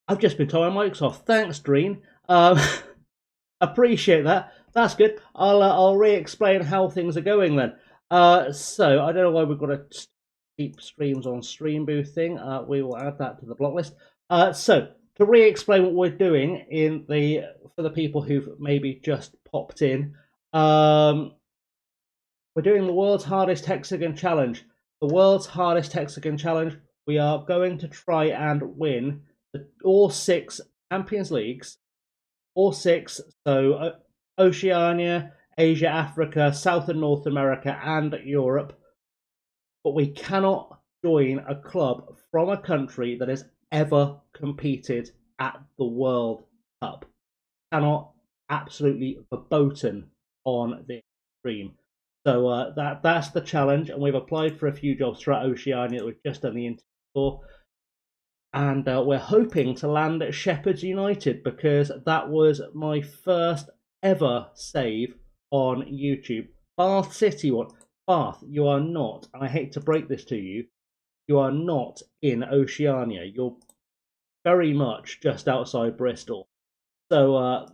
I've just been told my mic's off. Thanks, Dreen. Appreciate that. That's good. I'll re-explain how things are going then. So I don't know why we've got to keep streams on Stream Booth thing. We will add that to the block list. So to re-explain what we're doing for the people who've maybe just popped in, we're doing the world's hardest hexagon challenge. The world's hardest hexagon challenge. We are going to try and win all 6 Champions Leagues, all 6. So Oceania, Asia, Africa, South and North America, and Europe. But we cannot join a club from a country that has ever competed at the World Cup. Cannot, absolutely verboten on the extreme. So that's the challenge, and we've applied for a few jobs throughout Oceania that we've just done the interview for. And we're hoping to land at Sheffield United, because that was my first ever save on YouTube. Bath City one. Bath, you are not, and I hate to break this to you, you are not in Oceania. You're very much just outside Bristol. So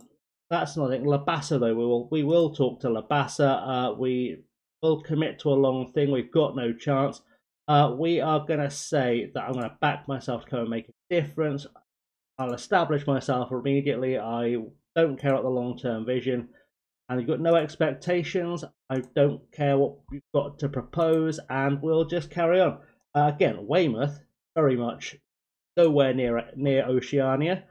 that's nothing. Labassa, though, we will talk to Labassa. We will commit to a long thing. We've got no chance. We are going to say that I'm going to back myself to come and make a difference. I'll establish myself immediately. I don't care about the long-term vision. And you've got no expectations. I don't care what you've got to propose. And we'll just carry on. Again, Weymouth, very much nowhere near Oceania.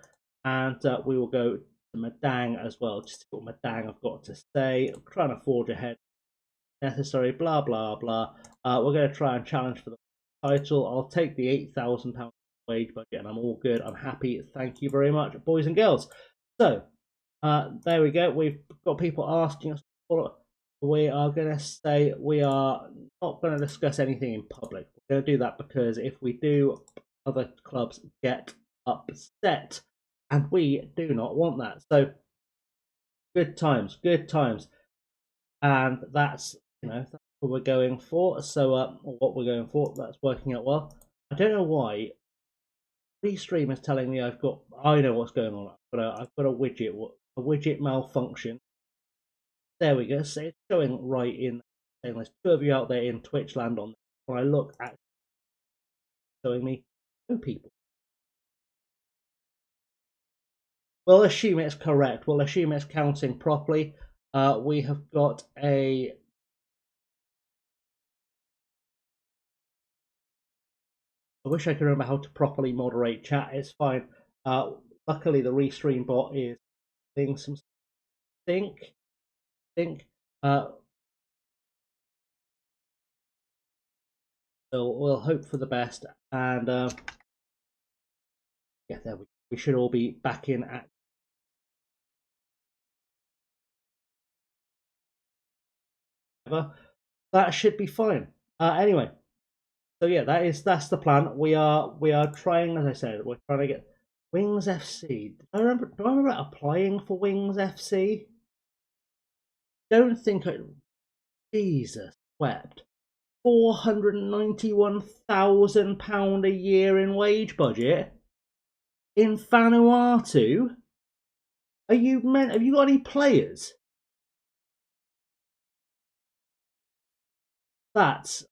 And we will go to Madang as well. Just see what Madang I've got to say. I'm trying to forge ahead. Necessary, blah, blah, blah. We're going to try and challenge for the title. I'll take the £8,000 wage budget, and I'm all good. I'm happy. Thank you very much, boys and girls. So, there we go. We've got people asking us. We are going to say we are not going to discuss anything in public. We're going to do that because if we do, other clubs get upset, and we do not want that. So, good times, good times. And that's, that's what we're going for. So what we're going for, that's working out well. I don't know why Restream is telling me I know what's going on. I've got a widget malfunction. There we go. So it's showing right in, saying there's 2 of you out there in Twitch land on. When I look at showing me 2 people. We'll assume it's correct. We'll assume it's counting properly. We have got a I wish I could remember how to properly moderate chat. It's fine. Luckily, the Restream bot is doing some think. So we'll hope for the best. And yeah, there we should all be back in at. That should be fine. Anyway, so yeah, that's the plan. We are trying, as I said, we're trying to get Wings FC. Do I remember applying for Wings FC? Don't think I. Jesus wept. £491,000 a year in wage budget in Vanuatu. Have you got any players? That's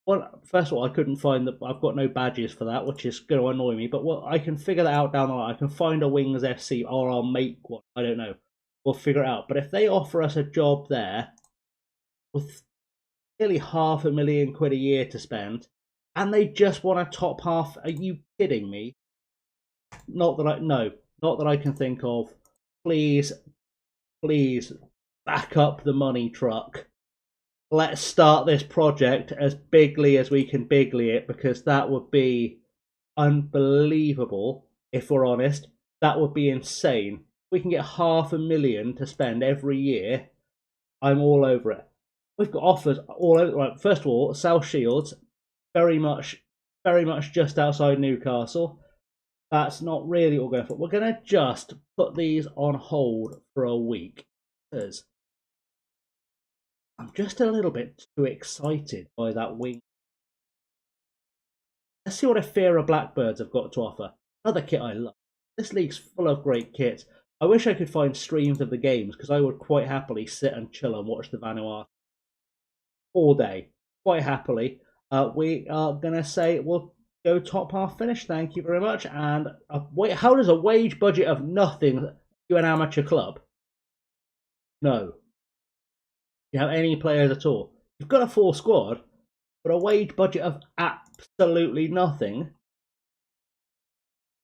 well. First of all, I couldn't find that. I've got no badges for that, which is going to annoy me. But I can figure that out down the line. I can find a Wings FC, or I'll make one. I don't know. We'll figure it out. But if they offer us a job there with nearly £500,000 a year to spend, and they just want a top half, are you kidding me? Not that I can think of. Please back up the money truck. Let's start this project as bigly as we can bigly it, because that would be unbelievable. If we're honest, that would be insane. We can get £500,000 to spend every year. I'm all over it. We've got offers all over. Right, first of all, South Shields, very much just outside Newcastle. That's not really what we're going for. We're going to just put these on hold for a week, because I'm just a little bit too excited by that wing. Let's see what Afira Blackbirds have got to offer. Another kit I love. this league's full of great kits. I wish I could find streams of the games because I would quite happily sit and chill and watch the Vanuatu all day, quite happily. We are gonna say we'll go top half finish. Thank you very much. And wait, how does a wage budget of nothing do an amateur club? No, you have any players at all? You've got a full squad, but a wage budget of absolutely nothing.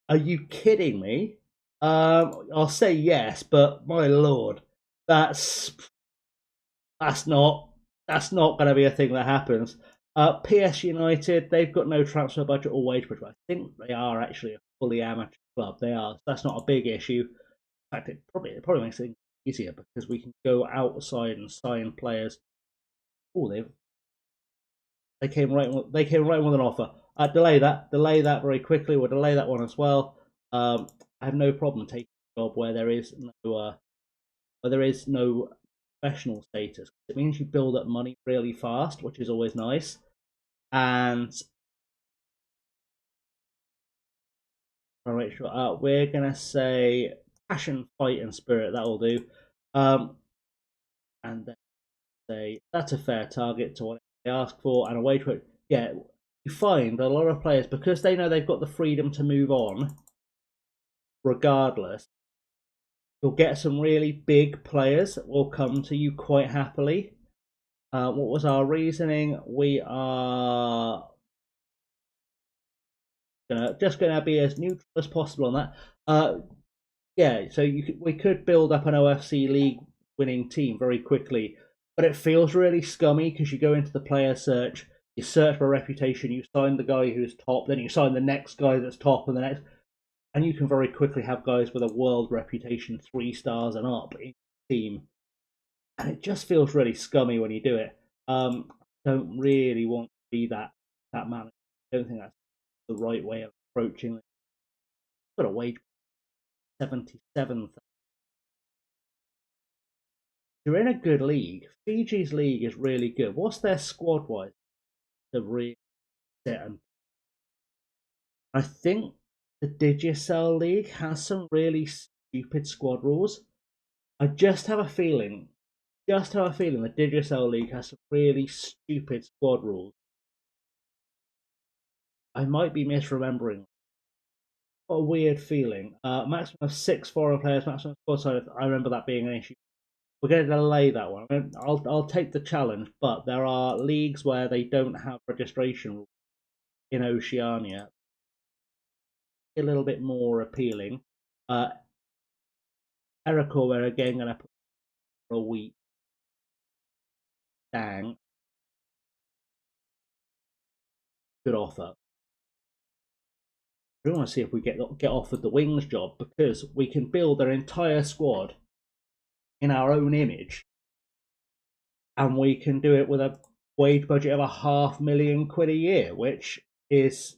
Are you kidding me? I'll say yes, but my lord, that's not going to be a thing that happens. PS United, they've got no transfer budget or wage budget. I think they are actually a fully amateur club. They are. So that's not a big issue. In fact, it probably makes it easier because we can go outside and sign players. Oh, they came right with an offer. Delay that very quickly. We'll delay that one as well. I have no problem taking a job where there is no professional status. It means you build up money really fast, which is always nice. And I'll make sure we're gonna say passion, fight, and spirit. That will do. And then say that's a fair target to what they ask for, and a wage for it. Yeah, you find a lot of players because they know they've got the freedom to move on, regardless. You'll get some really big players that will come to you quite happily. What was our reasoning? We are just going to be as neutral as possible on that. Yeah, so we could build up an OFC League winning team very quickly, but it feels really scummy because you go into the player search, you search for a reputation, you sign the guy who's top, then you sign the next guy that's top, and the next, and you can very quickly have guys with a world reputation, 3 stars and up in the team, and it just feels really scummy when you do it. Don't really want to be that manager. I don't think that's the right way of approaching it. Got a wage 77. You're in a good league. Fiji's league is really good. What's their squad wise? To really sit and I think the Digicel League has some really stupid squad rules. I just have a feeling the Digicel League has some really stupid squad rules. I might be misremembering. What a weird feeling. Maximum of 6 foreign players, maximum squad size. I remember that being an issue. We're going to delay that one. I'll take the challenge, but there are leagues where they don't have registration rules in Oceania. A little bit more appealing. Erico, we're again going to put for a week. Dang. Good offer. We want to see if we get offered the wings job because we can build an entire squad in our own image, and we can do it with a wage budget of £500,000 a year, which is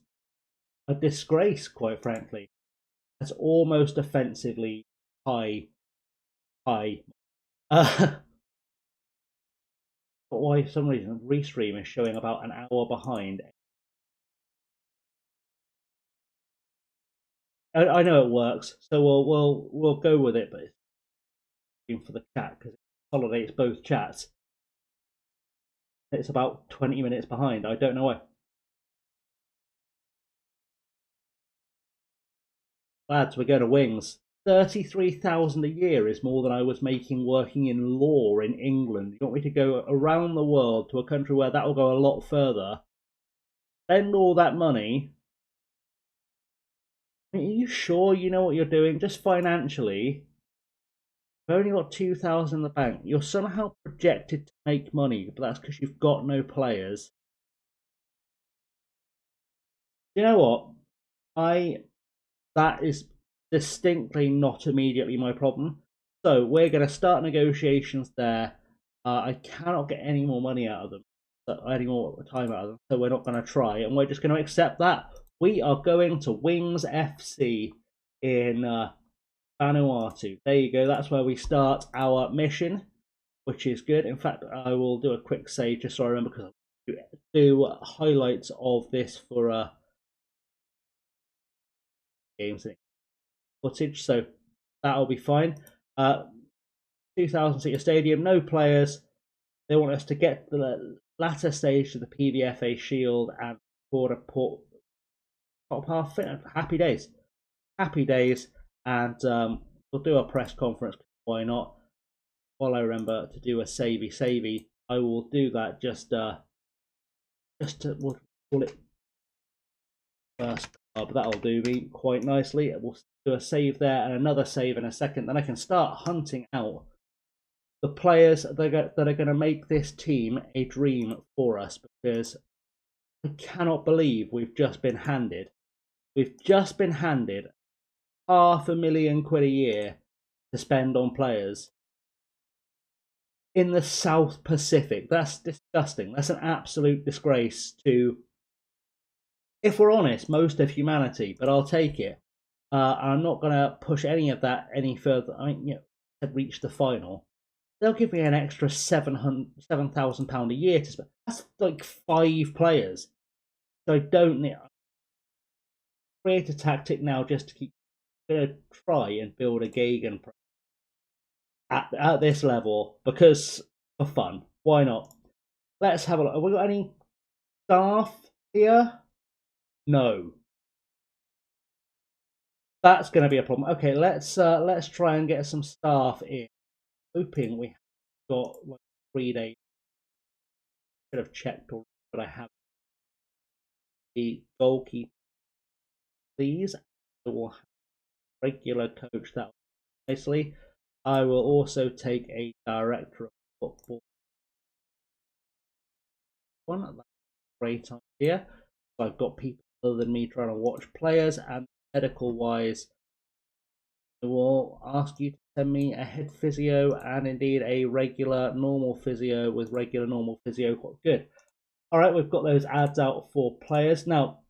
a disgrace, quite frankly. That's almost offensively high. But why, for some reason, Restream is showing about an hour behind. I know it works, so we'll go with it, but it's for the chat because it consolidates both chats. It's about 20 minutes behind. I don't know why. Lads, we're going to wings. 33,000 a year is more than I was making working in law in England. You want me to go around the world to a country where that will go a lot further? Spend all that money? Are you sure you know what you're doing? Just financially, you've only got 2,000 in the bank. You're somehow projected to make money, but that's because you've got no players. You know what? That is distinctly not immediately my problem. So we're going to start negotiations there. I cannot get any more money out of them, any more time out of them, so we're not going to try, and we're just going to accept that. We are going to Wings FC in Vanuatu. There you go. That's where we start our mission, which is good. In fact, I will do a quick save just so I remember because I do highlights of this for games. footage, so that'll be fine. 2,000-seater stadium, no players. They want us to get to the latter stage of the PVFA Shield and record a top half. Happy days, happy days, and we'll do a press conference. Why not? While I remember to do a savey, I will do that. Just to we'll call it first club. That'll do me quite nicely. We'll do a save there and another save in a second. Then I can start hunting out the players that are going to make this team a dream for us, because I cannot believe we've just been handed £500,000 a year to spend on players in the South Pacific. That's disgusting. That's an absolute disgrace to, if we're honest, most of humanity, but I'll take it. I'm not going to push any of that any further. I mean, to reach the final, they'll give me an extra £7,000 a year to spend. That's like 5 players. So I don't need. Create a tactic now just to keep. Going to try and build a Gagan at this level, because for fun. Why not? Let's have a look. Have we got any staff here? No. That's going to be a problem. Okay, let's try and get some staff in. Hoping we have got like 3 days. Could have checked already, but I have the goalkeeper. Please, I will have a regular coach that nicely. I will also take a director of football. One, that's a great idea. So I've got people other than me trying to watch players, and medical wise, I will ask you to send me a head physio and indeed a regular normal physio with regular normal physio. Quite good. All right, we've got those ads out for players. Now,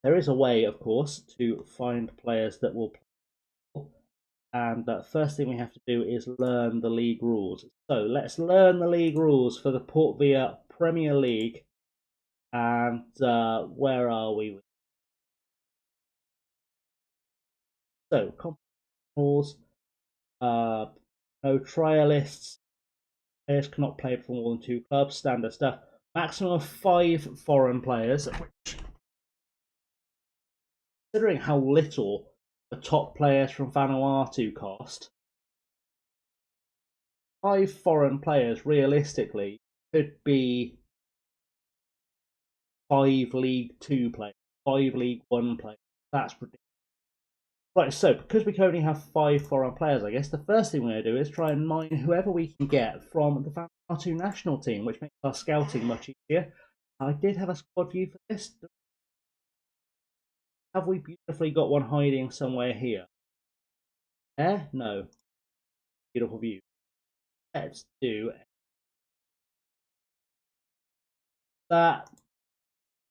there is a way, of course, to find players that will play. And the first thing we have to do is learn the league rules. So let's learn the league rules for the Port Vila Premier League. And where are we? So, competition rules. No trialists. Players cannot play for more than 2 clubs. Standard stuff. Maximum of 5 foreign players. Which, considering how little the top players from Vanuatu cost, 5 foreign players realistically could be 5 League 2 players, 5 League 1 players. That's ridiculous. Right, so because we can only have 5 foreign players, I guess the first thing we're going to do is try and mine whoever we can get from the Vanuatu national team, which makes our scouting much easier. I did have a squad view for this. Have we beautifully got one hiding somewhere here? There? No. Beautiful view. Let's do that.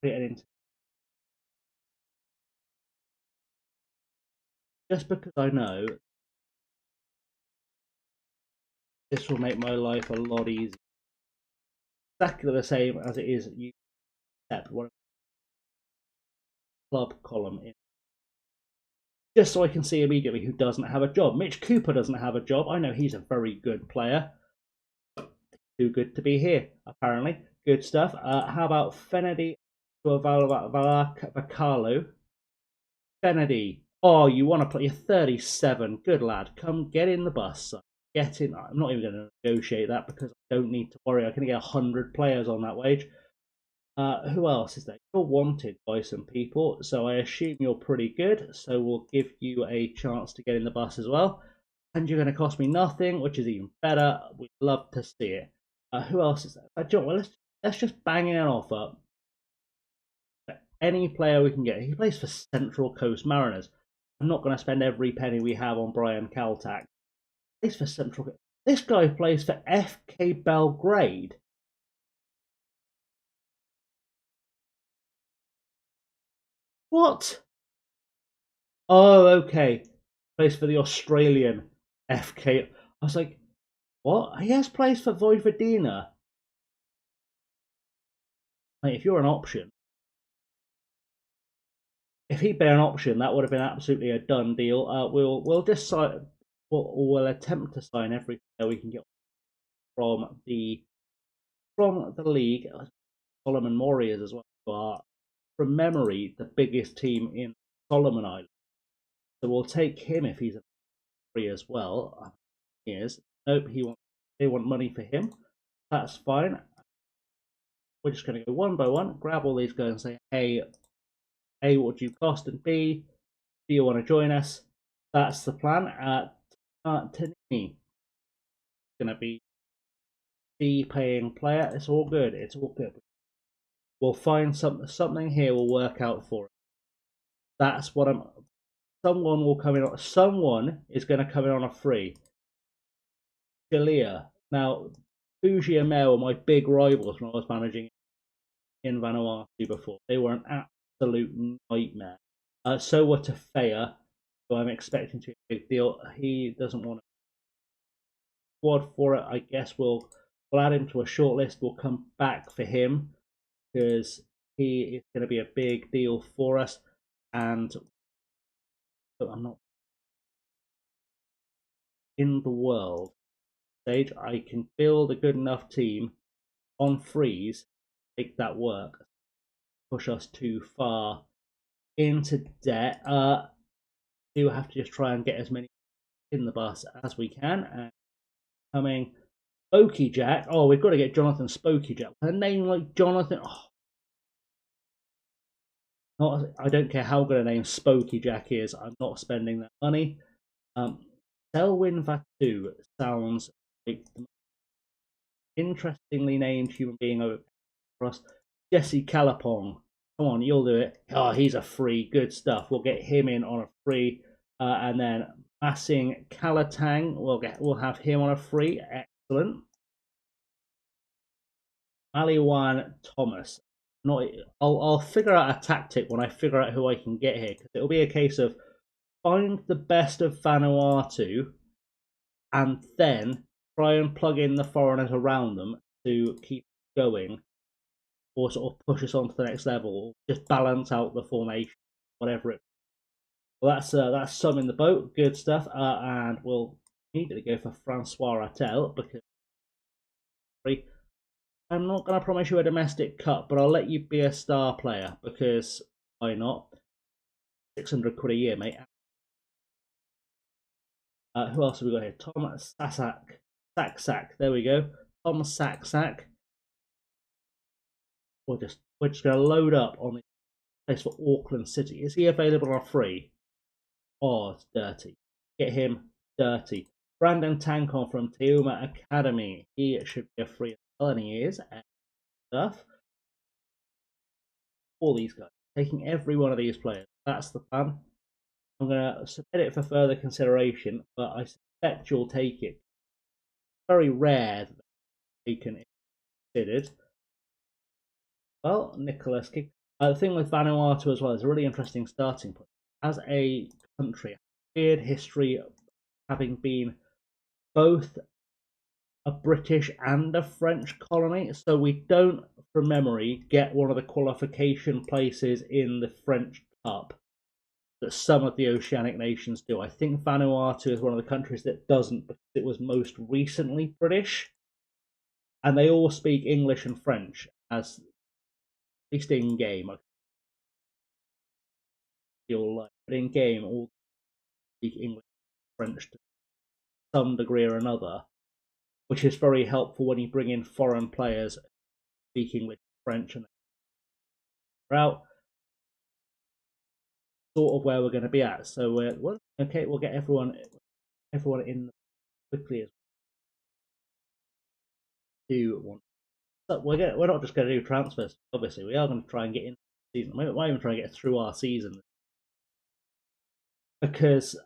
Create an internet. Just because I know this will make my life a lot easier. Exactly the same as it is you step one club column in. Just so I can see immediately who doesn't have a job. Mitch Cooper doesn't have a job. I know he's a very good player. Too good to be here, apparently. Good stuff. How about Fenedy Vacalo? Fenedy. Oh, you want to play? You're 37. Good lad. Come get in the bus, son. Get in. I'm not even going to negotiate that because I don't need to worry. I can get 100 players on that wage. Who else is there? You're wanted by some people, so I assume you're pretty good. So we'll give you a chance to get in the bus as well. And you're going to cost me nothing, which is even better. We'd love to see it. Who else is there? John, well, let's just bang an offer. Any player we can get. He plays for Central Coast Mariners. I'm not going to spend every penny we have on Brian Kaltak. He plays for Central. This guy plays for FK Belgrade. What? Oh, okay. Plays for the Australian FK. I was like, what? He has plays for Vojvodina. Like, if you're an option, if he'd been an option, that would have been absolutely a done deal. We'll decide. We'll attempt to sign everything that we can get from the league. Solomon Warriors as well, who are, from memory, the biggest team in Solomon Islands. So we'll take him if he's a free as well. He is. Nope, they want money for him. That's fine. We're just going to go one by one, grab all these guys and say, hey, A, what do you cost? And B, do you want to join us? That's the plan. Tanini going to be fee-paying player. It's all good. It's all good. We'll find something here will work out for us. That's what I'm. Someone will come in. Someone is going to come in on a free. Shalia. Now, Fuji and Mel were my big rivals when I was managing in Vanuatu before. They were an absolute nightmare. So were Tafea, who I'm expecting to be a big deal. He doesn't want to squad for it. I guess we'll add him to a short list. We'll come back for him because he is going to be a big deal for us. And I'm not in the world stage. I can build a good enough team on freeze, make that work. Push us too far into debt. Do have to just try and get as many in the bus as we can. And coming, Spokey Jack. Oh, we've got to get Jonathan Spokey Jack. A name like Jonathan. I don't care how good a name Spokey Jack is. I'm not spending that money. Selwyn Vatu sounds like the most interestingly named human being over for us. Jesse Calapong. Come on, you'll do it. Oh, he's a free. Good stuff. We'll get him in on a free. And then Massing Kalatang, we'll have him on a free. Excellent. Maliwan Thomas. I'll figure out a tactic when I figure out who I can get here, because it'll be a case of find the best of Vanuatu and then try and plug in the foreigners around them to keep going, or sort of push us on to the next level, or just balance out the formation, whatever it. Well, that's some in the boat. Good stuff. And we'll immediately go for Francois Rattel because I'm not going to promise you a domestic cup, but I'll let you be a star player because why not? 600 quid a year, mate. Who else have we got here? Tom Sack. There we go. Tom Sack. We're just going to load up on the place for Auckland City. Is he available on free? Oh, it's dirty. Get him dirty. Brandon Tankon from Teuma Academy. He should be a free as well, and he is. Stuff. All these guys. Taking every one of these players. That's the plan. I'm going to submit it for further consideration, but I suspect you'll take it. Very rare that they can considered. Well, Nicholas King. The thing with Vanuatu as well is a really interesting starting point. As a country, weird history of having been both a British and a French colony, so we don't, from memory, get one of the qualification places in the French Cup that some of the oceanic nations do. I think Vanuatu is one of the countries that doesn't because it was most recently British, and they all speak English and French, as at least in game. I feel like, but in game, all speak English and French to some degree or another, which is very helpful when you bring in foreign players speaking with French and out. Sort of where we're going to be at. So we'll get everyone in quickly as do want. So we're not just going to do transfers. Obviously, we are going to try and get in the season. We might even try and get through our season because I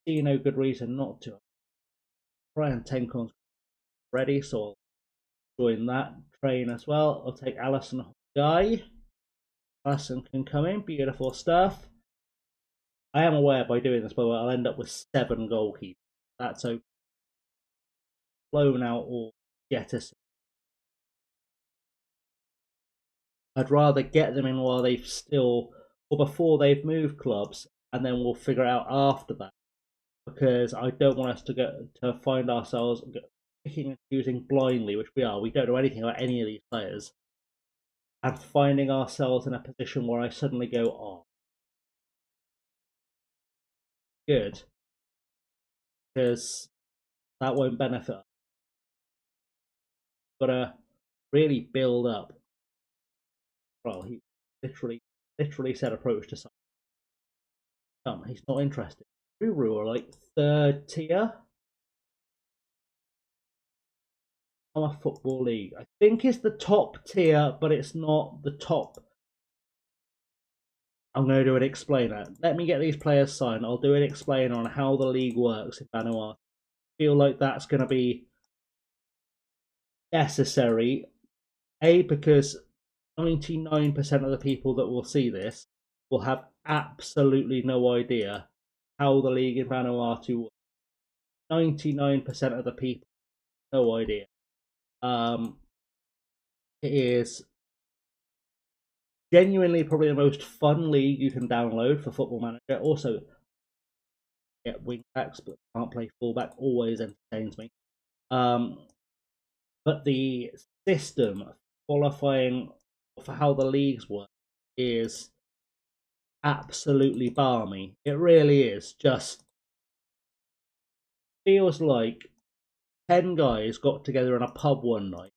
see no good reason not to. Brian Tencon's ready, so I'll join that train as well. I'll take Alison Guy. Alison can come in. Beautiful stuff. I am aware by doing this, by the way, I'll end up with 7 goalkeepers. That's okay. Blown out or jettison. I'd rather get them in while they've still or before they've moved clubs, and then we'll figure it out after that. Because I don't want us to find ourselves picking and choosing blindly, which we are. We don't know anything about any of these players, and finding ourselves in a position where I suddenly go, "Oh, good," because that won't benefit us. Got to really build up. Well, he literally said approach to some. He's not interested. Ruru are like third tier. A football league. I think it's the top tier, but it's not the top. I'm going to do an explainer. Let me get these players signed. I'll do an explainer on how the league works in Vanuatu. I feel like that's going to be necessary. A, because 99% of the people that will see this will have absolutely no idea how the league in Vanuatu works. 99% of the people, no idea. It is genuinely probably the most fun league you can download for Football Manager. Also, get wing backs, but can't play fullback. Always entertains me. But the system qualifying for how the leagues work is absolutely balmy. It really is. Just feels like 10 guys got together in a pub one night,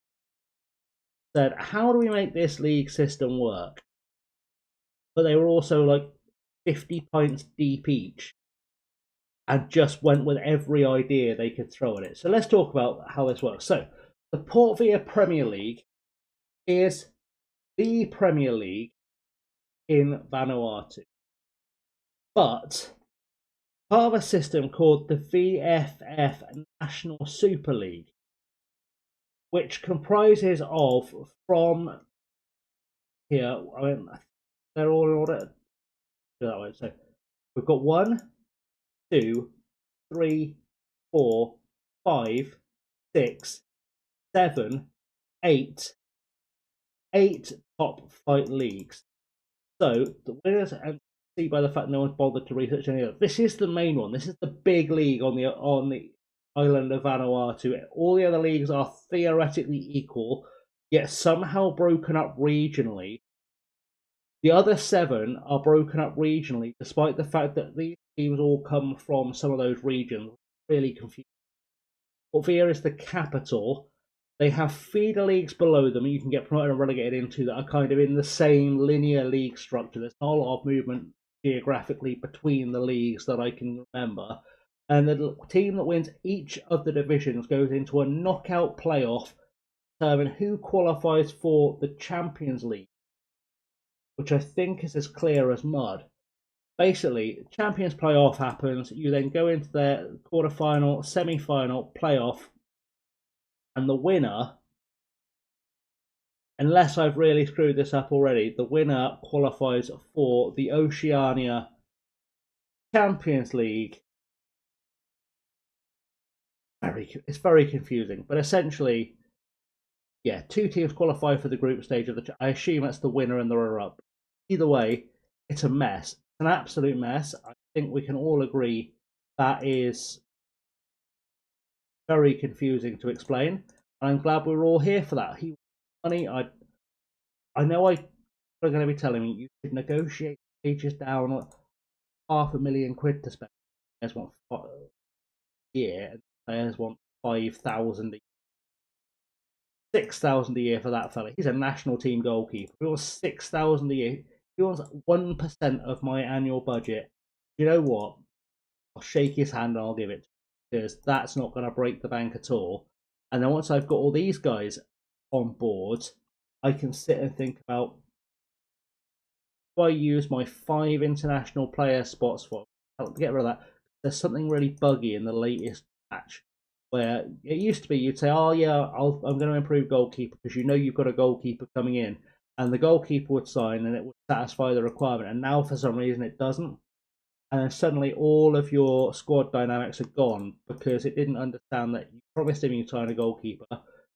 said, "How do we make this league system work?" But they were also like 50 pints deep each, and just went with every idea they could throw at it. So let's talk about how this works. So the Port Vila Premier League is the Premier League in Vanuatu, but part of a system called the VFF National Super League, which comprises of, from here, I mean, they're all in order. That way. So we've got 1, 2, 3, 4, 5, 6, 7, 8 top flight leagues. So the winners, and see by the fact no one's bothered to research any other, this is the main one. This is the big league on the island of Vanuatu. All the other leagues are theoretically equal, yet somehow broken up regionally. The other 7 are broken up regionally, despite the fact that these teams all come from some of those regions. Really confusing. Port Vila is the capital. They have feeder leagues below them you can get promoted and relegated into that are kind of in the same linear league structure. There's not a lot of movement geographically between the leagues that I can remember. And the team that wins each of the divisions goes into a knockout playoff to determine who qualifies for the Champions League, which I think is as clear as mud. Basically, Champions playoff happens. You then go into their quarterfinal, semi-final, playoff, and the winner, unless I've really screwed this up already, the winner qualifies for the Oceania Champions League. It's very confusing, but essentially, yeah, 2 teams qualify for the group stage of the. I assume that's the winner and the runner-up. Either way, it's a mess. It's an absolute mess. I think we can all agree that is very confusing to explain. And I'm glad we're all here for that. Money. I know I'm going to be telling me you could negotiate wages down £500,000 to spend. Players want a year, and players want 5,000 6,000 a year for that fella. He's a national team goalkeeper. He wants 6,000 a year. He wants 1% of my annual budget. You know what? I'll shake his hand and I'll give it, because that's not going to break the bank at all. And then once I've got all these guys on board, I can sit and think about, do I use my 5 international player spots for? I'll get rid of that. There's something really buggy in the latest patch where it used to be you'd say, "Oh yeah, I'm going to improve goalkeeper," because you know you've got a goalkeeper coming in, and the goalkeeper would sign and it would satisfy the requirement. And now for some reason it doesn't, and then suddenly all of your squad dynamics are gone because it didn't understand that you promised him you'd sign a goalkeeper.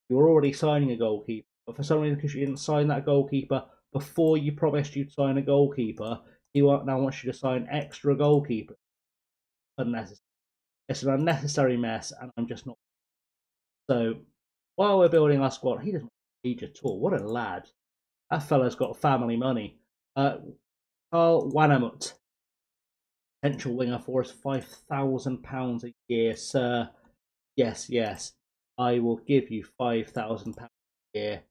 You were already signing a goalkeeper, but for some reason, because you didn't sign that goalkeeper before you promised you'd sign a goalkeeper, He now wants you to sign extra goalkeepers. Unnecessary. It's an unnecessary mess, and I'm just not. So while we're building our squad, he doesn't age at all. What a lad! That fella's got family money. Carl Wanamut, potential winger for us, £5,000 a year, sir. Yes, yes, I will give you £5,000 a year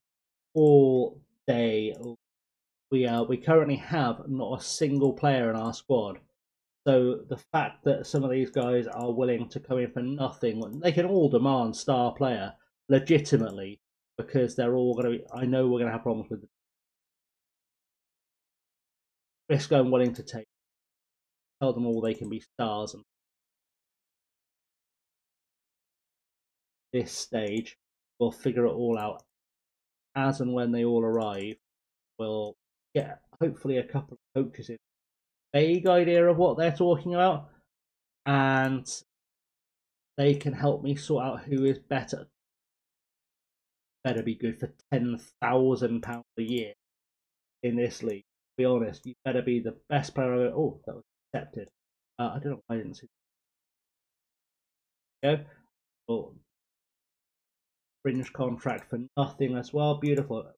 all day. We currently have not a single player in our squad. So the fact that some of these guys are willing to come in for nothing, they can all demand star player legitimately, because they're all going to be. I know we're going to have problems with the risk I'm willing to take. Tell them all they can be stars, and this stage we'll figure it all out as and when they all arrive. We'll get hopefully a couple of coaches in vague idea of what they're talking about, and they can help me sort out who is better. Better be good for £10,000 a year in this league. To be honest, you better be the best player. Oh, that was accepted. I don't know why I didn't see. Go. Oh, fringe contract for nothing as well. Beautiful.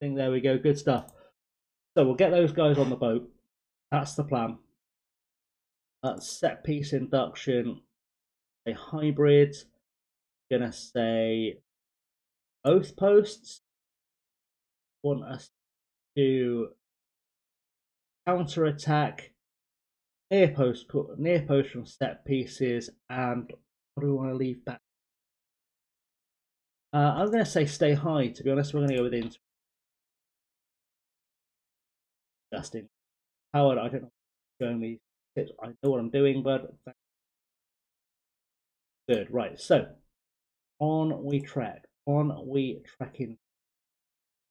There we go. Good stuff. So we'll get those guys on the boat. That's the plan. Set piece induction. A hybrid. Gonna say both posts. Want us to counter attack near post from set pieces, and what do we want to leave back? I'm going to say stay high. To be honest, we're going to go with in. Justin Howard, I don't know showing me tips. I know what I'm doing, but good. Right, so on we trek. On we trekking.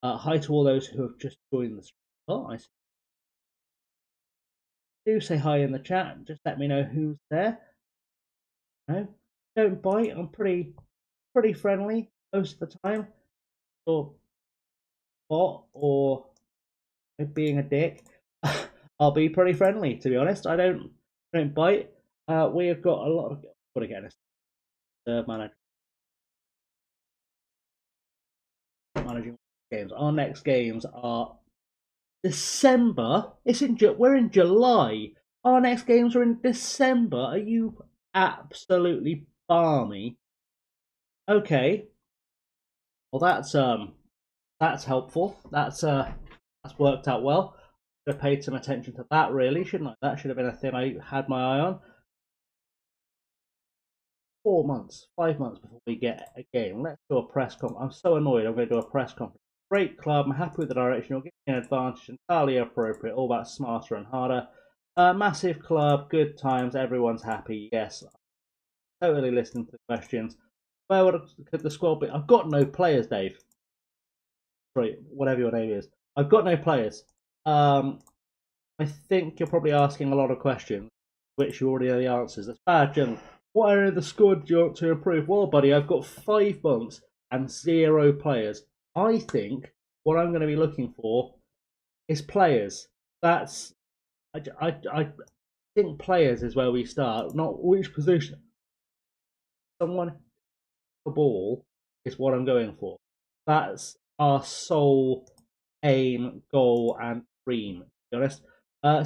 Hi to all those who have just joined the stream. Oh, I see. Do say hi in the chat. Just let me know who's there. No, don't bite. I'm pretty friendly most of the time. Or bot or being a dick. I'll be pretty friendly, to be honest. I don't bite. We have got a lot of. Got to get a managing games. Our next games are December. We're in July. Our next games are in December. Are you absolutely balmy? Okay. Well, that's helpful. That's worked out well. Should have paid some attention to that, really, shouldn't I? That should have been a thing I had my eye on. 4 months, 5 months before we get a game. Let's do a press conference. I'm so annoyed. I'm going to do a press conference. Great club. I'm happy with the direction. You're getting an advantage. Entirely appropriate. All about smarter and harder. Massive club. Good times. Everyone's happy. Yes. Totally listening to the questions. Where could the squad be? I've got no players, Dave. Sorry, whatever your name is. I've got no players. I think you're probably asking a lot of questions, which you already know the answers. That's bad, Jim. What area of the squad do you want to improve? Well, buddy, I've got 5 months and 0 players. I think what I'm going to be looking for is players. That's I think players is where we start, not which position. Someone the ball is what I'm going for. That's our sole aim, goal, and dream. To be honest.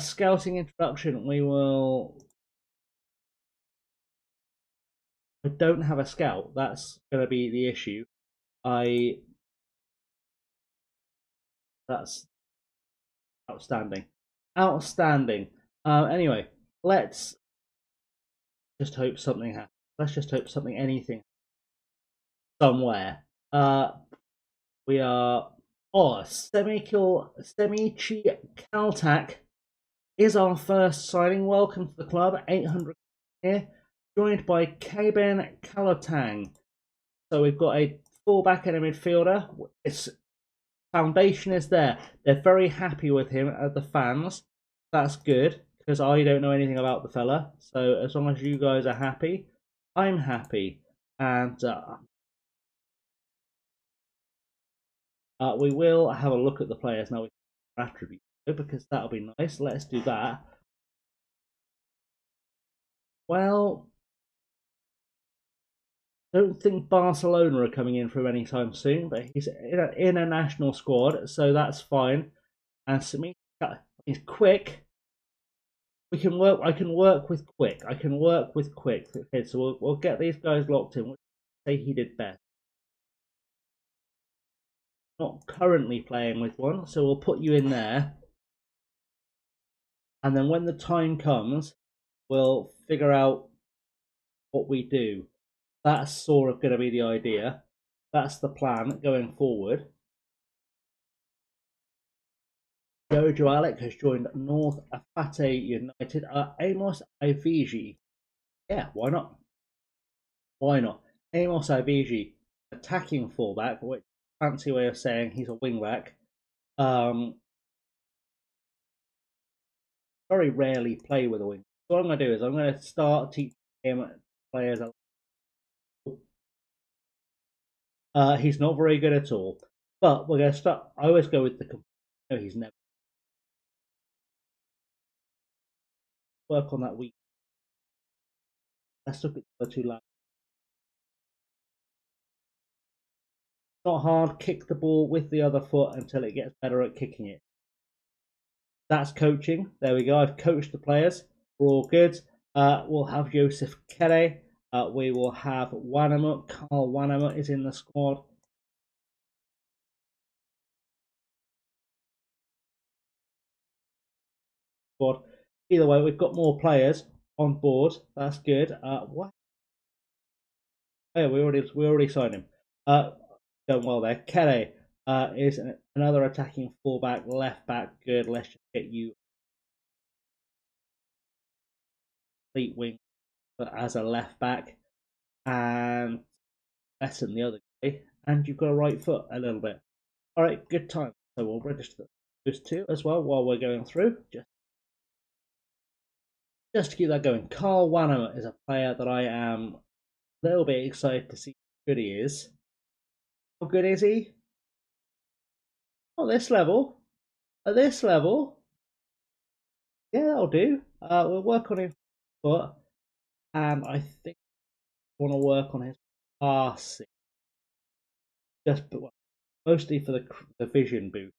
Scouting introduction. I don't have a scout. That's going to be the issue. That's outstanding. Outstanding. Anyway, let's just hope something happens. Let's just hope anything, somewhere. We are. Oh, Semichi Kaltak is our first signing. Welcome to the club. 800 here, joined by Kaben Kalotang. So we've got a fullback and a midfielder. Its foundation is there. They're very happy with him, the fans. That's good, because I don't know anything about the fella. So as long as you guys are happy, I'm happy. And we will have a look at the players now. Attributes. because that'll be nice. Let's do that. Well, I don't think Barcelona are coming in from anytime soon, but he's in a national squad, so that's fine. And Samita is quick. We can work. I can work with quick. I can work with quick. Okay, so we'll get these guys locked in. We'll say he did best. Not currently playing with one, so we'll put you in there. And then when the time comes, we'll figure out what we do. That's sort of going to be the idea. That's the plan going forward. Jojo Alec has joined North Afate United. Amos Iviji. Yeah, why not? Why not? Amos Iviji, attacking fullback, which fancy way of saying he's a wingback. Very rarely play with a wing. So what I'm going to do is I'm going to start teaching him players. He's not very good at all, but we're going to start. I always go with the. No, he's never work on that week. Let's look at the two lads. Not hard. Kick the ball with the other foot until it gets better at kicking it. That's coaching. There we go. I've coached the players. We're all good. We'll have Joseph Kere. We will have Wanamut. Carl Wanamut is in the squad. Either way, we've got more players on board. That's good. What? Oh, we already signed him. Going well there. Kere is another attacking fullback, left back. Good. Let's just get you complete wing as a left back, and lessen the other guy. And you've got a right foot a little bit. All right, good time. So we'll register those two as well while we're going through. Just to keep that going. Carl Wanham is a player that I am a little bit excited to see how good he is. How good is he? At this level. At this level. Yeah, that'll do. We'll work on his foot. And I think I want to work on his passing. Just mostly for the vision boost.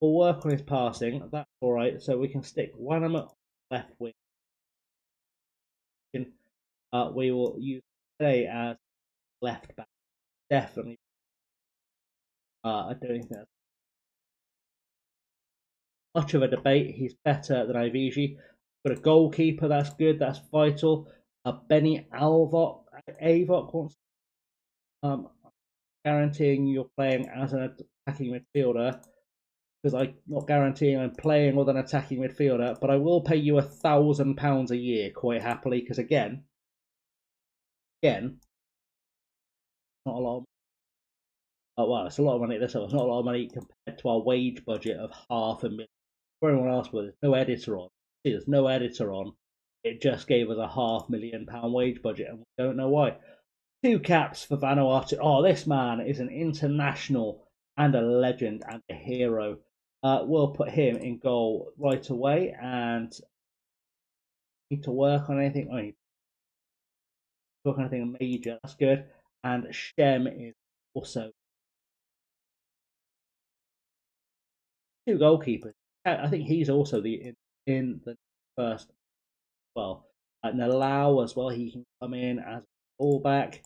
We'll work on his passing. That's all right. So we can stick Wanham at left wing. We will use today as left back. Definitely. I don't think that's much of a debate. He's better than Iviji. Got a goalkeeper, that's good, that's vital. Benny Avok wants guaranteeing you're playing as an attacking midfielder, because I'm not guaranteeing I'm playing with an attacking midfielder, but I will pay you £1,000 a year quite happily, because again, not a lot of well, it's a lot of money. This it's not a lot of money compared to our wage budget of £500,000. For anyone else, there's no editor on. See, there's no editor on. It just gave us a £500,000 wage budget, and we don't know why. 2 caps for Vanuatu. Oh, this man is an international and a legend and a hero. We'll put him in goal right away, and need to work on anything. I need to work on anything major. That's good. And Shem is also 2 goalkeepers. I think he's also in the first. Well, Nalau as well. He can come in as a fullback.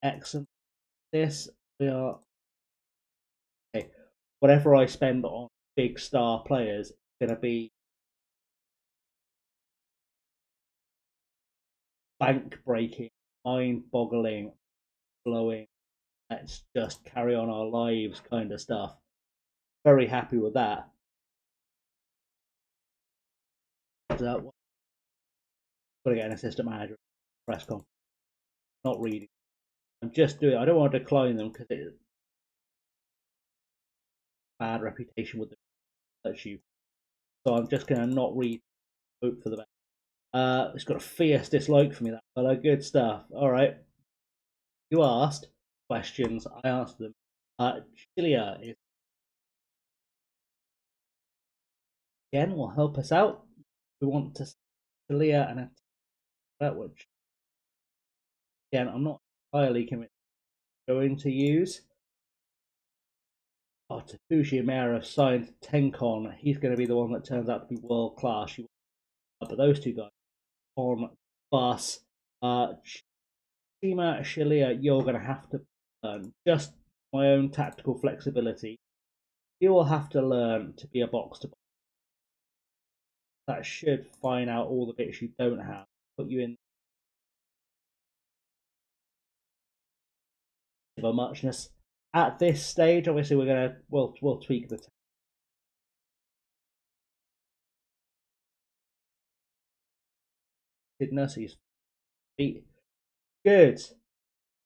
Excellent. This we are okay. Whatever I spend on big star players is going to be bank breaking, mind boggling, blowing. Let's just carry on our lives kind of stuff. Very happy with that. Got to get an assistant manager press conference. Not reading. I'm just doing. I don't want to decline them because it's bad reputation with the issue. So I'm just going to not read. Hope for the best. It's got a fierce dislike for me, that fellow. Good stuff. All right. You asked questions. I answered them. Chilia is again will help us out. We want to Shalia and a which again I'm not entirely convinced going to use. Oh, Takushi Amara signed Tenkon. He's going to be the one that turns out to be world class. But those two guys on bus. Shima Shalia, you're going to have to learn just my own tactical flexibility. You will have to learn to be a box to box. That should find out all the bits you don't have, put you in a muchness. At this stage, obviously, we'll tweak the He's good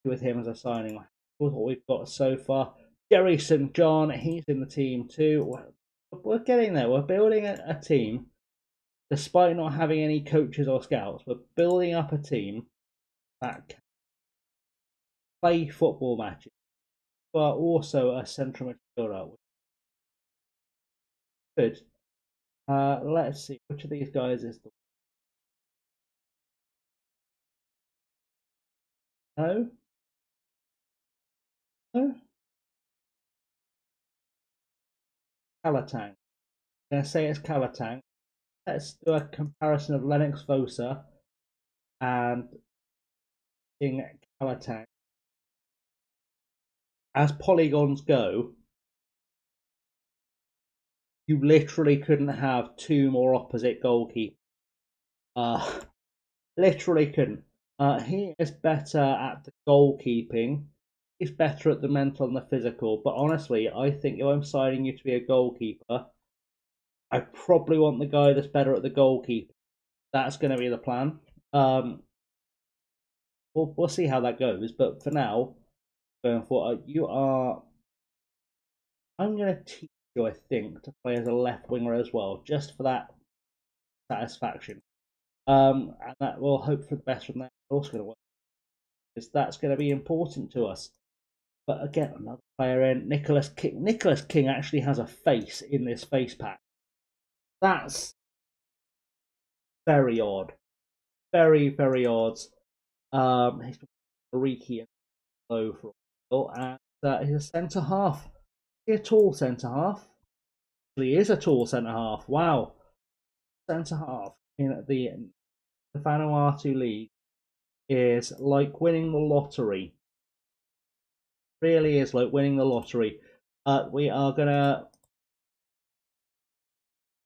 with him as a signing. With what we've got so far, Jerry St. John, he's in the team too. We're getting there. We're building a team, despite not having any coaches or scouts. We're building up a team that can play football matches, but also a central midfielder. Good. Let's see which of these guys is the no, no, Calatang. I'm gonna say it's Calatang. Let's do a comparison of Lennox Vosa and King Calatang. As polygons go, you literally couldn't have two more opposite goalkeepers. Literally couldn't. He is better at the goalkeeping. He's better at the mental and the physical. But honestly, I think if I'm signing you to be a goalkeeper, I probably want the guy that's better at the goalkeeper. That's going to be the plan. We'll see how that goes. But for now, going forward, you are. I'm going to teach you, I think, to play as a left winger as well, just for that satisfaction. And that will hope for the best from that. Also going to work because that's going to be important to us. But again, another player in Nicholas King. Nicholas King actually has a face in this face pack. That's very odd. Very, very odd. He's Riki and low for a while, and he's a centre half. He's a tall centre half. He is a tall centre half. Wow. Centre half in the Vanuatu League is like winning the lottery. Really is like winning the lottery. We are gonna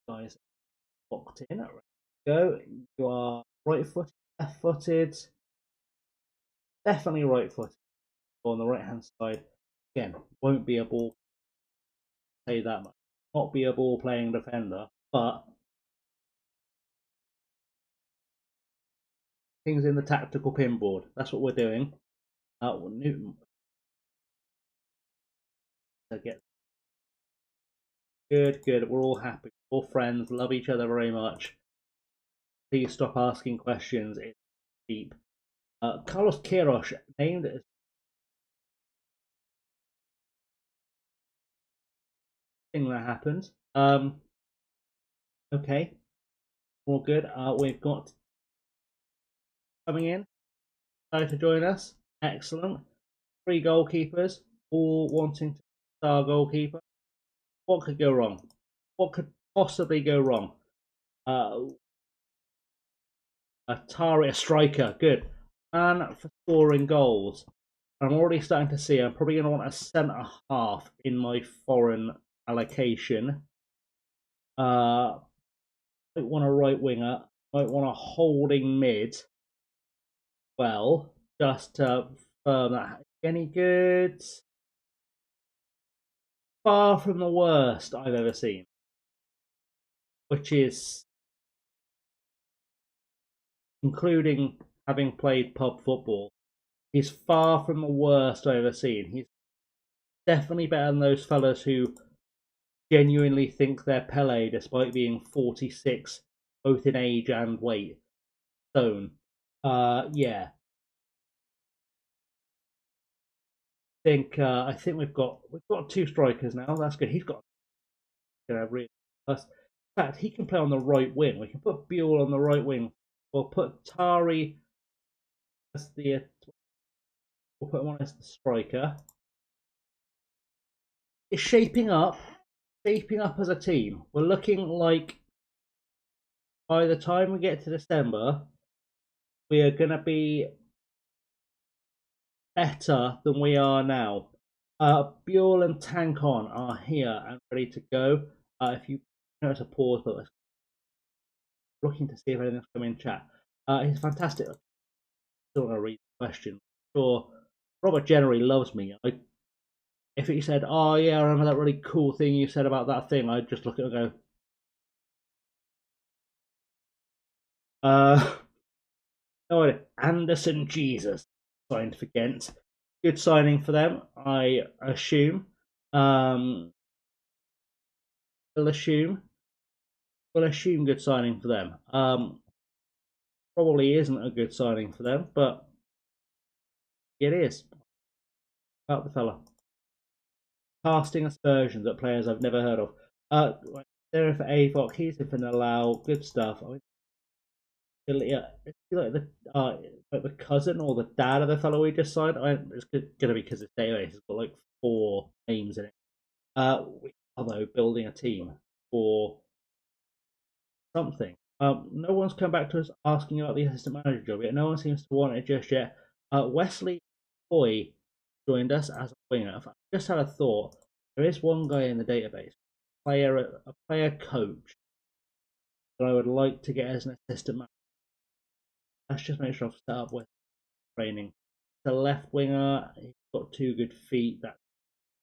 guys locked in. Right. Go. You are right footed, left footed. Definitely right footed. On the right hand side. Again, won't be a ball. Say that much. Not be a ball playing defender, but things in the tactical pinboard. That's what we're doing. Newton. Get good, good. We're all happy. We're all friends. Love each other very much. Please stop asking questions. It's deep. Carlos Queiroz named as thing that happened. Okay, all good. We've got coming in. Excited to join us. Excellent. Three goalkeepers, all wanting to star goalkeeper. What could go wrong? What could possibly go wrong? Atari, a striker, good. And for scoring goals, I'm already starting to see I'm probably going to want a centre half in my foreign allocation. Might want a right winger, might want a holding mid. Well, just to firm that. Any good? Far from the worst I've ever seen, which is including having played pub football. He's far from the worst I've ever seen. He's definitely better than those fellas who genuinely think they're Pele despite being 46, both in age and weight. Stone. Yeah. I think we've got two strikers now. That's good. He's got really In fact, he can play on the right wing. We can put Buell on the right wing. We'll put Tari as the. We'll put one as the striker. It's shaping up as a team. We're looking like by the time we get to December, we are going to be better than we are now. Buell and Tankon are here and ready to go. If you notice a pause, but looking to see if anything's coming in chat. He's fantastic. Still going to read the question. Sure, Robert generally loves me. If he said, "Oh yeah, I remember that really cool thing you said about that thing," I'd just look at it and go, no idea. Anderson Jesus signed for Ghent. Good signing for them, I assume. We'll assume good signing for them. Probably isn't a good signing for them, but it is. About the fella. Casting aspersions at players I've never heard of. There for Avoc, he's in for Nalau. Good stuff. I mean, yeah, like the cousin or the dad of the fellow we just signed. It's gonna be because this database has got like 4 names in it. Although building a team for something. No one's come back to us asking about the assistant manager job yet. No one seems to want it just yet. Wesley Hoy joined us as a winger. I just had a thought. There is one guy in the database, a player coach, that I would like to get as an assistant manager. Let's just make sure I've set up with training. The left winger, he's got 2 good feet. That's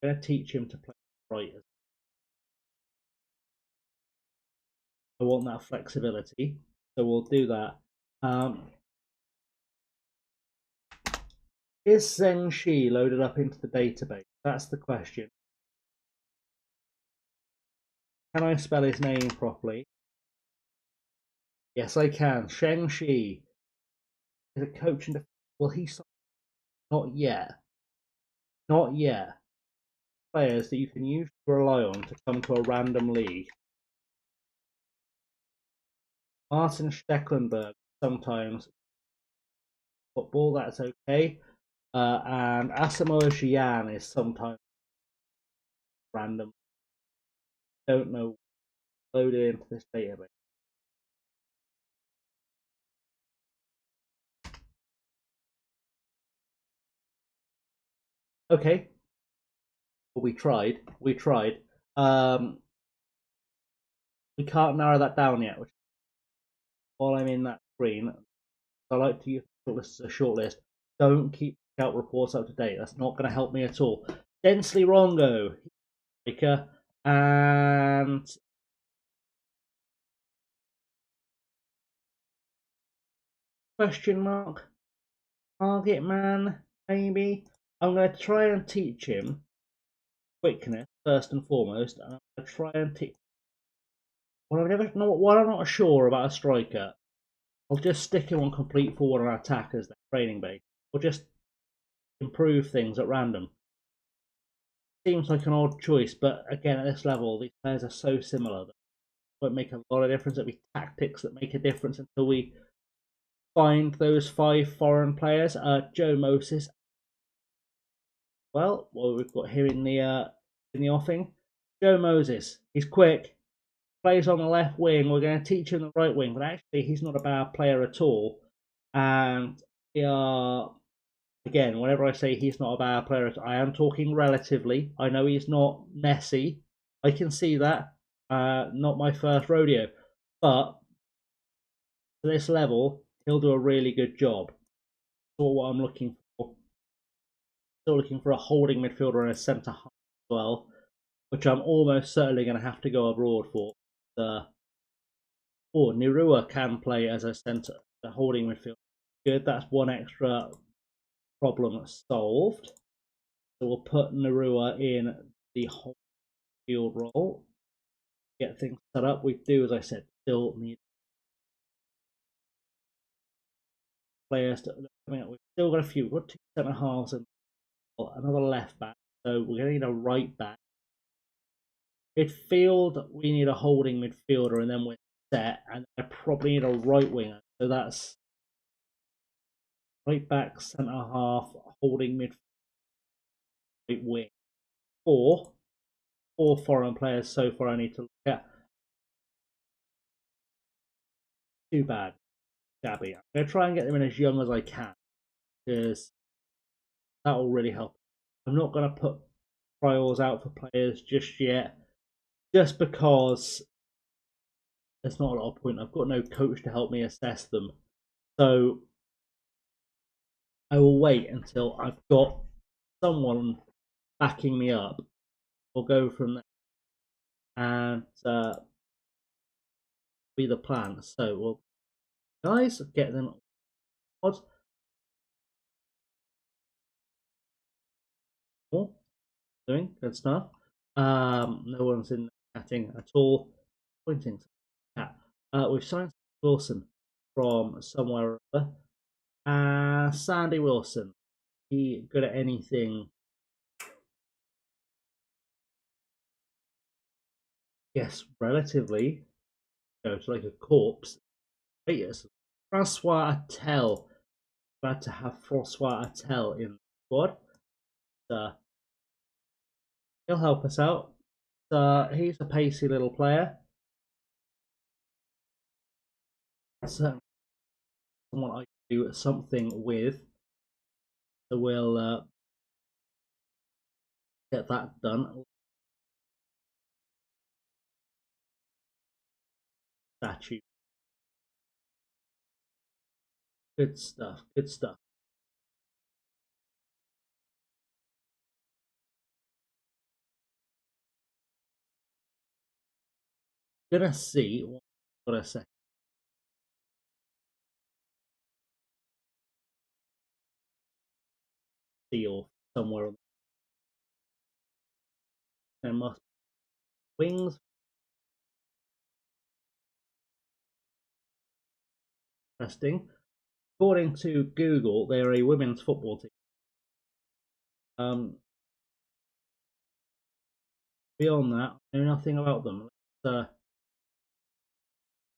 going to teach him to play right. I want that flexibility, so we'll do that. Is Zheng Shi loaded up into the database? That's the question. Can I spell his name properly? Yes, I can. Sheng Shi is a coach and well, he's not yet. Not yet. Players that you can usually rely on to come to a random league. Martin Stecklenburg sometimes football, that's okay. And Asamoah Gyan is sometimes random. Don't know. Loaded into this database. Okay. Well, we tried. We can't narrow that down yet. Which, while I'm in that screen, I like to use shortlist as a shortlist. Don't keep scout reports up to date. That's not going to help me at all. Densely Rongo, and question mark target man maybe. I'm going to try and teach him quickness first and foremost, and I'm going to try and teach. What I'm not sure about a striker, I'll just stick him on complete forward and attack as the training base. Or just improve things at random. Seems like an odd choice, but again, at this level, these players are so similar that it won't make a lot of difference. It'll be tactics that make a difference until we find those 5 foreign players. Joe Moses. Well, we've got him in the offing. Joe Moses. He's quick. Plays on the left wing. We're going to teach him the right wing, but actually, he's not a bad player at all. And we are. Again, whenever I say he's not a bad player, I am talking relatively. I know he's not Messi. I can see that. Not my first rodeo. But to this level, he'll do a really good job. That's what I'm looking for. Still looking for a holding midfielder and a centre half as well, which I'm almost certainly going to have to go abroad for. Nirua can play as a centre, a holding midfielder. Good, that's one extra problem solved. So we'll put Narua in the whole field role. Get things set up. We do, as I said, still need players coming up. We've still got a few. We've got 2 centre halves and another left back. So we're going to need a right back. Midfield, we need a holding midfielder, and then we're set. And I probably need a right winger. So that's right back, centre half, holding midfield, right wing. Four foreign players so far I need to look at. Too bad. Shabby. I'm going to try and get them in as young as I can because that will really help. I'm not going to put trials out for players just yet, just because there's not a lot of point. I've got no coach to help me assess them. So I will wait until I've got someone backing me up. We'll go from there and be the plan. So we'll guys get them odds. Doing good stuff. No one's in chatting at all. Pointing to chat. We've signed Wilson from somewhere or other. Sandy Wilson. He good at anything? Yes, relatively. Go to like a corpse. Yes. Francois Attel. Glad to have Francois Attel in the squad. He'll help us out. He's a pacey little player. Certainly someone I can do something with. So we'll get that done. Statue. Good stuff. Good stuff. Gonna see what I say. See or somewhere on there must be wings. Interesting. According to Google, they're a women's football team. Beyond that, I know nothing about them.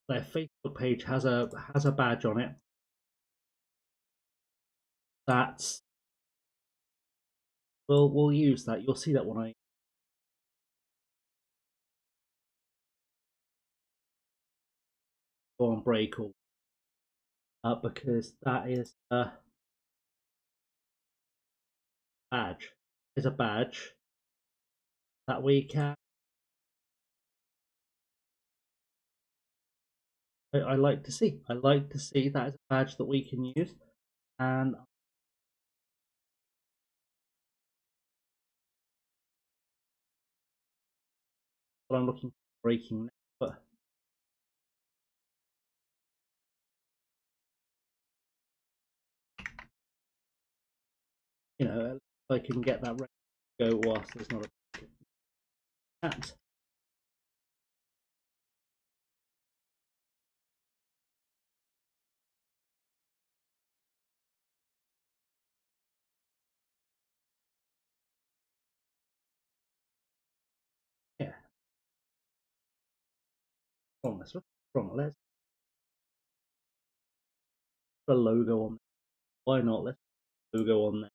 Their Facebook page has a badge on it. That's we'll use that. You'll see that when I go on break or because that is a badge. Is a badge that we can. I like to see. I like to see that is a badge that we can use, and what I'm looking for breaking. But you know, if I can get that ready to go whilst there's not a cat. Yeah, from this one. From let's put a logo on there. Why not? Let's put a logo on there.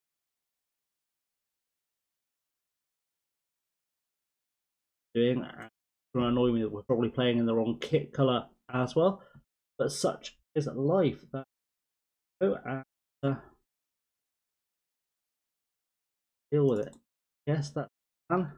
Doing to annoy me that we're probably playing in the wrong kit color as well, but such is life. That and deal with it. Yes, that's fun.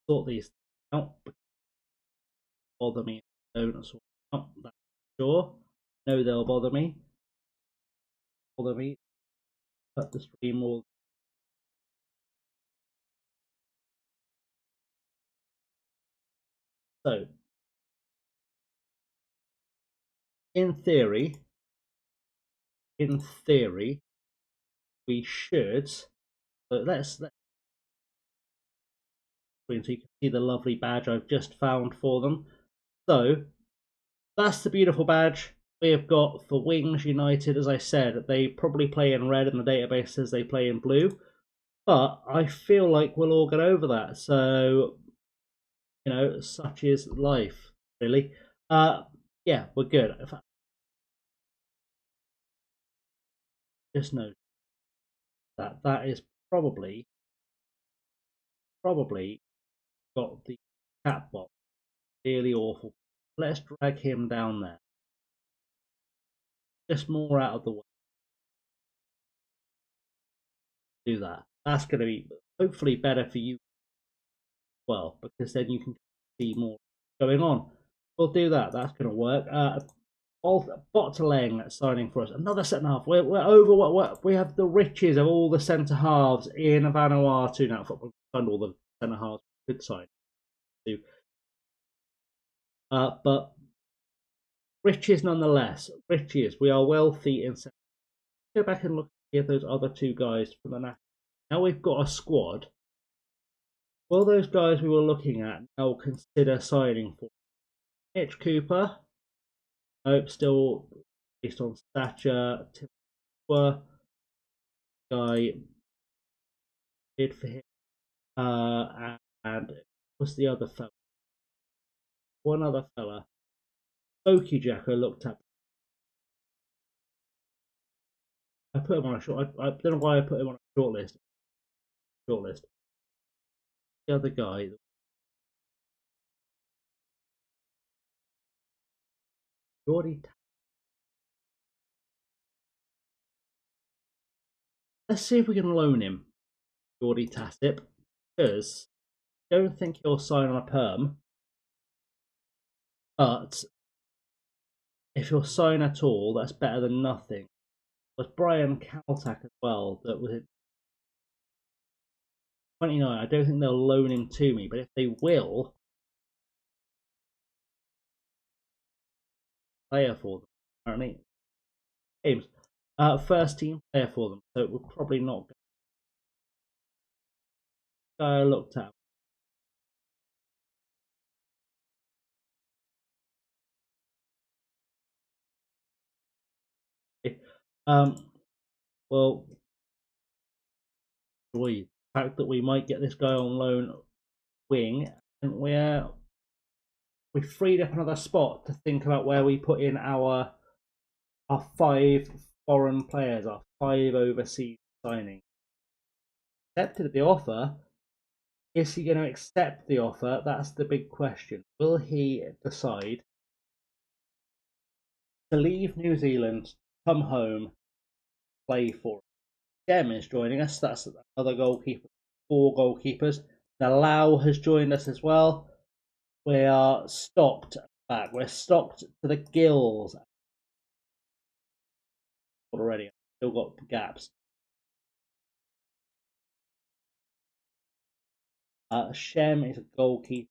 Sort these out. Bother me. Don't sort out. That's sure. No, they'll bother me. Bother me. Cut the stream all. So, in theory, in theory, we should. So let's so you can see the lovely badge I've just found for them. So that's the beautiful badge we have got for Wings United. As I said, they probably play in red, and the database says they play in blue. But I feel like we'll all get over that. So, such is life, really. Yeah, we're good. In fact, just know that is probably got the cat box really awful. Let's drag him down there. Just more out of the way. Do that. That's going to be hopefully better for you as well, because then you can see more going on. We'll do that. That's going to work. Bottling signing for us. Another centre half. We're over. We have the riches of all the centre halves in Vanuatu now. We've done all the centre halves we could sign. But riches nonetheless. Riches. We are wealthy in. Go back and look at those other two guys from the national. Now we've got a squad. Will those guys we were looking at now consider signing for? Mitch Cooper. Nope, still based on stature. Timber guy did for him. And what's the other fella? One other fella. Okie Jacko looked up. I put him on a short. I don't know why I put him on a short list. The other guy. Already. Let's see if we can loan him. Geordie Tassip, because I don't think he'll sign on a perm. But if he'll sign at all, that's better than nothing. There's Brian Caltack as well. That was 29. I don't think they'll loan him to me, but if they will, player for them. Apparently, games. First team player for them, so it will probably not. I looked at. Well, the fact that we might get this guy on loan wing, and we freed up another spot to think about where we put in our 5 foreign players, our 5 overseas signings. Accepted the offer. Is he going to accept the offer? That's the big question. Will he decide to leave New Zealand, come home, play for us? Gem is joining us. That's another goalkeeper. 4 goalkeepers. Nalau has joined us as well. We are stocked back. We're stocked to the gills already. Still got gaps. Shem is a goalkeeper.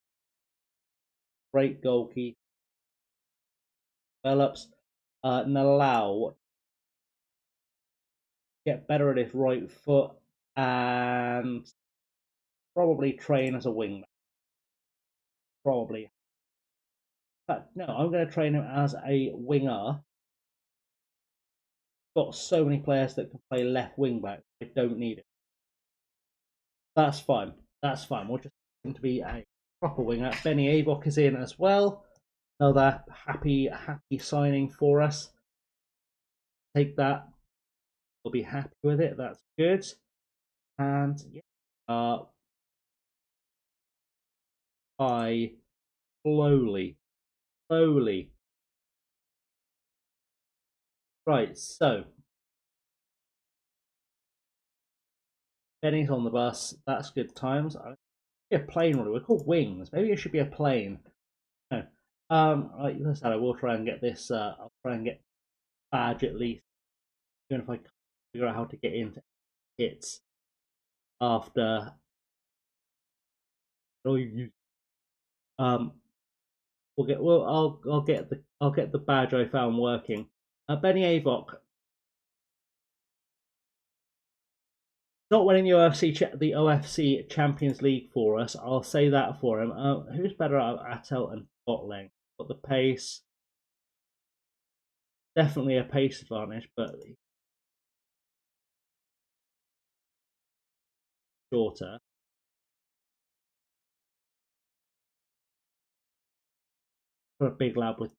Great goalkeeper. Develops. Nalau get better at his right foot and probably train as a wingback. Probably. But no, I'm going to train him as a winger. Got so many players that can play left wingback. I don't need it. That's fine. That's fine. We'll just going to be a proper winger. Benny Avok is in as well. Another happy signing for us. Take that. We'll be happy with it. That's good. And yeah, I slowly. Right, so Benny's on the bus. That's good times. A plane, really. We're called Wings. Maybe it should be a plane. No. Right, we'll try and get this. I'll try and get badge at least, even if I can't figure out how to get into hits after. We'll get. Well, I'll get the badge I found working. Benny Avok. not winning the OFC Champions League for us. I'll say that for him. Who's better at Attel and Botling? Got the pace. Definitely a pace advantage, but shorter. For a big lab with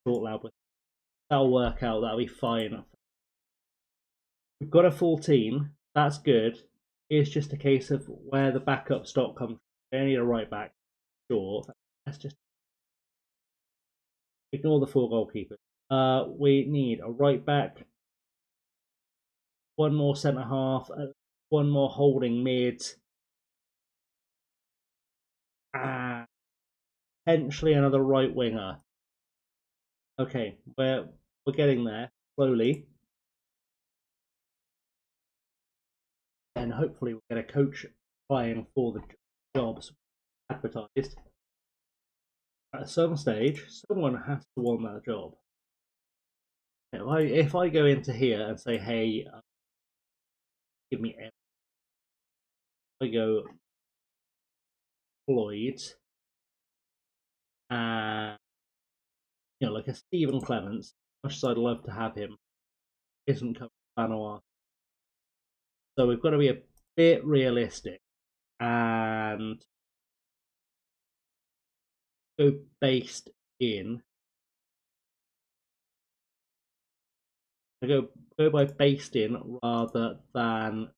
short lab with that'll work out. That'll be fine. We've got a full team. That's good. It's just a case of where the backup stock comes from. They need a right back. Sure. Let's just ignore the 4 goalkeepers. We need a right back, one more centre half, one more holding mid, and potentially another right winger. Okay, we're getting there slowly, and hopefully we'll get a coach applying for the jobs advertised. At some stage, someone has to want that job. If I go into here and say, "Hey, give me," I go Floyd, and like a Stephen Clements, much as I'd love to have him, isn't coming to Vanuatu. So we've got to be a bit realistic and go based in. I go by based in rather than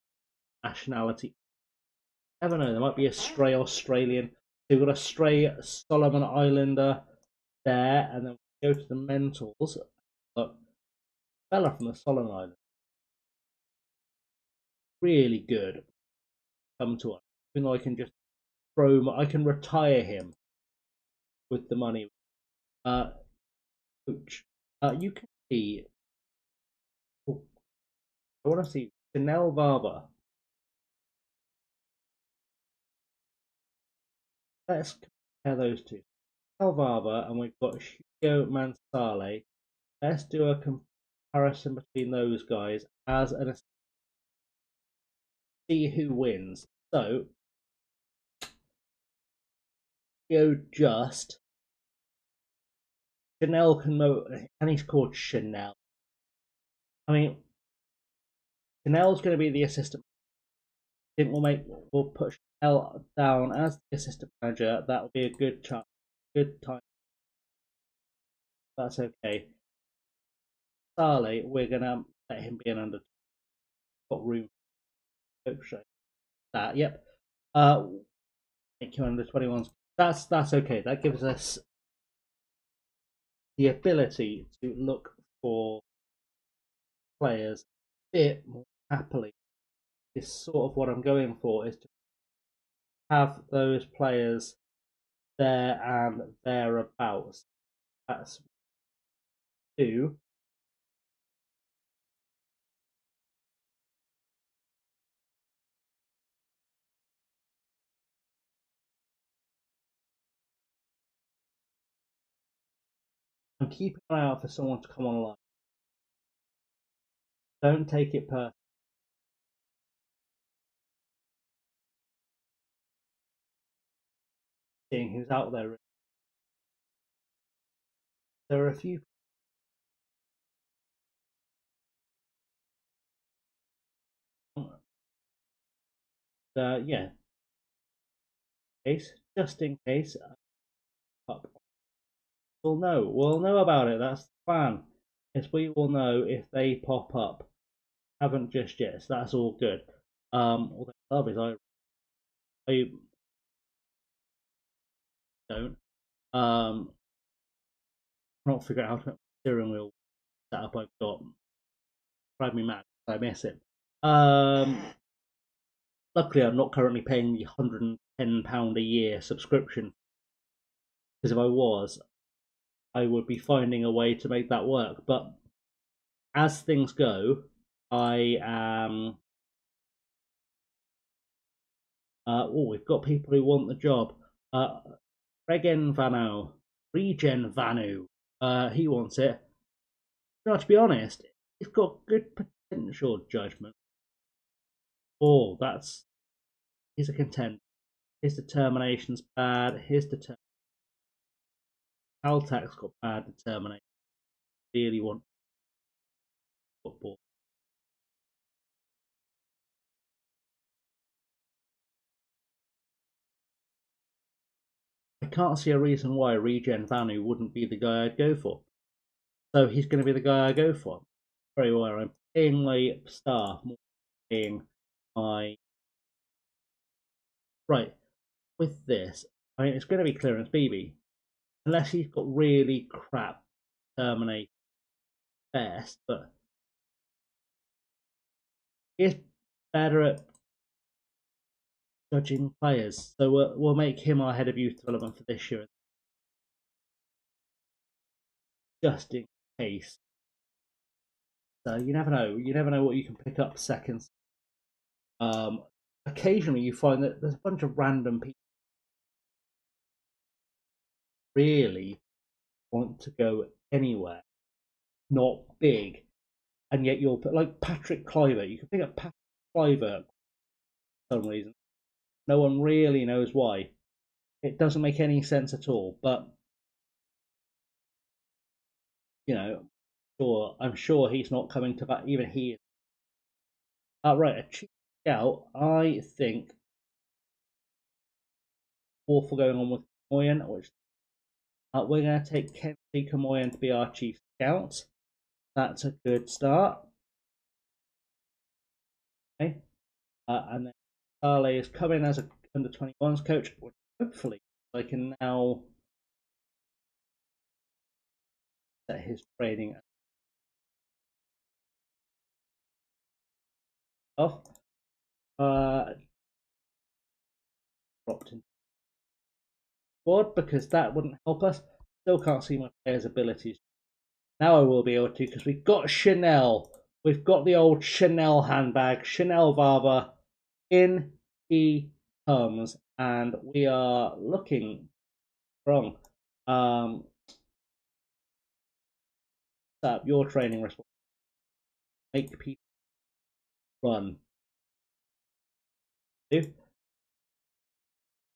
nationality. Never know. There might be a stray Australian. So we've got a stray Solomon Islander there, and then we go to the mentals. Look, fella from the Solomon Islands, really good. Come to us. Even though I can just I can retire him with the money. Coach, you can see. Oh, I want to see Chanel Barber. Let's compare those two. Chanel Barber, and we've got Hugo Mansale. Let's do a comparison between those guys as an see who wins. So, go just Chanel can mow, and he's called Chanel. I mean, Chanel's going to be the assistant. I think we'll put Chanel down as the assistant manager. That will be a good chance, good time. That's okay. Sale, we're gonna let him be an under. Got room for that. Yep. Make him under 21s. That's okay. That gives us the ability to look for players a bit more happily. Is sort of what I'm going for, is to have those players there and thereabouts. That's 2. I'm keeping an eye out for someone to come online. Don't take it personally. Seeing who's out there. There are a few. Yeah. Just in case. We'll know about it. That's the plan. Yes, we will know if they pop up. Haven't just yet, so that's all good. All they love is I don't. Not figure out how to make the steering wheel setup I've got. Drive me mad. I miss it. Luckily, I'm not currently paying the £110 a year subscription, because if I was, I would be finding a way to make that work. But as things go, I am. We've got people who want the job. Regen Vanu, he wants it. Now, to be honest, he's got good potential judgment. Oh, he's a contender. His determination's bad. Caltech's got bad determination. Really want football. I can't see a reason why Regen Vanu wouldn't be the guy I'd go for. So he's going to be the guy I go for. Very well. I'm paying my staff more than paying my. Right. With this, I mean, it's going to be clearance BB. Unless he's got really crap terminate best, but he's better at judging players. So we'll make him our head of youth development for this year, just in case. So you never know. You never know what you can pick up seconds. Occasionally you find that there's a bunch of random people really want to go anywhere, not big, and yet you'll put like Patrick Kluivert. You can pick up Patrick Kluivert for some reason. No one really knows why. It doesn't make any sense at all. But you know, I'm sure he's not coming to that. Even he. Right, a chief scout. I think awful going on with Moyen, which we're going to take Kenzie Kamoyan to be our chief scout. That's a good start. Okay. And then Carle is coming as a under 21s coach, which hopefully I can now set his training off. Dropped in squad because that wouldn't help us. Still can't see my players' abilities. Now I will be able to because we've got Chanel. We've got the old Chanel handbag, Chanel Vava. In he comes, and we are looking strong. Set up your training response. Make people run.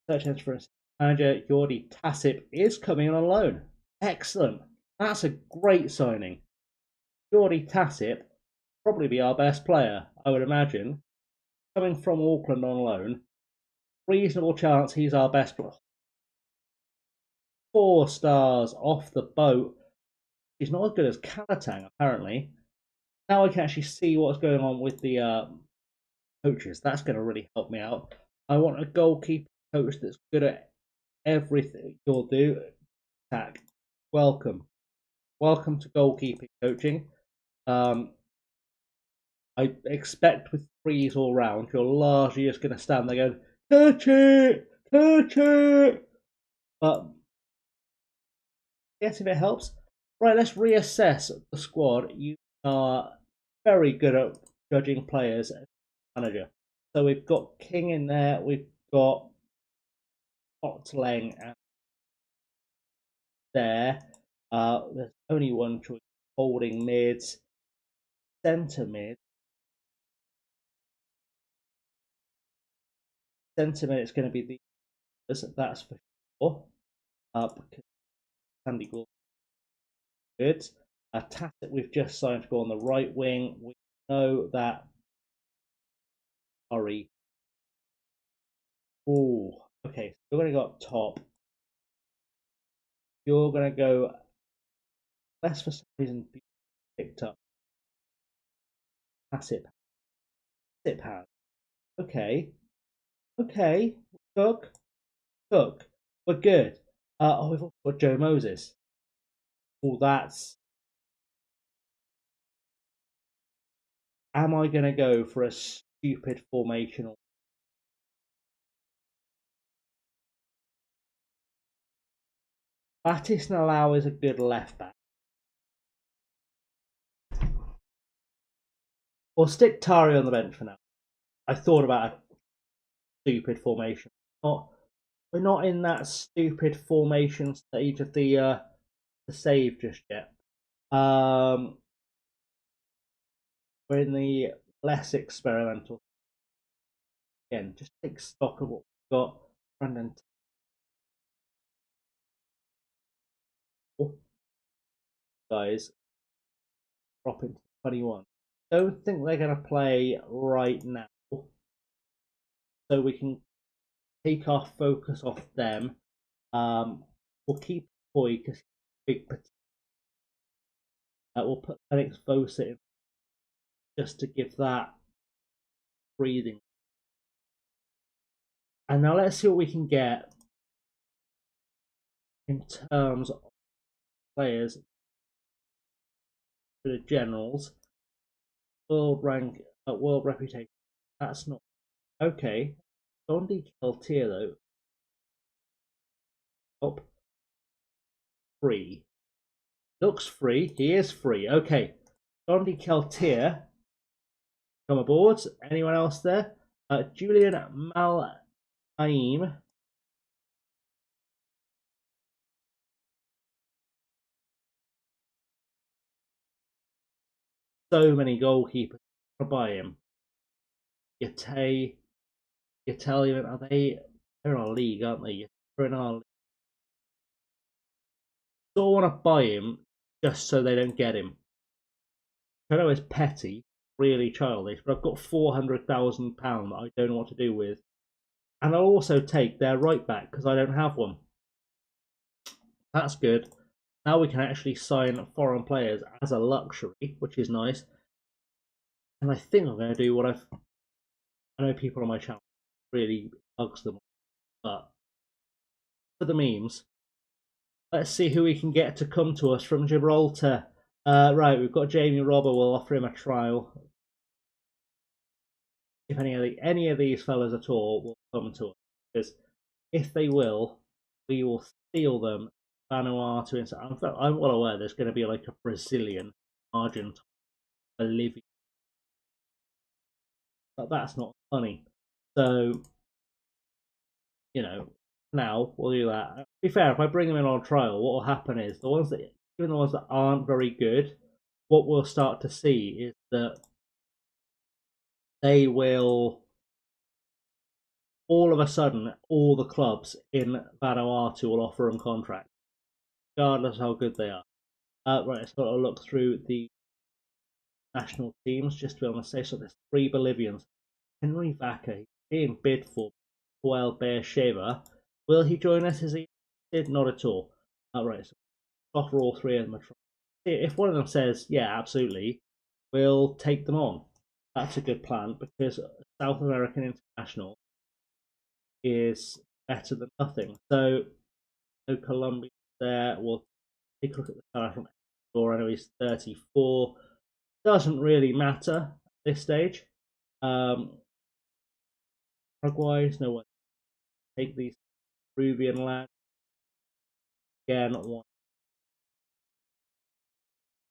Search engine for manager Jordi Tassip is coming on loan. Excellent. That's a great signing. Jordi Tassip probably be our best player, I would imagine. Coming from Auckland on loan, reasonable chance he's our best player. 4 stars off the boat. He's not as good as Kalatang, apparently. Now I can actually see what's going on with the coaches. That's going to really help me out. I want a goalkeeper coach that's good at everything you'll do. Tack. Welcome to goalkeeping coaching. I expect with 3s all round, you're largely just going to stand there going, catch it. But yes, if it helps. Right, let's reassess the squad. You are very good at judging players as manager. So we've got King in there. We've got Otling there. There's only one choice. Holding mids. Centre mid. Centre mid, it's going to be the. That's for sure. Because Sandy Gould good. A Tacit we've just signed to go on the right wing. We know that Curry. Oh, okay. So you're going to go up top. You're going to go. Less for some reason picked up. Tacit. Tacit has. Okay. Cook. We're good. We've also got Joe Moses. Oh, that's. Am I going to go for a stupid formational? Batis Nalau is a good left back. Or stick Tari on the bench for now. I thought about a stupid formation. We're not in that stupid formation stage of the save just yet. We're in the less experimental. again, just take stock of what we've got. Brandon guys drop into 21. Don't think they're going to play right now, so we can take our focus off them. We'll keep Boy because he's big. We'll put Felix Bosa in just to give that breathing. And now let's see what we can get in terms of players for the generals. World rank, world reputation. That's not okay. Dondi Keltier though, top free. Looks free. He is free. Okay, Dondi Keltier, come aboard. Anyone else there? Julian Malaim. So many goalkeepers to buy him. Italian, are they? They're in our league, aren't they? They're in our league. Don't want to buy him just so they don't get him. I know it's petty, really childish, but I've got £400,000 that I don't know what to do with. And I'll also take their right back because I don't have one. That's good. Now we can actually sign foreign players as a luxury, which is nice. And I think I'm going to do what I know people on my channel really bugs them, but for the memes, let's see who we can get to come to us from Gibraltar. Right, we've got Jamie Robber. We'll offer him a trial. If any of these fellas at all will come to us, because if they will, we will steal them. Vanuatu. In fact, I'm well aware there's going to be like a Brazilian, Argentine, Bolivia, but that's not funny. So, now we'll do that. To be fair, if I bring them in on trial, what will happen is even the ones that aren't very good, what we'll start to see is that they will all of a sudden all the clubs in Vanuatu will offer them contracts, regardless of how good they are. Right, let's got to look through the national teams just to be able to say so. There's 3 Bolivians. Henry Vaca being bid for Well Beersheba. Will he join us? Is he? Not at all. Right, so offer all 3 of them a try. If one of them says, yeah, absolutely, we'll take them on. That's a good plan because South American International is better than nothing. So, no Colombia there. We'll take a look at the fella from Ecuador. I know he's 34. Doesn't really matter at this stage. Paraguay's no one. Take these Peruvian lads. Again, one.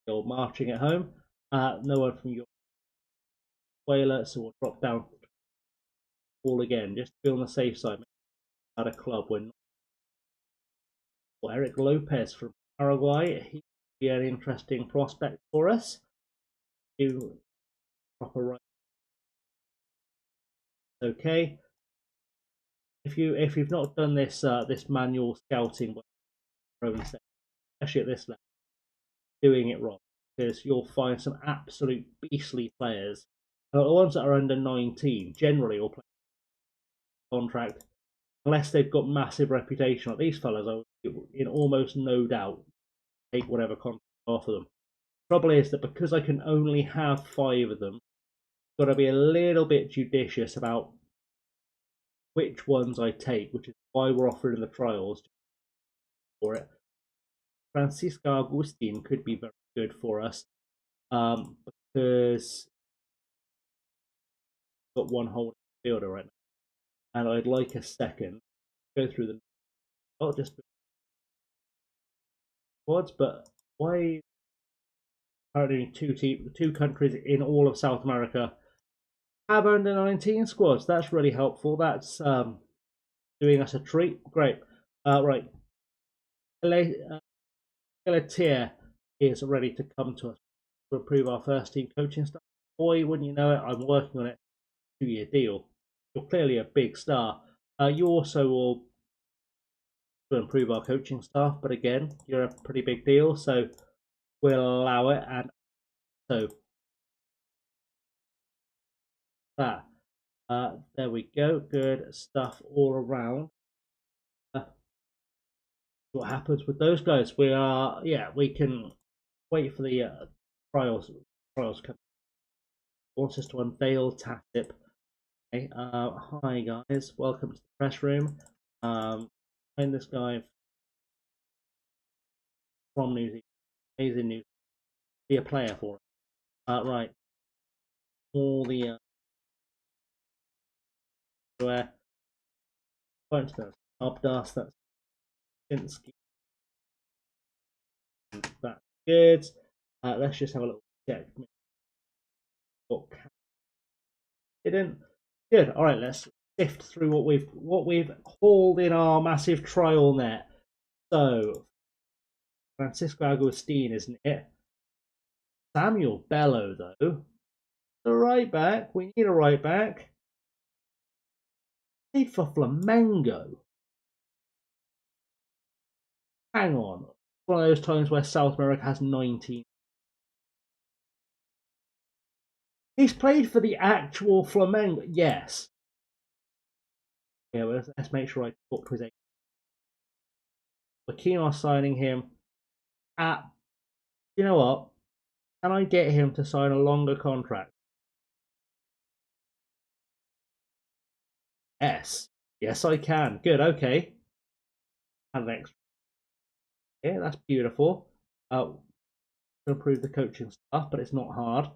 You're marching at home. No one from your Venezuela, so we'll drop down all again just to be on the safe side. At a club when Eric Lopez from Paraguay, he could be an interesting prospect for us. Do proper right. Okay. If you've not done this this manual scouting, especially at this level, doing it wrong because you'll find some absolute beastly players. The ones that are under 19 generally will play contract unless they've got massive reputation. Like these fellas are in almost no doubt take whatever contract offer them. Trouble is that because I can only have 5 of them, I've got to be a little bit judicious about which ones I take, which is why we're offering the trials for it. Francisco Agustin could be very good for us because I've got one holding fielder right now, and I'd like a second go through the not just squads, but why apparently two countries in all of South America have under 19 squads. That's really helpful. That's doing us a treat. Great. Right. Tier is ready to come to us to approve our first team coaching stuff. Boy, wouldn't you know it, I'm working on it. 2-year deal. you're clearly a big star. You also will to improve our coaching staff, but again, you're a pretty big deal, so we'll allow it. And so that there we go, good stuff all around. What happens with those guys? We are, yeah, we can wait for the trials. Trials come. Wants us to unveil TASIP. Okay, hi guys, welcome to the press room. Find this guy from New Zealand. Amazing news. Be a player for it. Right. All the where point to those. Obdas, that's Pinsky. That's good. Let's just have a little check. What didn't? Good. All right, let's sift through what we've hauled in our massive trial net. So Francisco Agustin, isn't it? Samuel Bello, though. The right back. We need a right back. Played for Flamengo. Hang on. One of those times where South America has 19. He's played for the actual Flamengo. Yes. Yeah, well, let's make sure I talk to his agent. We're keen on signing him at. You know what? Can I get him to sign a longer contract? Yes. Yes, I can. Good. Okay. And an extra. Yeah, that's beautiful. To improve the coaching stuff, but it's not hard.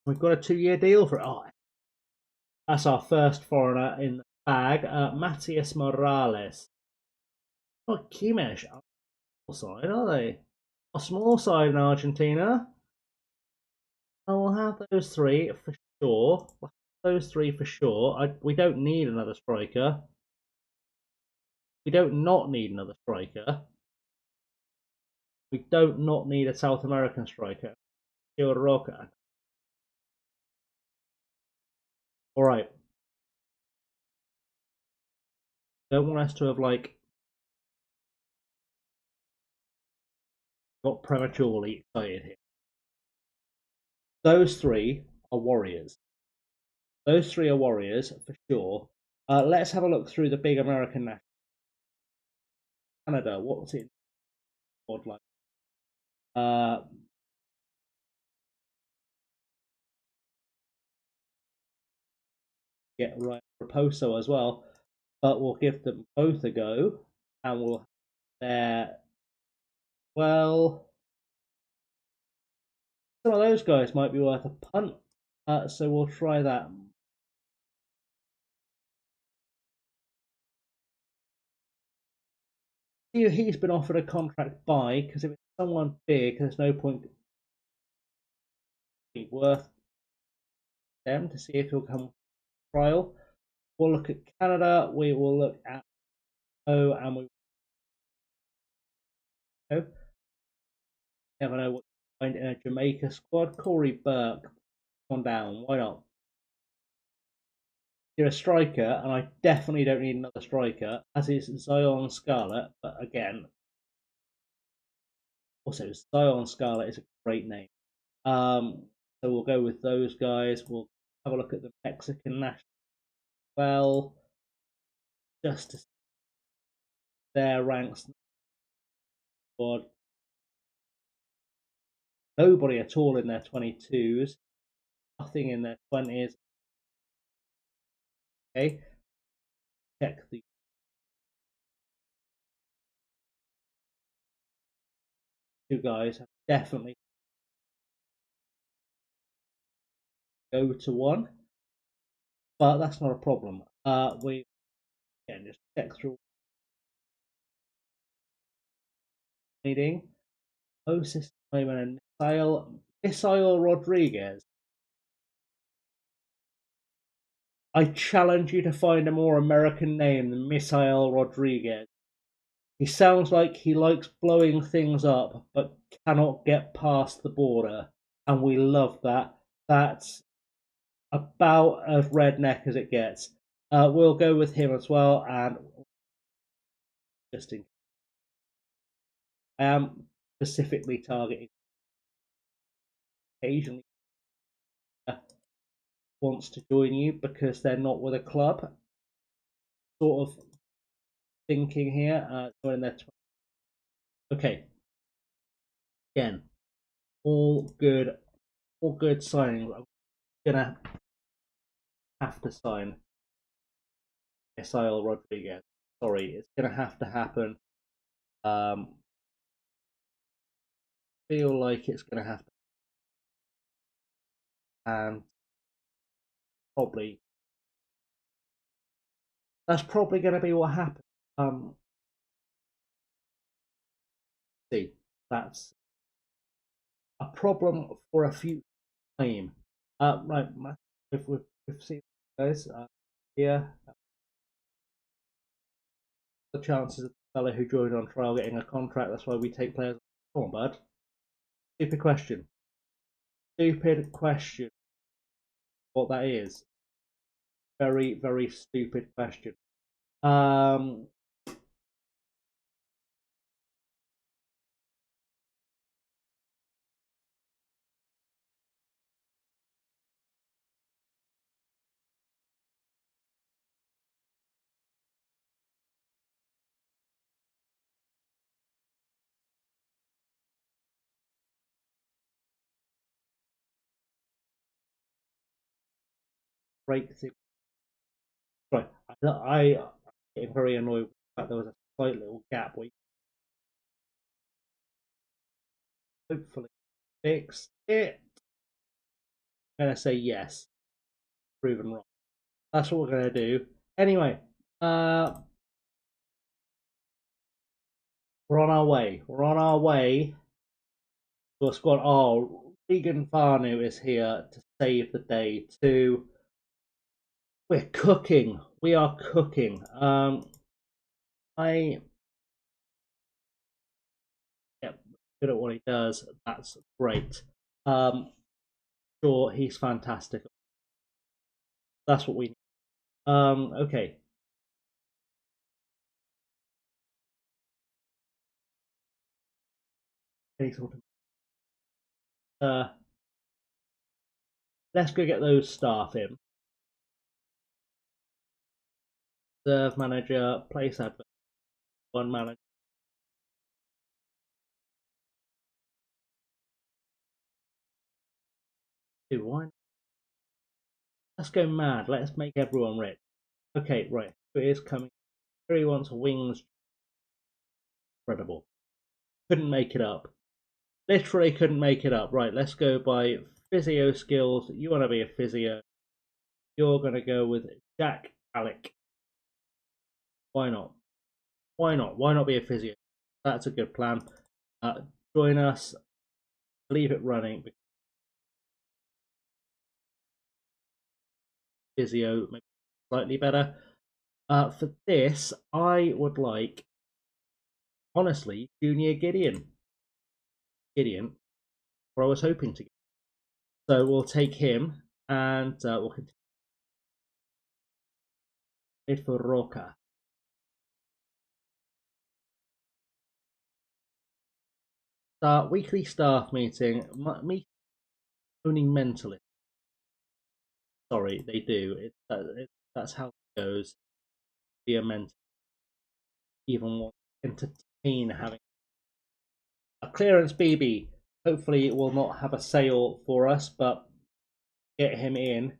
We've got a 2-year deal for it. Oh, that's our first foreigner in the bag. Matias Morales. Oh, Kimesh. Small side, are they? A small side in Argentina. Oh, we'll have those three for sure. Those three for sure. We don't need another striker. We don't not need another striker. We don't not need a South American striker. Roca. All right. Don't want us to have got prematurely excited here. Those three are warriors. Those three are warriors for sure. Let's have a look through the big American national. Canada. What's it like? Get right Raposo as well, but we'll give them both a go, and we'll well, some of those guys might be worth a punt, so we'll try that. He's been offered a contract by, because if it's someone big, there's no point worth them to see if he'll come trial. We'll look at Canada. We will look at and we never know what to find in a Jamaica squad. Corey Burke on down. Why not? You're a striker, and I definitely don't need another striker, as is Zion Scarlett. But again, also Zion Scarlett is a great name. So we'll go with those guys. We'll have a look at the Mexican national. Well, just to their ranks. Squad. Nobody at all in their 22s. Nothing in their 20s. Okay. Check the two guys have definitely go to one, but that's not a problem. We again just check through meeting. Moses Simon and Missile Rodriguez. I challenge you to find a more American name than Missile Rodriguez. He sounds like he likes blowing things up, but cannot get past the border, and we love that. That's about as redneck as it gets. We'll go with him as well, and just in, I am specifically targeting occasionally wants to join you because they're not with a club. Sort of thinking here, joining their. Okay, again, all good signing. I'm gonna have to sign Sil Rodriguez. Sorry, it's gonna have to happen. Feel like it's gonna have to, and probably that's probably gonna be what happens. See, that's a problem for a future claim. Right, if we've seen guys here, the chances of the fellow who joined on trial getting a contract. That's why we take players. Come on, bud. Stupid question. Stupid question. What that is? Very, very stupid question. Breakthrough. Right. I get very annoyed with the fact there was a slight little gap where you hopefully fix it. I'm gonna say yes. Proven wrong. That's what we're gonna do. Anyway, we're on our way. We're on our way to a squad. Oh, Regan Farnu is here to save the day too. We're cooking. We are cooking. I yeah, good at what he does. That's great. Sure, he's fantastic. That's what we need. Okay. Any sort of let's go get those staff in. Serve manager, place advert, one manager. Two, why? Let's go mad. Let's make everyone rich. Okay, right. It is coming. Here he wants wings. Incredible. Couldn't make it up. Literally couldn't make it up. Right, let's go by physio skills. You want to be a physio. You're going to go with Jack Alec. Why not? Why not? Why not be a physio? That's a good plan. Join us. Leave it running. Physio, maybe slightly better. For this, I would like, honestly, Junior Gideon. Gideon, where I was hoping to get. So we'll take him and we'll continue for Roca. Weekly staff meeting. Me only mentally. Sorry, they do. That's how it goes. Be a mentor. Even want to entertain having a clearance BB. Hopefully, it will not have a sale for us, but get him in.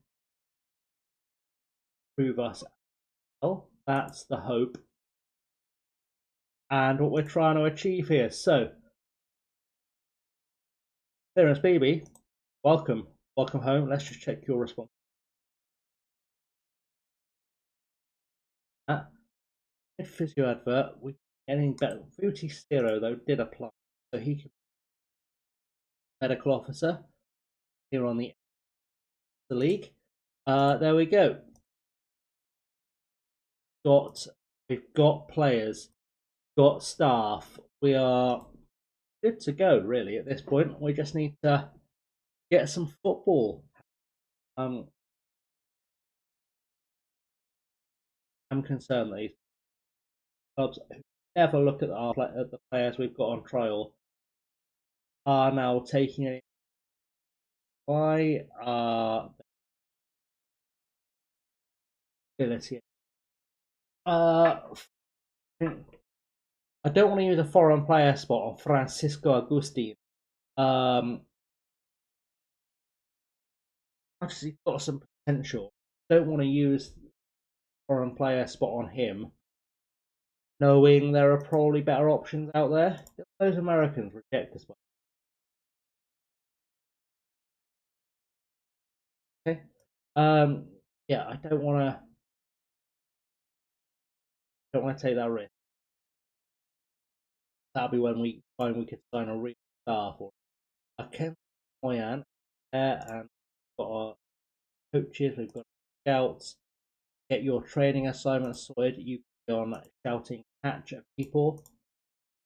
Prove us. Well, that's the hope. And what we're trying to achieve here. So, clearance BB, welcome. Welcome home. Let's just check your response. Physio advert, we're getting better. Booty Zero, though, did apply. So he could be medical officer here on the league. There we go. We've got players, got staff. We are good to go, really, at this point. We just need to get some football. I'm concerned that these clubs who never look at at the players we've got on trial are now taking it. Why are the ability? Uh, I don't want to use a foreign player spot on Francisco Agustin. Actually, got some potential. Don't want to use foreign player spot on him, knowing there are probably better options out there. Those Americans reject this one. Okay. Yeah, I don't want to take that risk. That'll be when we find we could sign a real star for it. I can Moyan there, and we've got our coaches, we've got scouts. Get your training assignments sorted. You can go on shouting catch at people.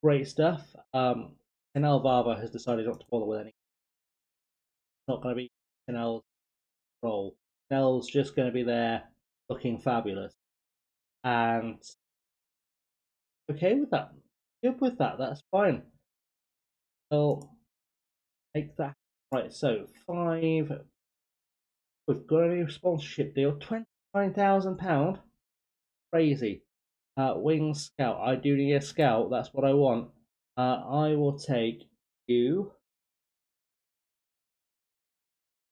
Great stuff. Canal Vava has decided not to bother with any. It's not going to be Canal's role. Canal's just going to be there looking fabulous. And okay with that. Good with that. That's fine. So make that right. So 5. We've got a new sponsorship deal. £29,000. Crazy. Wing Scout. I do need a scout. That's what I want. I will take you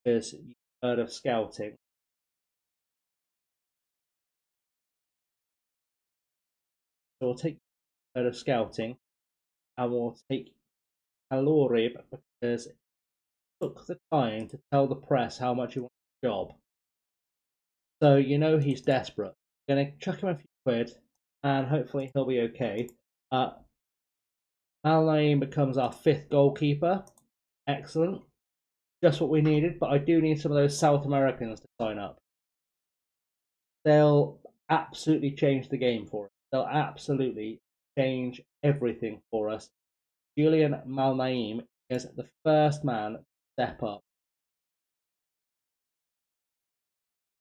because you've heard of scouting. So we'll take you heard of scouting, and we'll take Kalorib because it took the time to tell the press how much he wants the job. So you know he's desperate. Gonna chuck him a few quid, and hopefully he'll be okay. Al Naeem becomes our 5th goalkeeper. Excellent. Just what we needed, but I do need some of those South Americans to sign up. They'll absolutely change the game for us. They'll absolutely change everything for us. Julian Malnaim is the first man to step up.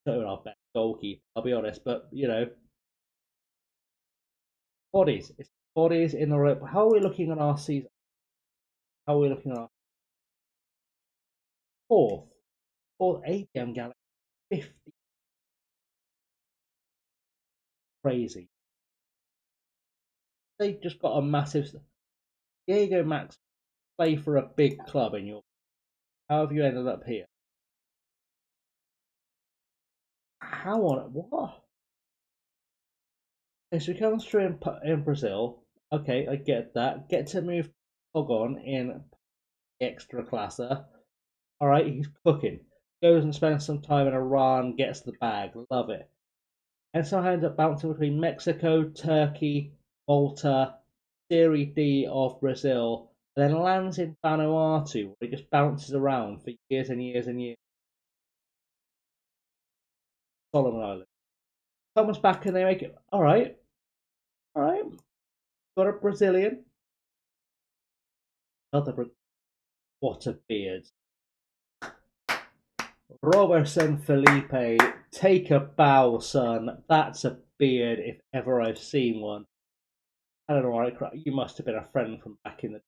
So our best goalkeeper, I'll be honest, but bodies. It's bodies in the rope. How are we looking on our season? How are we looking at our fourth APM Galaxy 50? Crazy. They just got a massive. Diego Max play for a big club in your. How have you ended up here? How on what? Okay, so he comes through in Brazil. Okay, I get that. Get to move Hexagon in extra classer. All right, he's cooking. Goes and spends some time in Iran, gets the bag. Love it. And somehow ends up bouncing between Mexico, Turkey, Malta, Serie D of Brazil, and then lands in Vanuatu, where he just bounces around for years and years and years. Solomon Island. Comes back and they make it. All right. Got a Brazilian. What a beard. Robertson Felipe, take a bow, son. That's a beard if ever I've seen one. I don't know why you must have been a friend from back in the.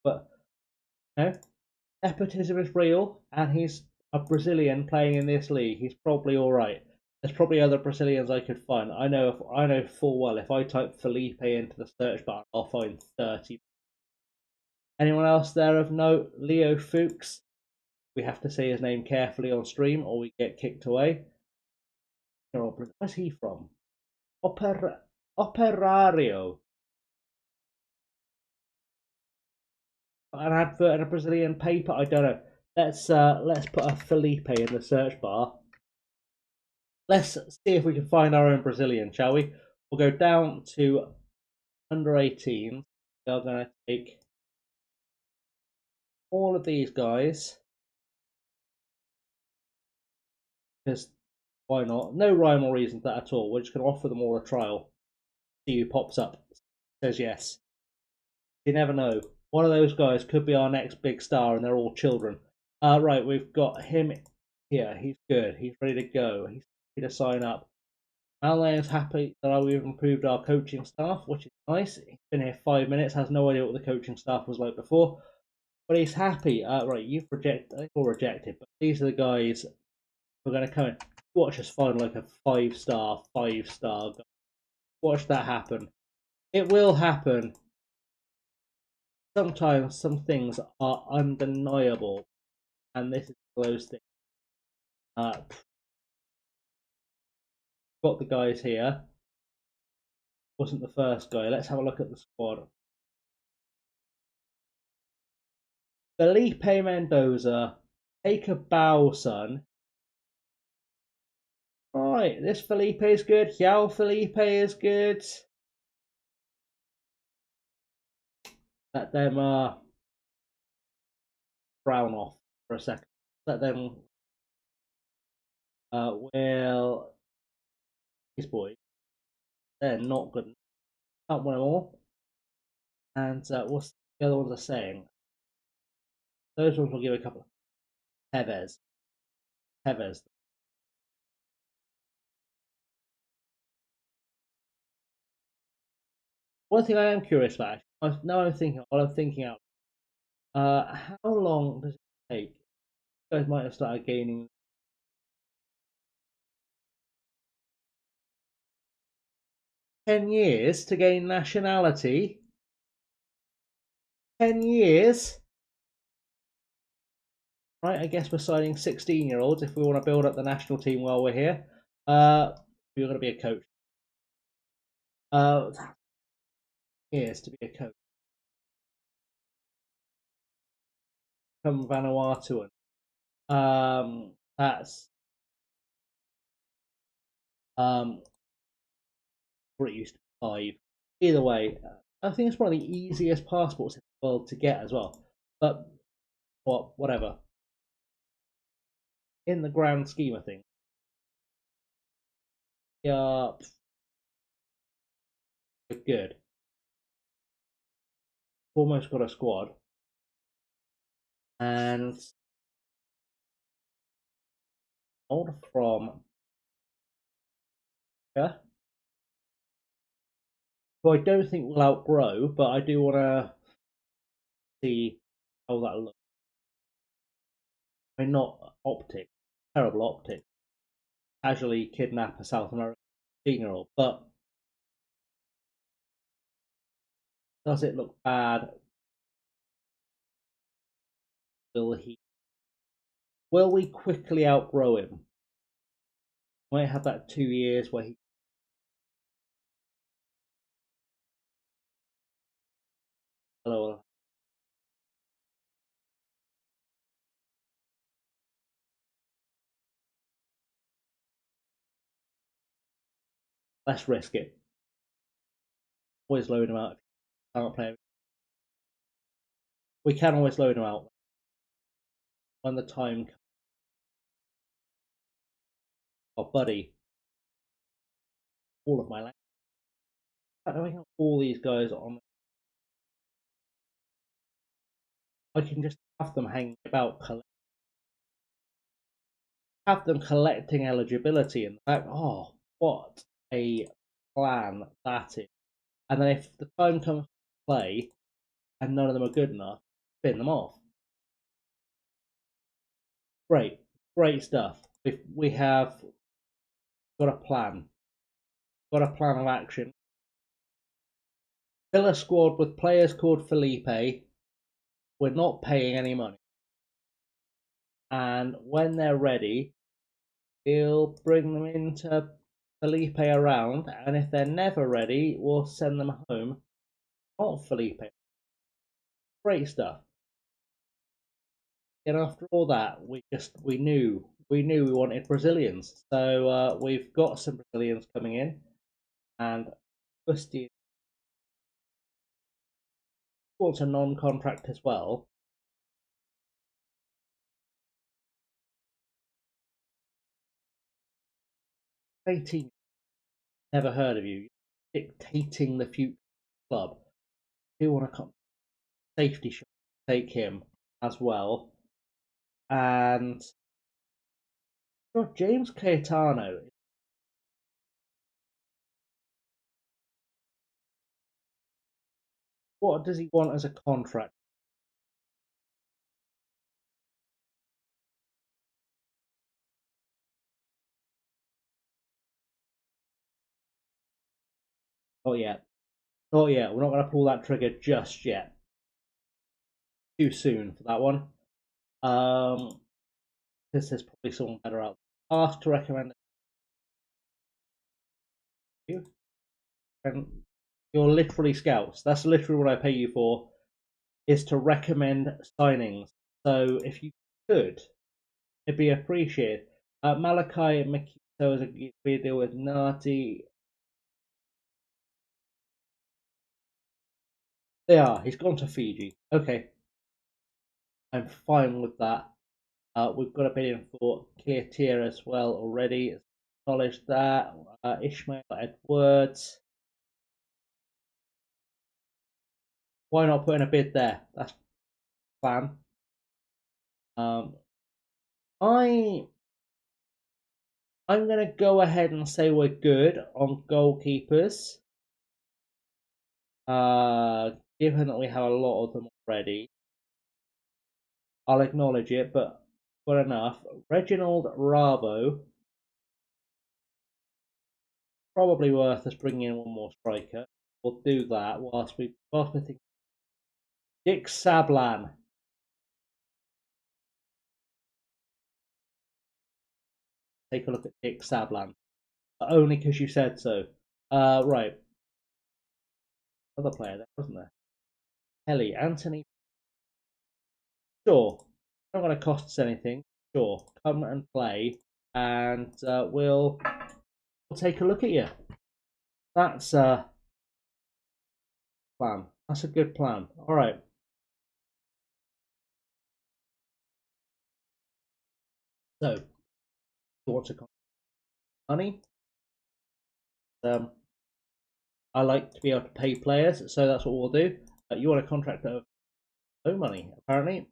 But no, nepotism is real, and he's a Brazilian playing in this league. He's probably all right. There's probably other Brazilians I could find. I know full well if I type Felipe into the search bar, I'll find 30. Anyone else there of note? Leo Fuchs. We have to say his name carefully on stream, or we get kicked away. Where's he from? Operario. An advert in a Brazilian paper. I don't know. Let's put a Felipe in the search bar. Let's see if we can find our own Brazilian, shall we? We'll go down to under 18. We're going to take all of these guys because why not? No rhyme or reason to that at all. We're just going to offer them all a trial. See who pops up. Says yes. You never know. One of those guys could be our next big star, and they're all children. Right, we've got him here. He's good. He's ready to go. He's to sign up. Malayan's happy that we've improved our coaching staff, which is nice. He's been here 5 minutes, has no idea what the coaching staff was like before, but he's happy. Right, you've rejected, or rejected, but these are the guys who are going to come and watch us find like a 5-star. Watch that happen. It will happen. Sometimes some things are undeniable, and this is one of those things. Got the guys here. Wasn't the first guy. Let's have a look at the squad. Felipe Mendoza, take a bow, son. Alright, this Felipe is good. Yao Felipe is good. Let them brown off for a second. Let them well, these boys, they're not good. Can't win them all. And what's the other ones are saying? Those ones will give a couple. Tevez. One thing I am curious about, now I'm thinking, while I'm thinking out, how long does it take? You guys might have started gaining 10 years to gain nationality. 10 years? Right, I guess we're signing 16-year-olds if we want to build up the national team while we're here. You're going to be a coach. Years to be a coach. Come Vanuatuan. That's what it used to be 5. Either way, I think it's one of the easiest passports in the world to get as well. But whatever. In the grand scheme of things, yeah, we're good. Almost got a squad, and old from yeah. Who I don't think will outgrow, but I do want to see how that looks. I mean, not optics, terrible optics. Casually kidnap a South American 16-year-old, but does it look bad? Will we quickly outgrow him? Might have that 2 years where he. Hello. Let's risk it. Always load him out if you can't play him. We can always load him out when the time comes. Oh, buddy. All of my language. I have all these guys on. I can just have them hanging about, have them collecting eligibility in the back. Oh, what a plan that is. And then if the time comes to play and none of them are good enough, spin them off. Great stuff. If we have got a plan, got a plan of action. Fill a squad with players called Felipe. We're not paying any money. And when they're ready, we'll bring them into Felipe around. And if they're never ready, we'll send them home. Not Felipe. Great stuff. And after all that, we knew we wanted Brazilians. So we've got some Brazilians coming in, and Busty wants a non-contract as well. 18, never heard of you. Dictating the future club. You want to come safety shot, take him as well. And James Cayetano What does he want as a contract? Not yet. Not yet. We're not going to pull that trigger just yet. Too soon for that one. Because there's probably someone better out. Ask to recommend you. And you're literally scouts. That's literally what I pay you for, is to recommend signings. So if you could, it'd be appreciated. Malachi Makito is a deal with Nati. They are. He's gone to Fiji. Okay, I'm fine with that. We've got a bid in for Clear Tier as well already. Acknowledge that. Ishmael Edwards. Why not put in a bid there? That's the plan. I I'm gonna go ahead and say we're good on goalkeepers. Given that we have a lot of them already, I'll acknowledge it, but good enough. Reginald Ravo, probably worth us bringing in one more striker. We'll do that whilst we think. Dick Sablan. Take a look at Dick Sablan. Only because you said so. Right. Other player there, wasn't there? Kelly, Anthony. Sure. Not going to cost us anything. Sure. Come and play, and we'll take a look at you. That's a plan. That's a good plan. All right. So, you want to money? I like to be able to pay players, so that's what we'll do. You want a contract of no money, apparently.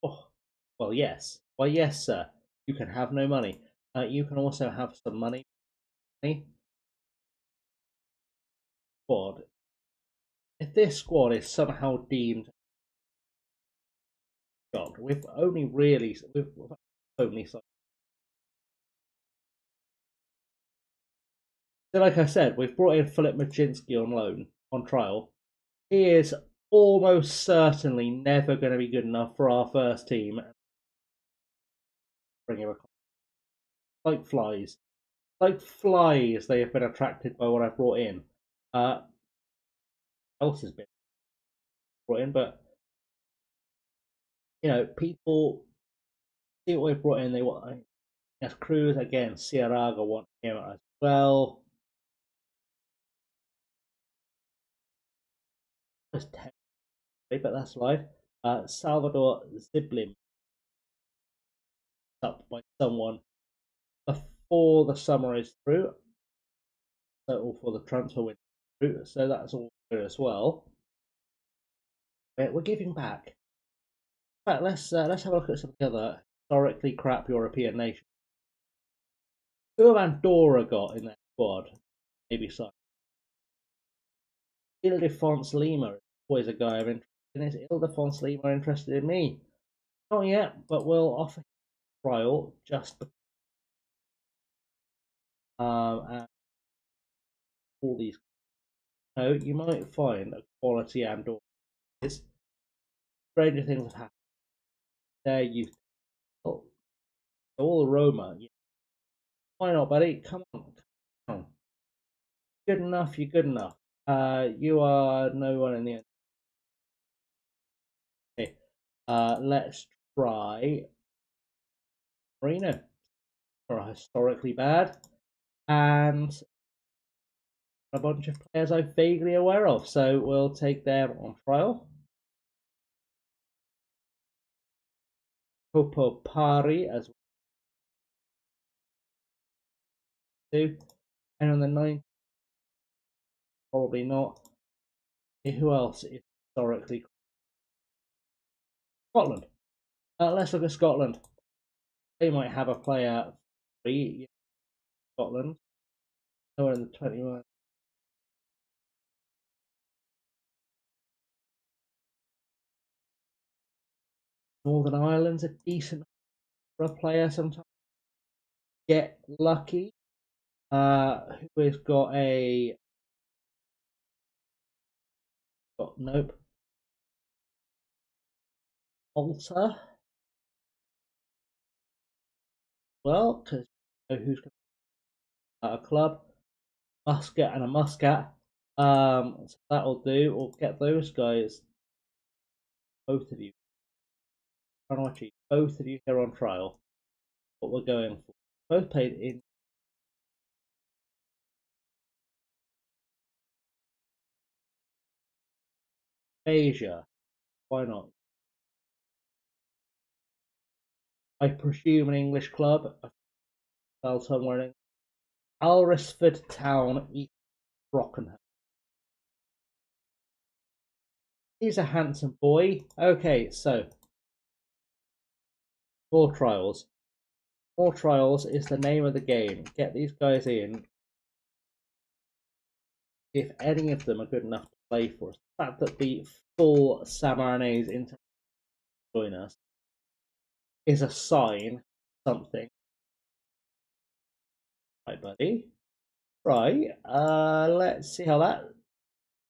Oh, well, yes. Well, yes, sir. You can have no money. You can also have some money. Squad. If this squad is somehow deemed shocked, we've only so like I said, we've brought in Philip Machinsky on loan on trial. He is almost certainly never going to be good enough for our first team. Bring him like flies. Like flies, they have been attracted by what I've brought in. Else has been brought in, but people see what we've brought in. They want yes, Cruz again. Ciaraga want him as well. It's technically, but that's life. Salvador Ziblim up by someone before the summer is through, so for the transfer window through. So that's all good as well. We're giving back. In fact, let's have a look at some of the other historically crap European nations. Who have Andorra got in their squad? Maybe so. Ildefonso Lima is always a guy I'm interested in. Is Ildefonso Lima interested in me? Not yet, but we'll offer a trial just and all these. No, you might find a quality Andorra is. Stranger things have happened. There you oh, all Roma. Yeah. Why not, buddy? Come on. Come on. Good enough, you're good enough. You are no one in the end. Okay. Let's try Marino. Or historically bad. And a bunch of players I'm vaguely aware of. So we'll take them on trial. Popo Pari as well. And on the 9th, probably not. Who else is historically Scotland? Let's look at Scotland. They might have a player free. Scotland. Nowhere in the 21. Northern Ireland's a decent for a player sometimes. Get lucky. Who has got a nope. Alter. Well, because you know who's got a club. Muscat and a Muscat. So that'll do. We'll get those guys, both of you, both of you here on trial. What we're going for. Both played in Asia. Why not? I presume an English club. Somewhere in Alresford Town, East Brockenham. He's a handsome boy. Okay, so more trials. More trials is the name of the game. Get these guys in. If any of them are good enough to play for us. The fact that the full Sammarinese into join us is a sign something. Right, buddy. Right. Let's see how that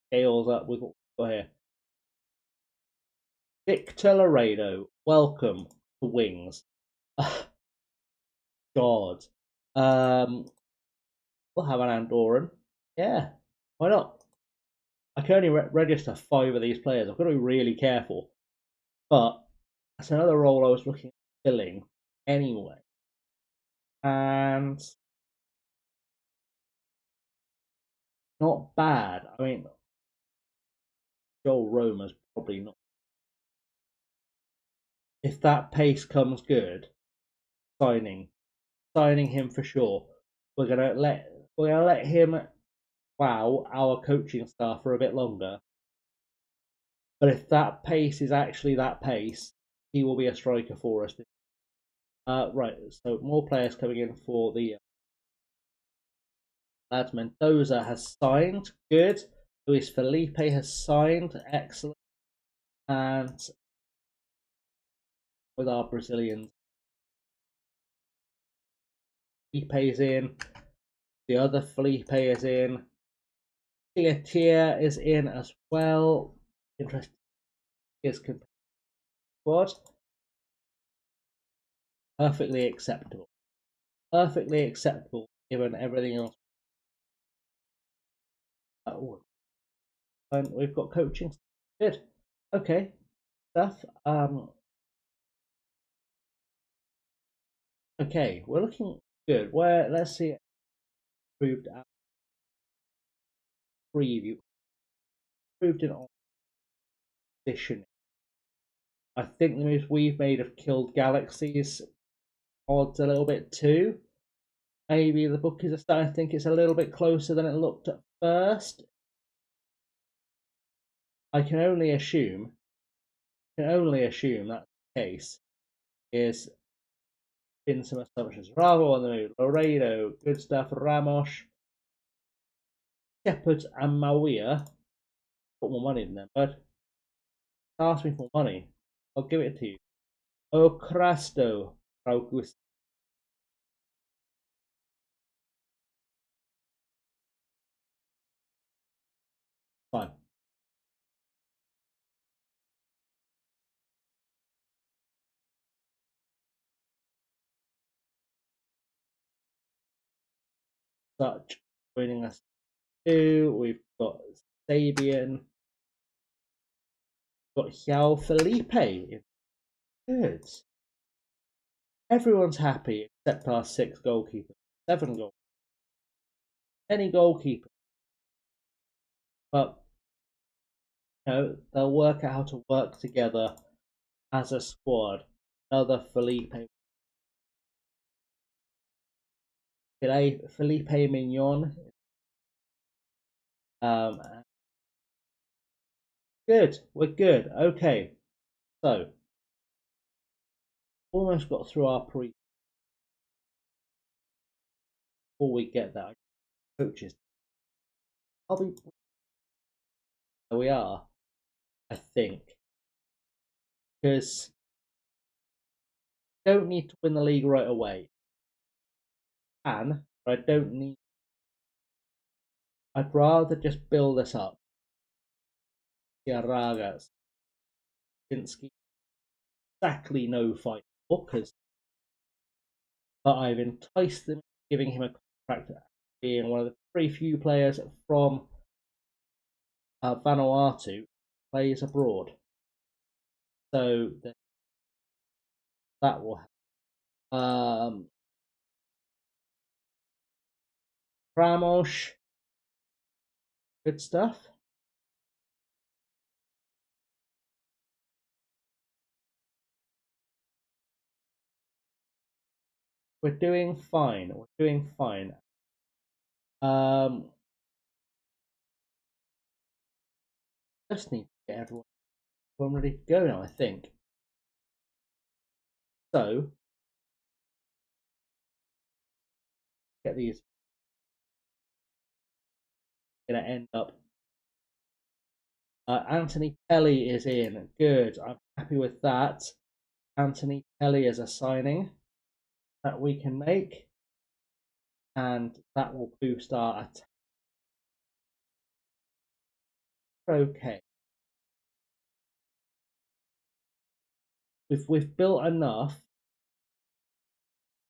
scales up with what we've got here. Victor Laredo, welcome to Wings. God. We'll have an Andorran. Yeah, why not? I can only register 5 of these players. I've got to be really careful. But that's another role I was looking at filling anyway. And not bad. I mean, Joel Roma's probably not. If that pace comes good, signing him for sure. We're gonna let him wow our coaching staff for a bit longer. But if that pace is actually that pace, he will be a striker for us. Right, so more players coming in for the lads. Mendoza has signed, good. Luis Felipe has signed, excellent. And with our Brazilians, Felipe's in. The other Felipe is in. Tia is in as well. Interesting. Is squad. Perfectly acceptable. Perfectly acceptable given everything else. And we've got coaching. Good. Okay. Stuff. Okay, we're looking good. Where let's see improved our preview. Improved in positioning. I think the moves we've made have killed galaxies odds a little bit too. Maybe the bookies are starting to think it's a little bit closer than it looked at first. I can only assume that's the case. Is been some assumptions. Bravo on the move. Laredo, good stuff. Ramos, Shepard, and Mawia. Put more money in there, bud. Ask me for money. I'll give it to you. Okrasto, August. Fine. Such joining us too. We've got Sabian. Got Xiao Felipe. Good. Everyone's happy except our 6 goalkeepers. 7 goals. Any goalkeeper. But they'll work out how to work together as a squad. Another Felipe. Felipe Mignon. Good. We're good. Okay. So almost got through our pre before we get that. Coaches. I'll be There we are. I think. Because don't need to win the league right away. But I don't need. I'd rather just build this up. Tiaragas, Pinsky, exactly no fight because but I've enticed them, giving him a contract, being one of the very few players from Vanuatu plays abroad. So that will help. Ramos, good stuff. We're doing fine. We're doing fine. Just need to get everyone ready to go now, I think. So get these. Going to end up. Anthony Kelly is in. Good. I'm happy with that. Anthony Kelly is a signing that we can make, and that will boost our attack. Okay. We've built enough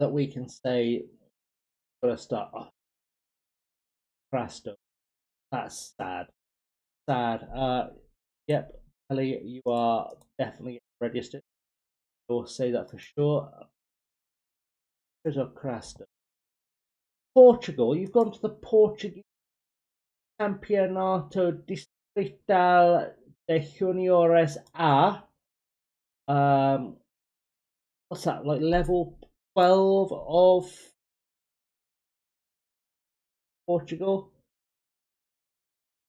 that we can say gotta start Crasto. That's sad. Sad. Yep, Kelly, you are definitely registered. We'll say that for sure. Here's our Crasto. Portugal, you've gone to the Portuguese Campeonato Distrital de Juniores A. What's that, like level 12 of Portugal?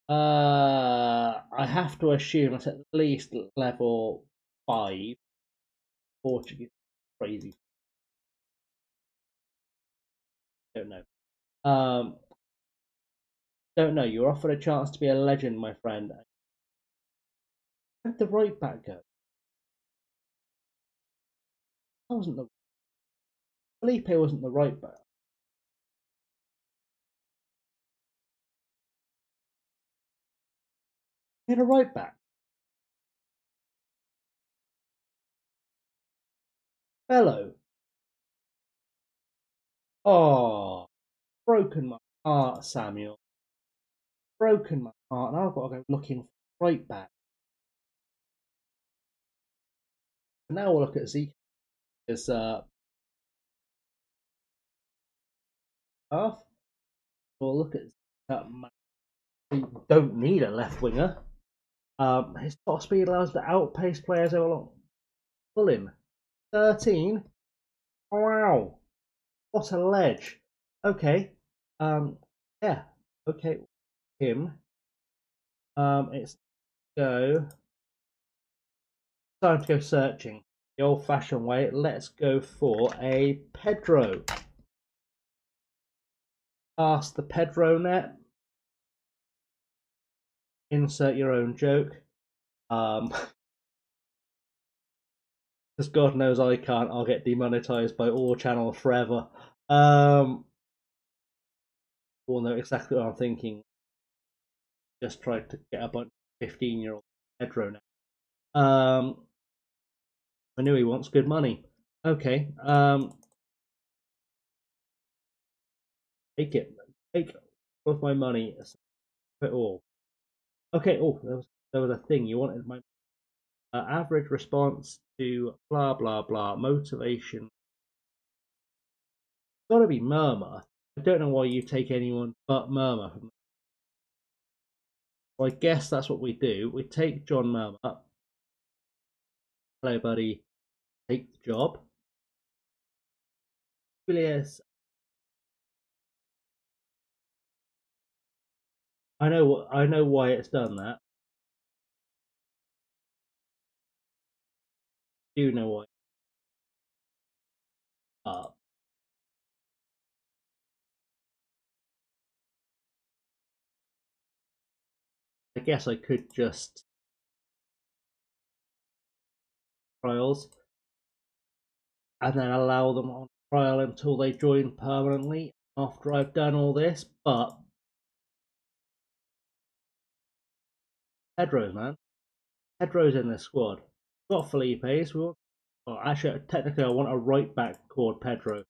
I have to assume it's at least level 5. Portuguese, crazy. Don't know. Don't know. You're offered a chance to be a legend, my friend. Where'd the right back go? That wasn't the Felipe wasn't the right back. He had a right back. Bello. Oh, broken my heart, Samuel. Broken my heart. Now I've got to go looking for right back. And now we'll look at Zeke. His half. We'll look at we don't need a left winger. His top speed allows to outpace players over long. Pull him. 13. Wow. What a ledge. Okay. Yeah. Okay. Him. It's go. Time to go searching. The old fashioned way. Let's go for a Pedro. Pass the Pedro net. Insert your own joke. Because God knows I can't. I'll get demonetized by all channels forever. We'll know exactly what I'm thinking. Just tried to get a bunch of 15-year-old Pedro net. I knew he wants good money. Okay. Take it. Take all of my money. It all. Okay. Oh, there was a thing you wanted. My average response to blah blah blah motivation. Got to be Murmur. I don't know why you take anyone but Murmur. Well, I guess that's what we do. We take John Murmur. Hello, buddy. Take the job. Julius. I know why it's done that. I do know why. I guess I could just trials. and then allow them on trial until they join permanently after I've done all this. But Pedro's, man. Pedro's in this squad. We've got Felipe's. Well, actually, technically, I want a right back called Pedro,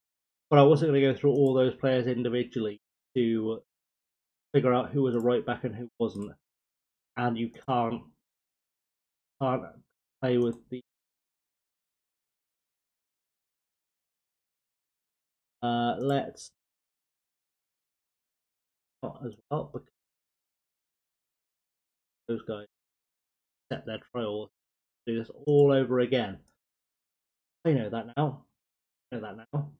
but I wasn't going to go through all those players individually to figure out who was a right back and who wasn't. And you can't play with the. Let's not as well because those guys set their trial. Do this all over again. I know that now. I know that now.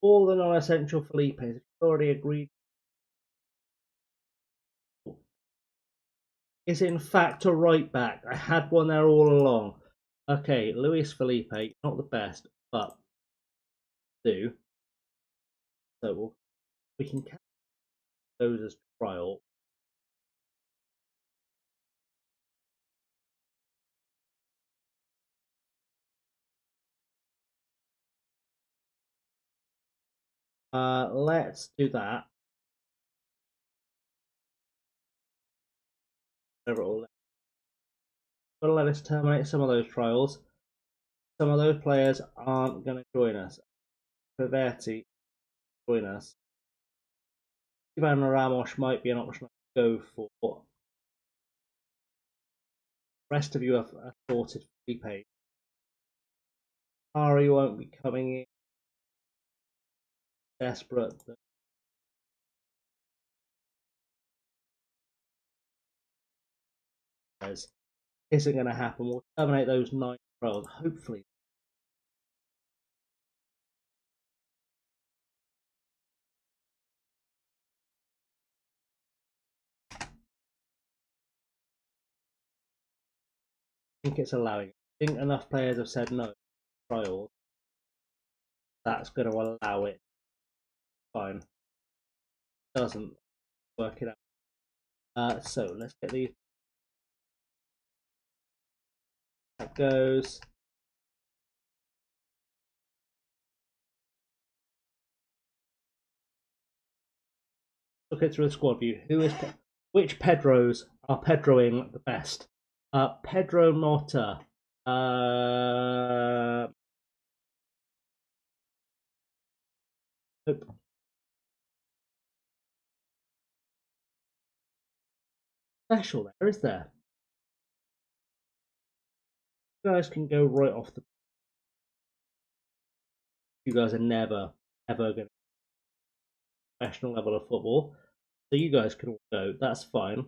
All the non-essential Felipes have already agreed is in fact a right back. I had one there all along. Okay, Luis Felipe, not the best, but do. So we can count those as trial. Let's do that. Gotta let us terminate some of those trials. Some of those players aren't going to join us. Pavetti join us. Ivan Ramos might be an option to go for. The rest of you have sorted Felipe. Ari won't be coming in. Desperate. Isn't going to happen. We'll terminate those 9 trials. Hopefully. I think it's allowing it. I think enough players have said no trials. That's going to allow it. Fine. Doesn't work it out. So let's get these. That goes. Look it through the squad view. Which Pedros are Pedroing the best? Pedro Mota. Special there, is there? You guys can go right off the. You guys are never, ever going to professional level of football. So you guys can all go. That's fine.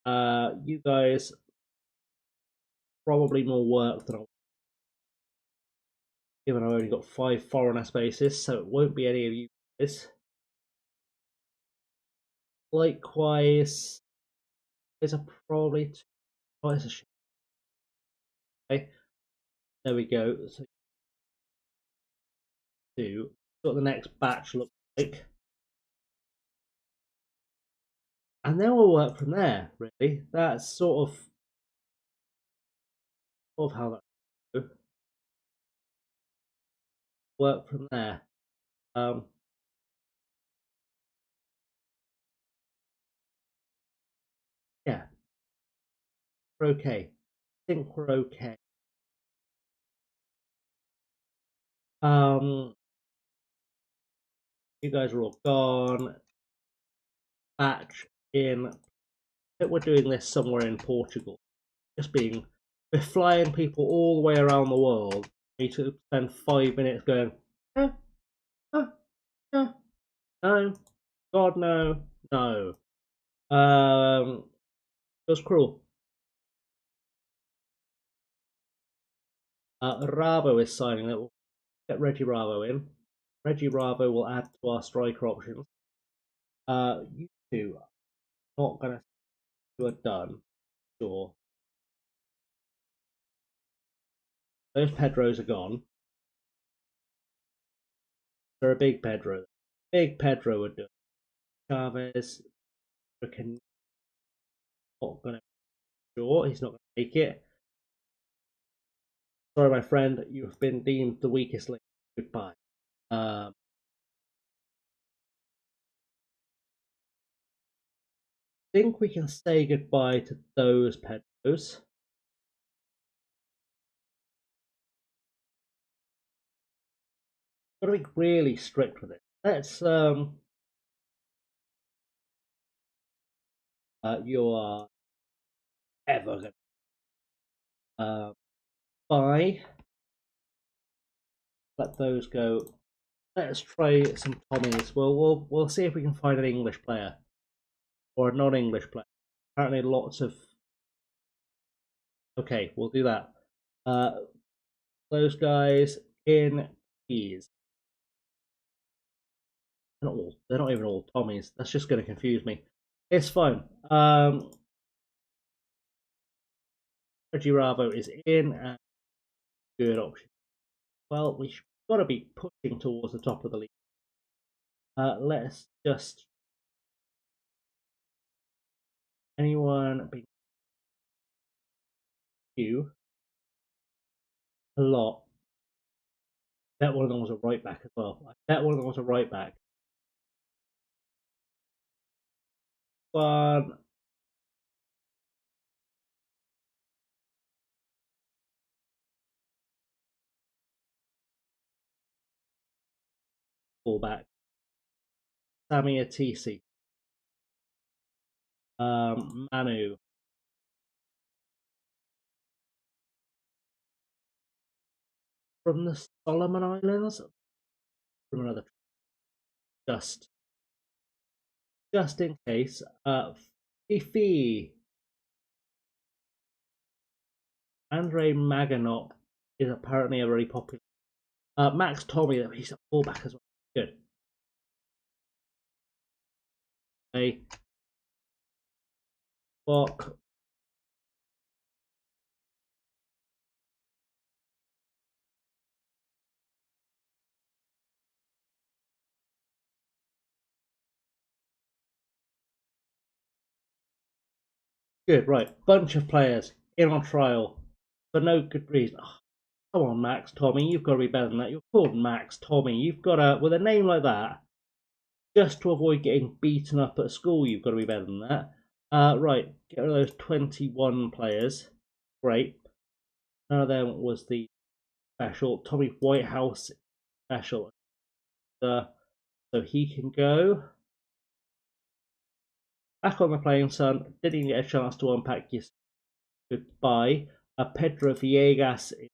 You guys probably more work than I. Given I've only got 5 foreigner spaces, so it won't be any of you guys. Likewise, there's a probably twice a shit. Okay, there we go. So 2. What the next batch looks like. And then we'll work from there, really. That's sort of how that goes. Work from there. Yeah, we're okay. I think we're okay. You guys are all gone. Batch in. We're doing this somewhere in Portugal. We're flying people all the way around the world. We need to spend 5 minutes going, eh, eh, eh, no, God, no, no. It was cruel. Rabo is signing it. We'll get Reggie Rabo in. Reggie Rabo will add to our striker options. You two are not going to do a done. Sure. Those Pedros are gone. They're a big Pedro. Big Pedro would do it. Chavez, Not going to be sure. He's not going to make it. Sorry, my friend. You have been deemed the weakest link. Goodbye. I think we can say goodbye to those pedos. Got to be really strict with it. Let's you are ever gonna buy. Let those go. Let's try some Tommies. We'll see if we can find an English player or a non-English player. Apparently, lots of. Okay, we'll do that. Those guys in keys. They're not even all Tommies. That's just going to confuse me. It's fine. Reggie Ravo is in. And good option. Well, we've got to be pushing towards the top of the league. Let's just. Anyone be you? A lot. I bet one of them was a right back as well. I bet one of them was a right back. One. Fullback. Sammy Atisi. Manu. From the Solomon Islands? From another. Just in case. Fifi. Andre Maganot is apparently a very popular. Max Tommy, he's a fullback as well. Good. A Walk. Good, right. Bunch of players in on trial for no good reason. Oh, come on, Max Tommy, you've got to be better than that. You're called Max Tommy. You've got to, with a name like that, just to avoid getting beaten up at school, you've got to be better than that. Right, get rid of those 21 players. Great. None of them was the special. Tommy Whitehouse special. So he can go. Back on the playing, son. Didn't even get a chance to unpack your goodbye. Pedro Villegas is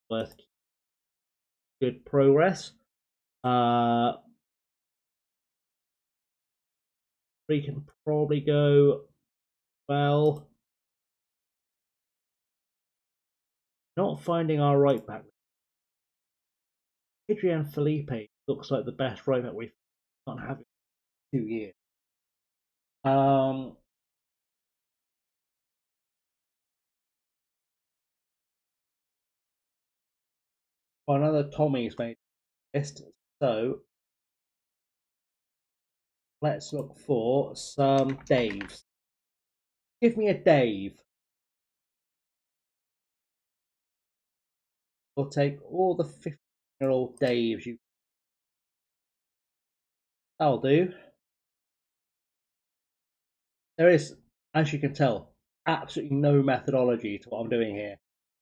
worth good progress. We can probably go well. Not finding our right back. Adrian Felipe looks like the best right back we've not had in 2 years. Another Tommy's made list, so let's look for some Daves. Give me a Dave. We'll take all the 15-year-old Daves you. That'll do. There is, as you can tell, absolutely no methodology to what I'm doing here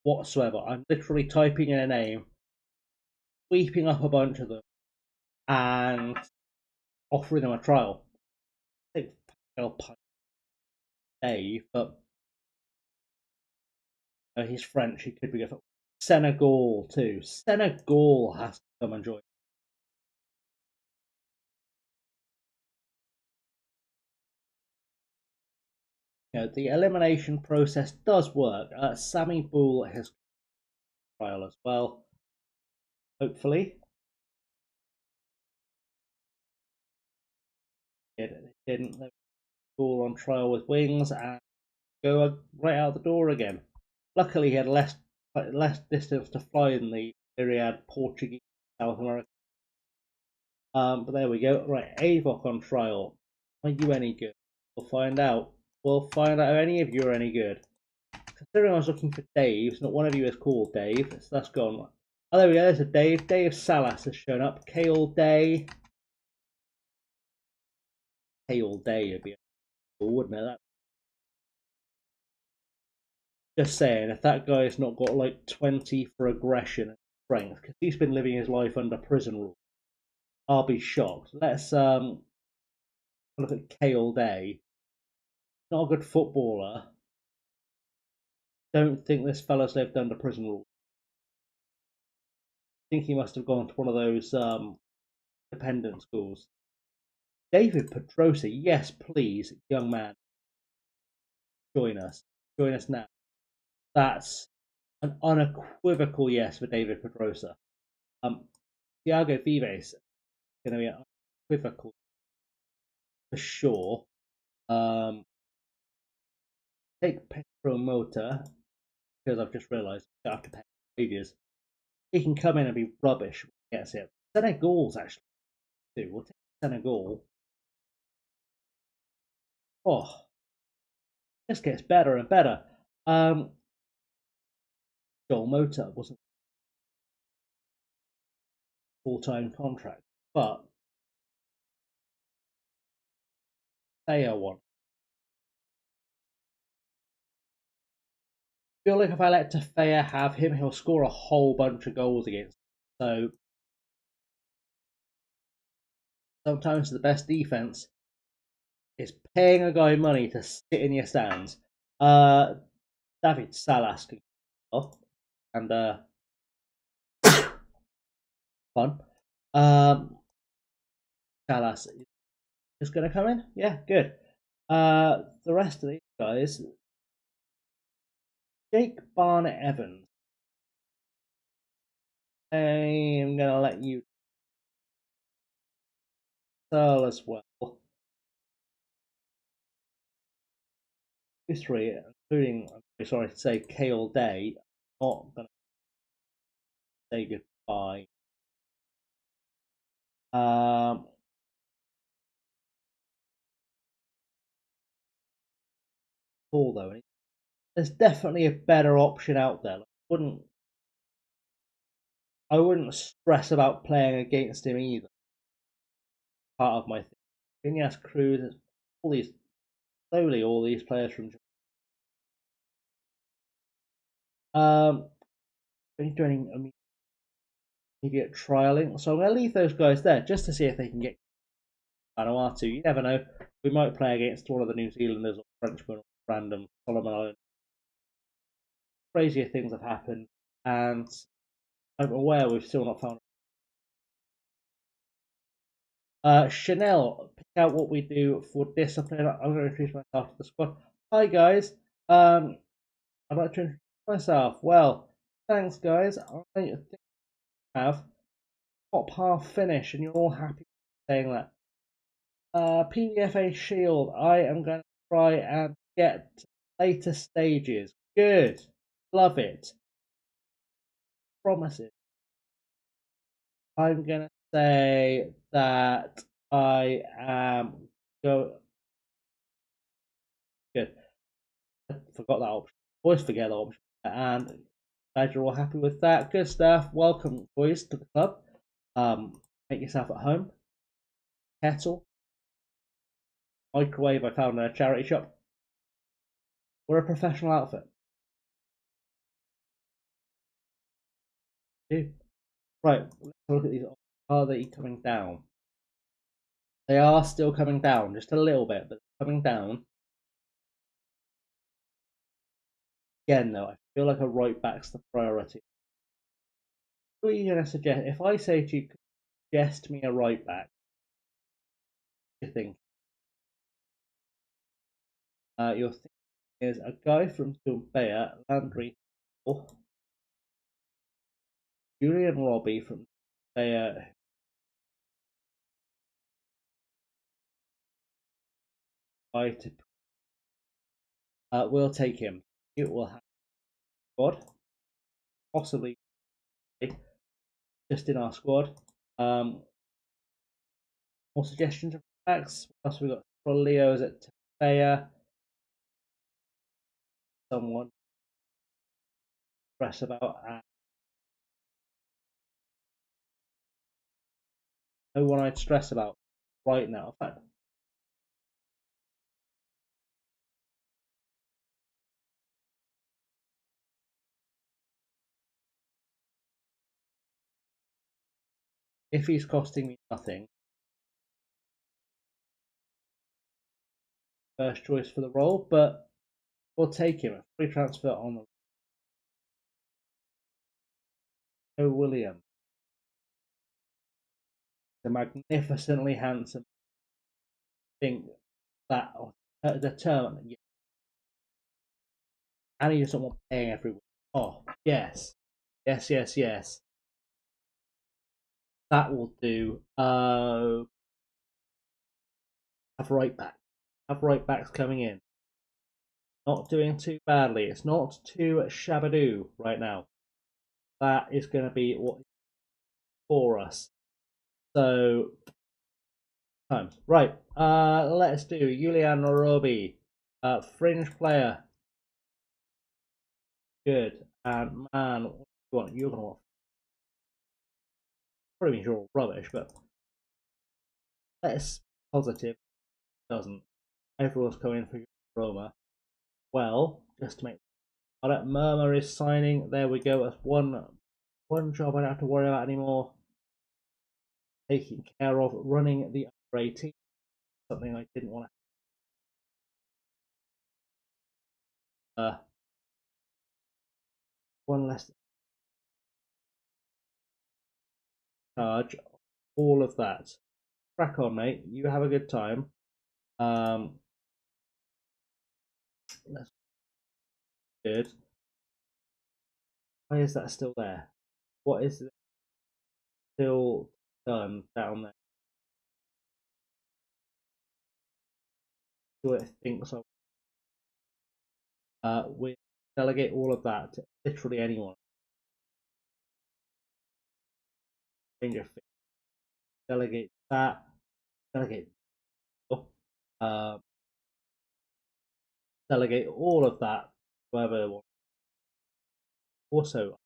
whatsoever. I'm literally typing in a name, sweeping up a bunch of them, and offering them a trial. I think I'll Dave, but he's French. He could be good for Senegal too. Senegal has to come and join. The elimination process does work. Sammy Bull has trial as well. Hopefully, it didn't. Bull on trial with wings and go right out the door again. Luckily, he had less distance to fly than the Myriad Portuguese South America. But there we go. Right, Avok on trial. Are you any good? We'll find out. we'll find out if any of you are any good. Considering I was looking for Dave's, not one of you is called Dave, so that's gone. Oh, there we go, there's a Dave. Dave Salas has shown up. Kale Day. Kale Day would be cool, wouldn't it? Just saying, if that guy's not got like 20 for aggression and strength, because he's been living his life under prison rules, I'll be shocked. Let's look at Kale Day. Not a good footballer. Don't think this fella's lived under prison rules. I think he must have gone to one of those dependent schools. David Pedrosa, yes, please, young man, join us. Join us now. That's an unequivocal yes for David Pedrosa. Thiago Vives is going to be an unequivocal for sure. Take Petro Mota, because I've just realised I have to pay wages. He can come in and be rubbish when he gets it. Senegal's actually too. We'll take Senegal. Oh, this gets better and better. Joel Mota wasn't a full-time contract, but Theo one. I feel like if I let Tafea have him, he'll score a whole bunch of goals against. So sometimes the best defense is paying a guy money to sit in your stands. David Salas can and fun. Salas is going to come in. Yeah, good. The rest of these guys, Jake Barnett Evans. I'm going to let you sell as well. These three, including, I'm sorry to say, Kale Day, not going to say goodbye. Cool though. There's definitely a better option out there. I wouldn't stress about playing against him either. Part of my thing. Phineas Cruz, all these all these players from doing immediate trialing. So I'm going to leave those guys there just to see if they can get Vanuatu. You never know. We might play against one of the New Zealanders or Frenchmen or random Solomon Islands. Crazier things have happened, and I'm aware we've still not found. Chanel, pick out what we do for discipline. I'm going to introduce myself to the squad. Hi guys. I'd like to introduce myself. Well, thanks guys. I think I have top half finish, and you're all happy saying that. PDFA Shield. I am going to try and get later stages. Good. Love it. Promises. I'm going to say that I am go. Good. I forgot that option. Always forget that option. And glad you're all happy with that. Good stuff. Welcome, boys, to the club. Make yourself at home. Kettle. Microwave I found in a charity shop. We're a professional outfit. Right, let's look at these. Are they coming down? They are still coming down, just a little bit, but coming down. Again, though, I feel like a right back's the priority. Who are you going to suggest? If I say to you, suggest me a right back, what do you think? Your thing is a guy from Tumbea, Landry, Julian Robbie from Tumbea. We'll take him. It will have squad, possibly just in our squad. More suggestions of backs. What else we got? Leo's at Tumbea. someone to stress about, and no one I'd stress about right now. In fact, if he's costing me nothing, first choice for the role, but we'll take him. A free transfer on the William, the magnificently handsome. Think that the term, yeah, and he doesn't want paying every week. Oh yes, yes, yes, yes. That will do. Have right back. Have right backs coming in. Not doing too badly. It's not too shabadoo right now. That is going to be what for us. So times right. Let's do Julian Norobi, fringe player. Good. And man, what you're gonna want? Probably means you're all rubbish, but let's positive. Doesn't everyone's coming for Roma? Well, just to make that Murmur is signing. There we go. That's one job I don't have to worry about anymore. Taking care of running the under 18, something I didn't want to. One less charge. All of that. Crack on, mate. You have a good time. That's good. Why is that still there? What is it still done down there? Do it think so? We delegate all of that to literally anyone. Change your delegate that. Delegate. Uh, delegate all of that. Whoever wants. Also,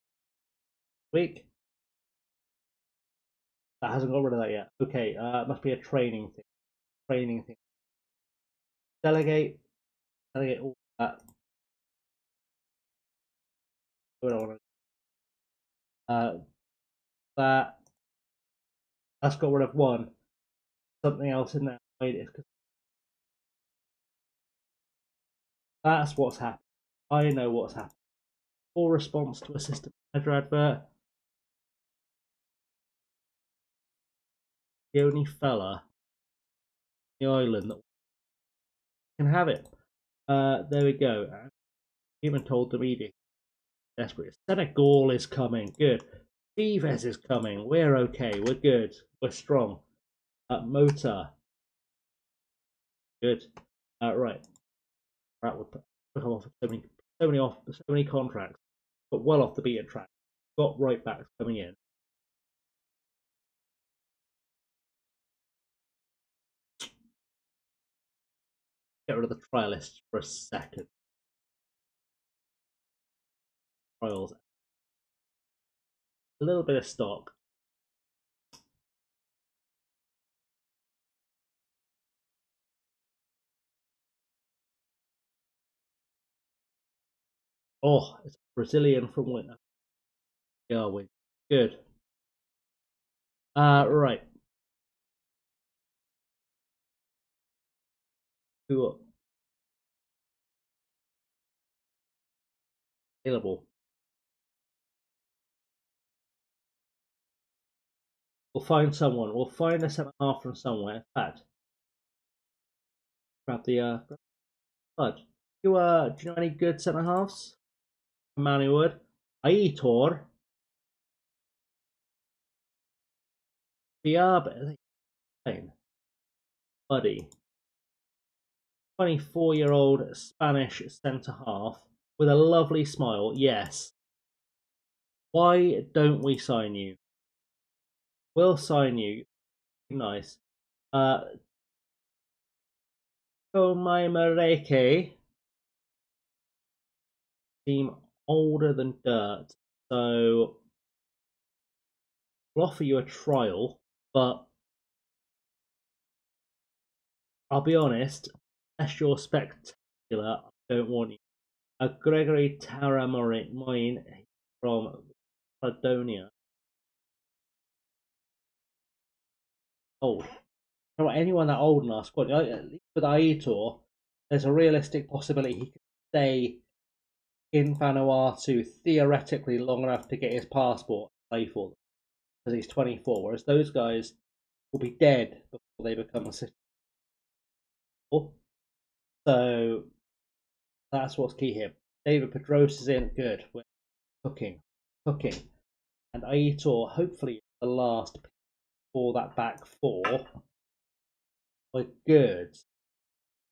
week that hasn't got rid of that yet. Okay, it must be a training thing. Training thing. Delegate. Delegate all that. What I want to. That. That's got rid of one. Something else in there made it. That's what's happened. I know what's happened. Full response to a system manager advert. The only fella in the island that can have it. There we go. Even told the media. Desperate. Senegal is coming. Good. Vives is coming. We're okay. We're good. We're strong. Motor. Good. Right. Right. We'll put off so many contracts, but well off the beaten track. Got right backs coming in. Get rid of the trialists for a second. Trials. A little bit of stock. Oh, it's a Brazilian from Winter. Yeah, we good. Right. Who available? We'll find someone. We'll find a centre half from somewhere. In fact, grab the blood. Do you know any good centre halves? Man who would. Aitor. Diab. Buddy. 24-year-old Spanish centre half with a lovely smile. Yes. Why don't we sign you? We'll sign you. Nice. Komai Mareke. seem older than dirt. So we'll offer you a trial, but I'll be honest, unless you're spectacular, I don't want you. Gregory Taramorin from Caledonia. Old. You know, anyone that old in our squad, at least with Aitor, there's a realistic possibility he could stay in Vanuatu theoretically long enough to get his passport and play for them because he's 24, whereas those guys will be dead before they become a citizen. So that's what's key here. David Pedros is in, good. We're cooking. And Aitor, hopefully, the last for that back four. We're good.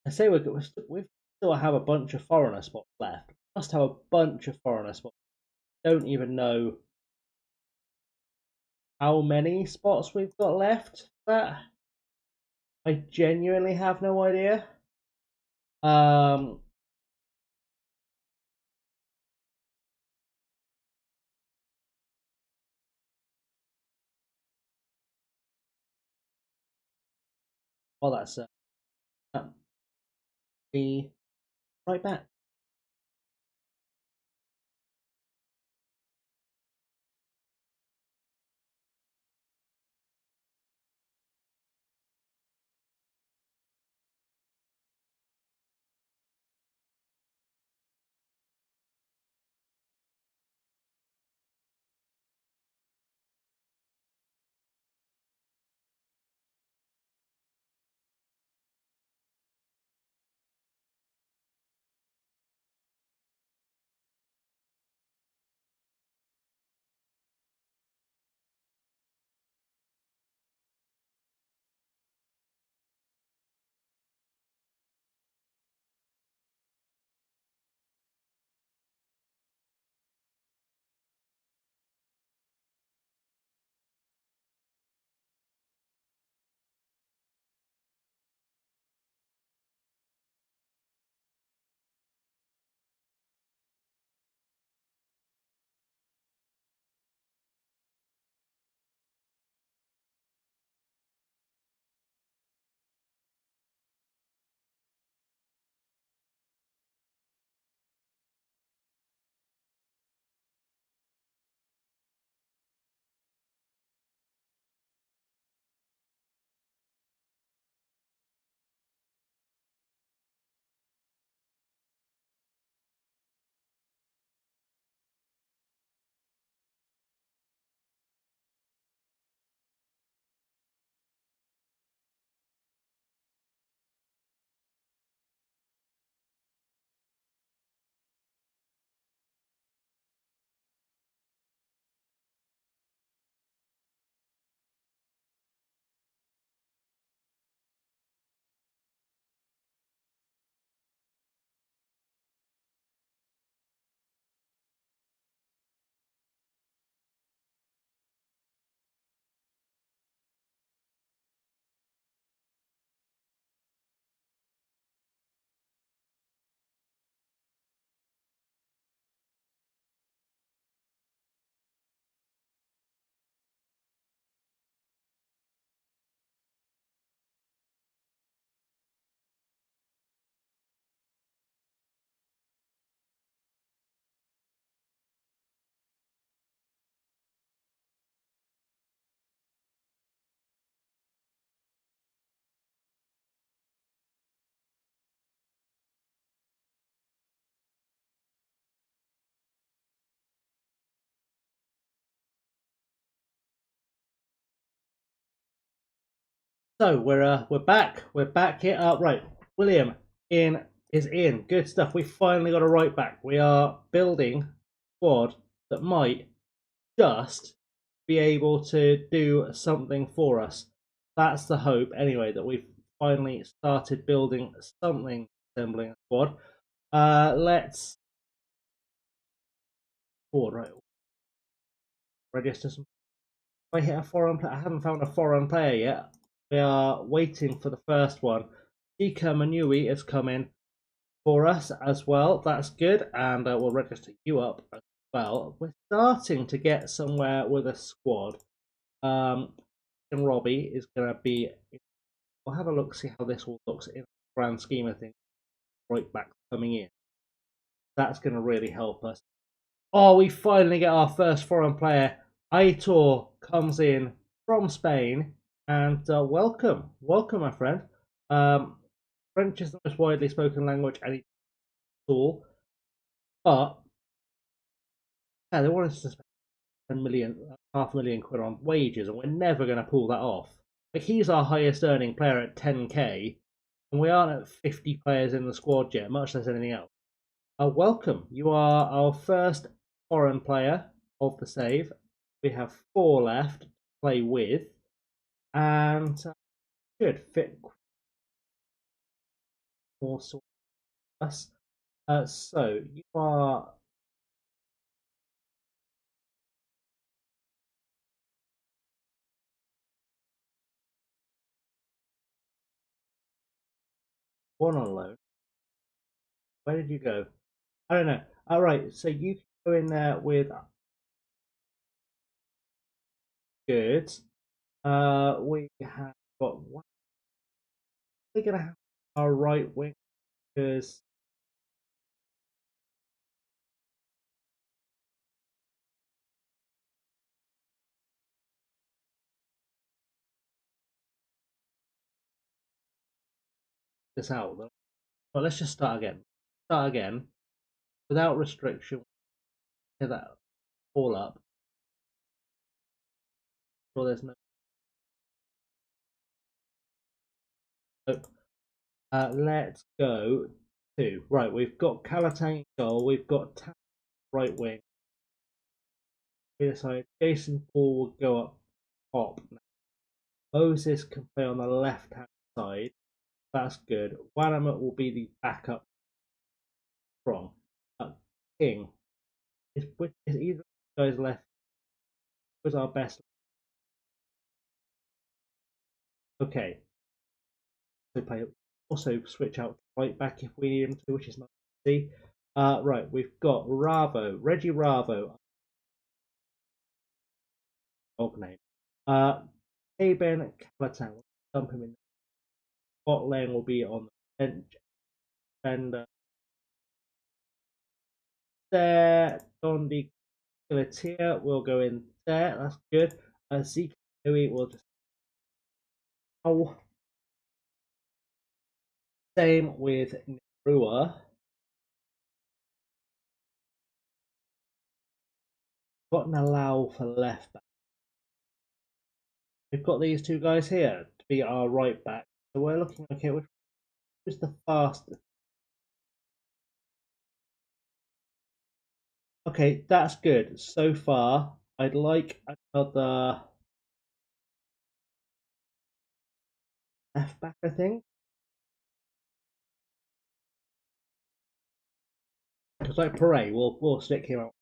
I say we're good. We still have a bunch of foreigner spots left. We must have a bunch of foreigner spots. Don't even know how many spots we've got left. That I genuinely have no idea. Um, well, that's be right back. So we're back. We're back here. Right, William is in. Good stuff. We finally got a right back. We are building a squad that might just be able to do something for us. That's the hope, anyway, that we've finally started building something resembling a squad. Let's forward, right. Register some. If I hit a foreign player, I haven't found a foreign player yet. We are waiting for the first one. Ika Manui is coming. for us as well. That's good, and we'll register you up as well. We're starting to get somewhere with a squad. And Robbie is going to be. We'll have a look, see how this all looks in the grand scheme of things. Right back coming in. That's going to really help us. Oh, we finally get our first foreign player. Aitor comes in from Spain, and welcome, my friend. French is the most widely spoken language, and it's cool. But yeah, they wanted us to spend 10 million, half a million quid on wages, and we're never going to pull that off. Like, he's our highest earning player at 10k, and we aren't at 50 players in the squad yet, much less anything else. Welcome. You are our first foreign player of the save. We have 4 left to play with, and should fit more sort of us. So you are one on loan. Where did you go? I don't know. All right, so you can go in there with good. We have got one. We're gonna have our right wing because this out. Well, let's just start again. Start again without restriction. Get that all up. So there's no. Let's go to right. We've got Calatang goal. We've got right wing. Side. Jason Paul will go up top. Moses can play on the left hand side. That's good. Wanama will be the backup from King. Is either of those guys left? Was our best. Okay. So play. Also switch out right back if we need him to, which is nice to see. Right, we've got Reggie Ravo, dog name. Aben Calatang, dump him in. Bot lane will be on the bench. And there, Dondi Galatia will go in there. That's good. Zeke will just. Oh, same with Nerua. Got an allow for left back. We've got these two guys here to be our right back. So we're looking, okay, which is the fastest? Okay, that's good. So far, I'd like another left back, I think. Because like Pere, we'll stick him out.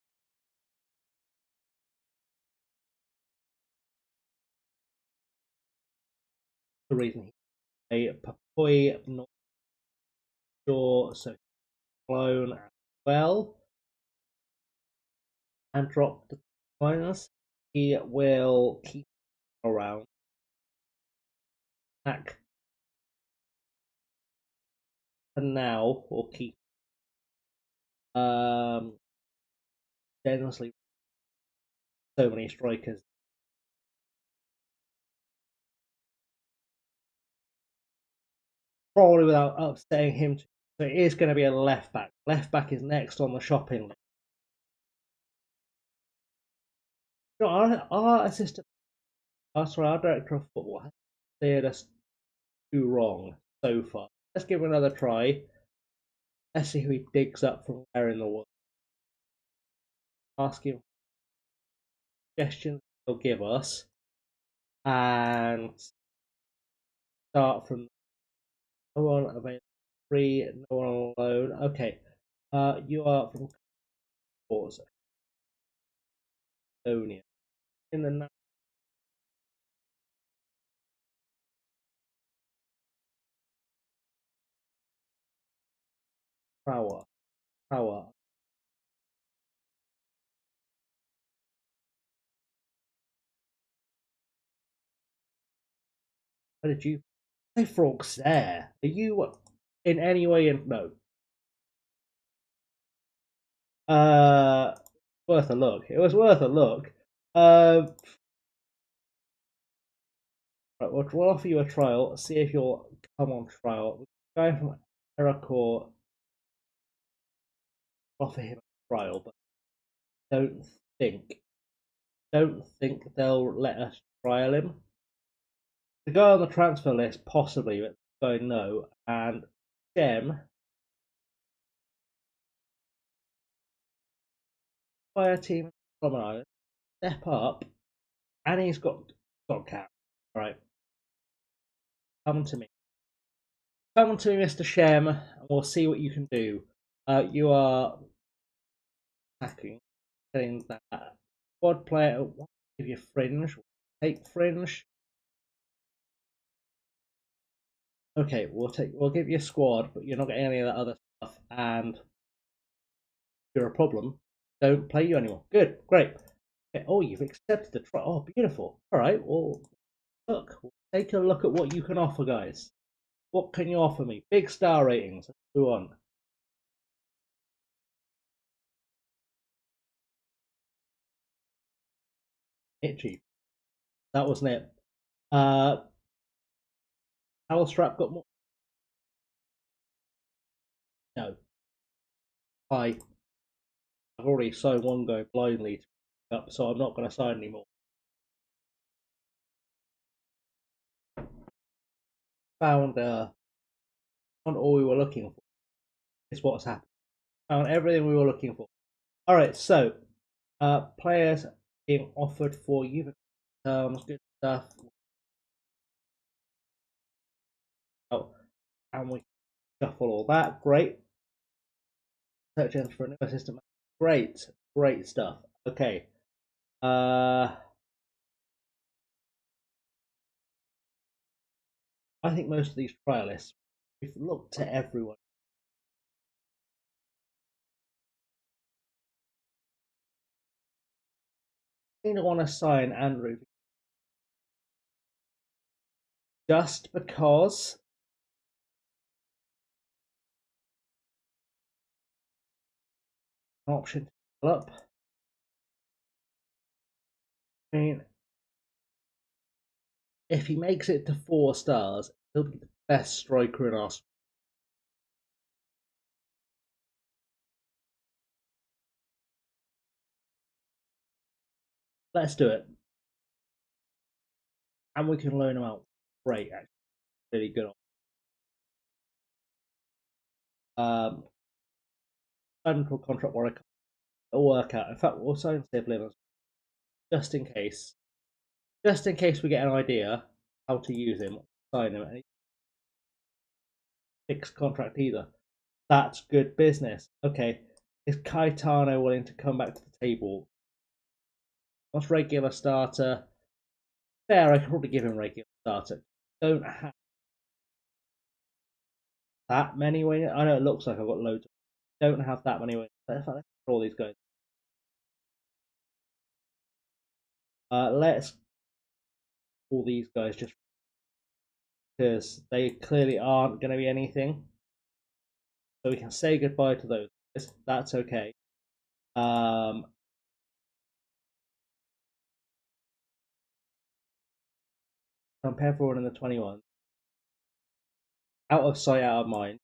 The reason he a Papoy, not sure, so clone as well. And drop the minus. He will keep around. Back. And now we'll keep generously so many strikers. Probably without upsetting him. So it is going to be a left back. Left back is next on the shopping list. You know, our assistant, our director of football has steered us too wrong so far. Let's give it another try. Let's see who he digs up from where in the world. Ask him suggestions he'll give us and start from no one available, free, no one on loan. Okay, you are from Estonia. In the Power. Power. Where did you? The frog's there. Are you in any way in? No. Worth a look. It was worth a look. Right, we'll offer you a trial. See if you'll come on trial. Guy from Eracore offer him a trial, but don't think don't think they'll let us trial him. The guy on the transfer list possibly, but going no. And Gem, fire team from an island, step up, and he's got cap. Right, come to me. Come to me, Mr. Shem, and we'll see what you can do. You are attacking, getting that squad player. Give you fringe. Take fringe. Okay, we'll give you a squad, but you're not getting any of that other stuff, and you're a problem. Don't play you anymore. Good, great. Okay, oh, you've accepted the trial. Oh, beautiful. All right, well, look, we'll take a look at what you can offer, guys. What can you offer me? Big star ratings. Let's go on. Itchy. That wasn't it. Strap got more. No. I've already signed one guy blindly up, so I'm not going to sign anymore. Found all we were looking for. Is what's happened. Found everything we were looking for. All right, so players being offered for you. Good stuff. Oh, and we shuffle all that. Great. Search engine for a new assistant. Great, great stuff. Okay. I think most of these trialists, we've looked at everyone. I don't want to sign Andrew just because an option to develop. I mean, if he makes it to 4 stars, he'll be the best striker in our. Let's do it, and we can loan him out. Great, actually, really good. Sign contract where it'll work out. In fact, we'll sign Sibling just in case. Just in case we get an idea how to use him, sign him, and fixed contract either. That's good business. Okay, is Caetano willing to come back to the table? What's regular starter? Fair, I can probably give him regular starter. Don't have that many wingers. I know it looks like I've got loads. Don't have that many wingers. Let's all these guys. Let's all these guys just because they clearly aren't going to be anything. So we can say goodbye to those guys. That's okay. Compare everyone in the 21. Out of sight, out of mind.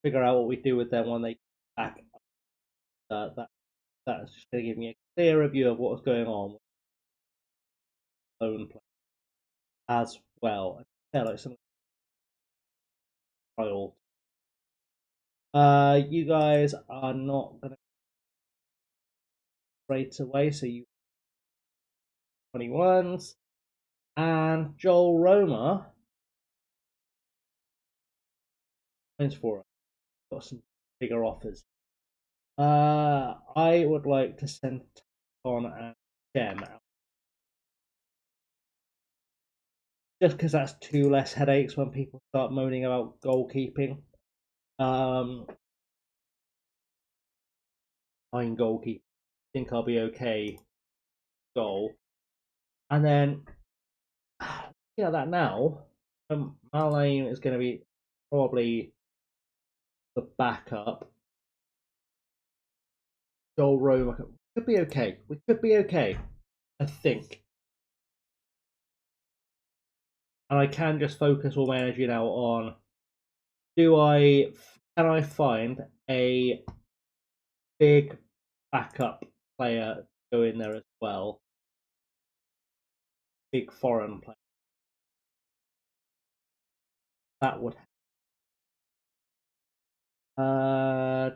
Figure out what we do with them when they come back. That's just going to give me a clearer view of what's going on with own play as well. Yeah, like some trial. You guys are not going to straight away, so you 21s and Joel Roma wins for us. Got some bigger offers. I would like to send on and Gem out. Just because that's 2 less headaches when people start moaning about goalkeeping. I'm goalkeeper. Think I'll be okay. Goal. And then looking at that now, Malane is going to be probably the backup. Joel Roma could be okay. We could be okay, I think. And I can just focus all my energy now on can I find a big backup player to go in there as well? Big foreign player. That would I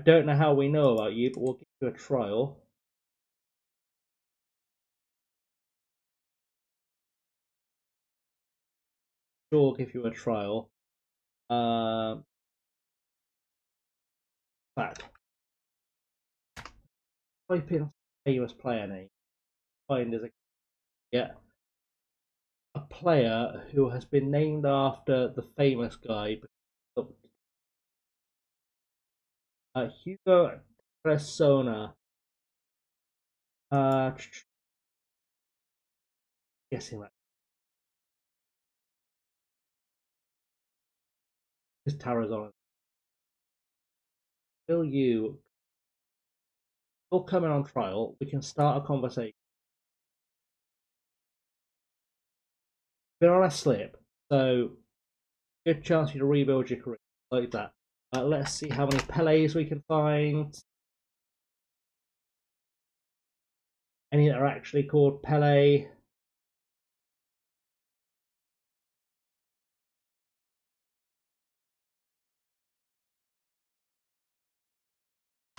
don't know how we know about you, but we'll give you a trial. Sure, we'll give you a trial. Fact. Type in famous player name. Find as a player who has been named after the famous guy. Hugo Persona. Guessing that is Tarazona. Will you? Will come in on trial. We can start a conversation. Been on a slip, so good chance for you to rebuild your career like that. Let's see how many Pelés we can find. Any that are actually called Pelé.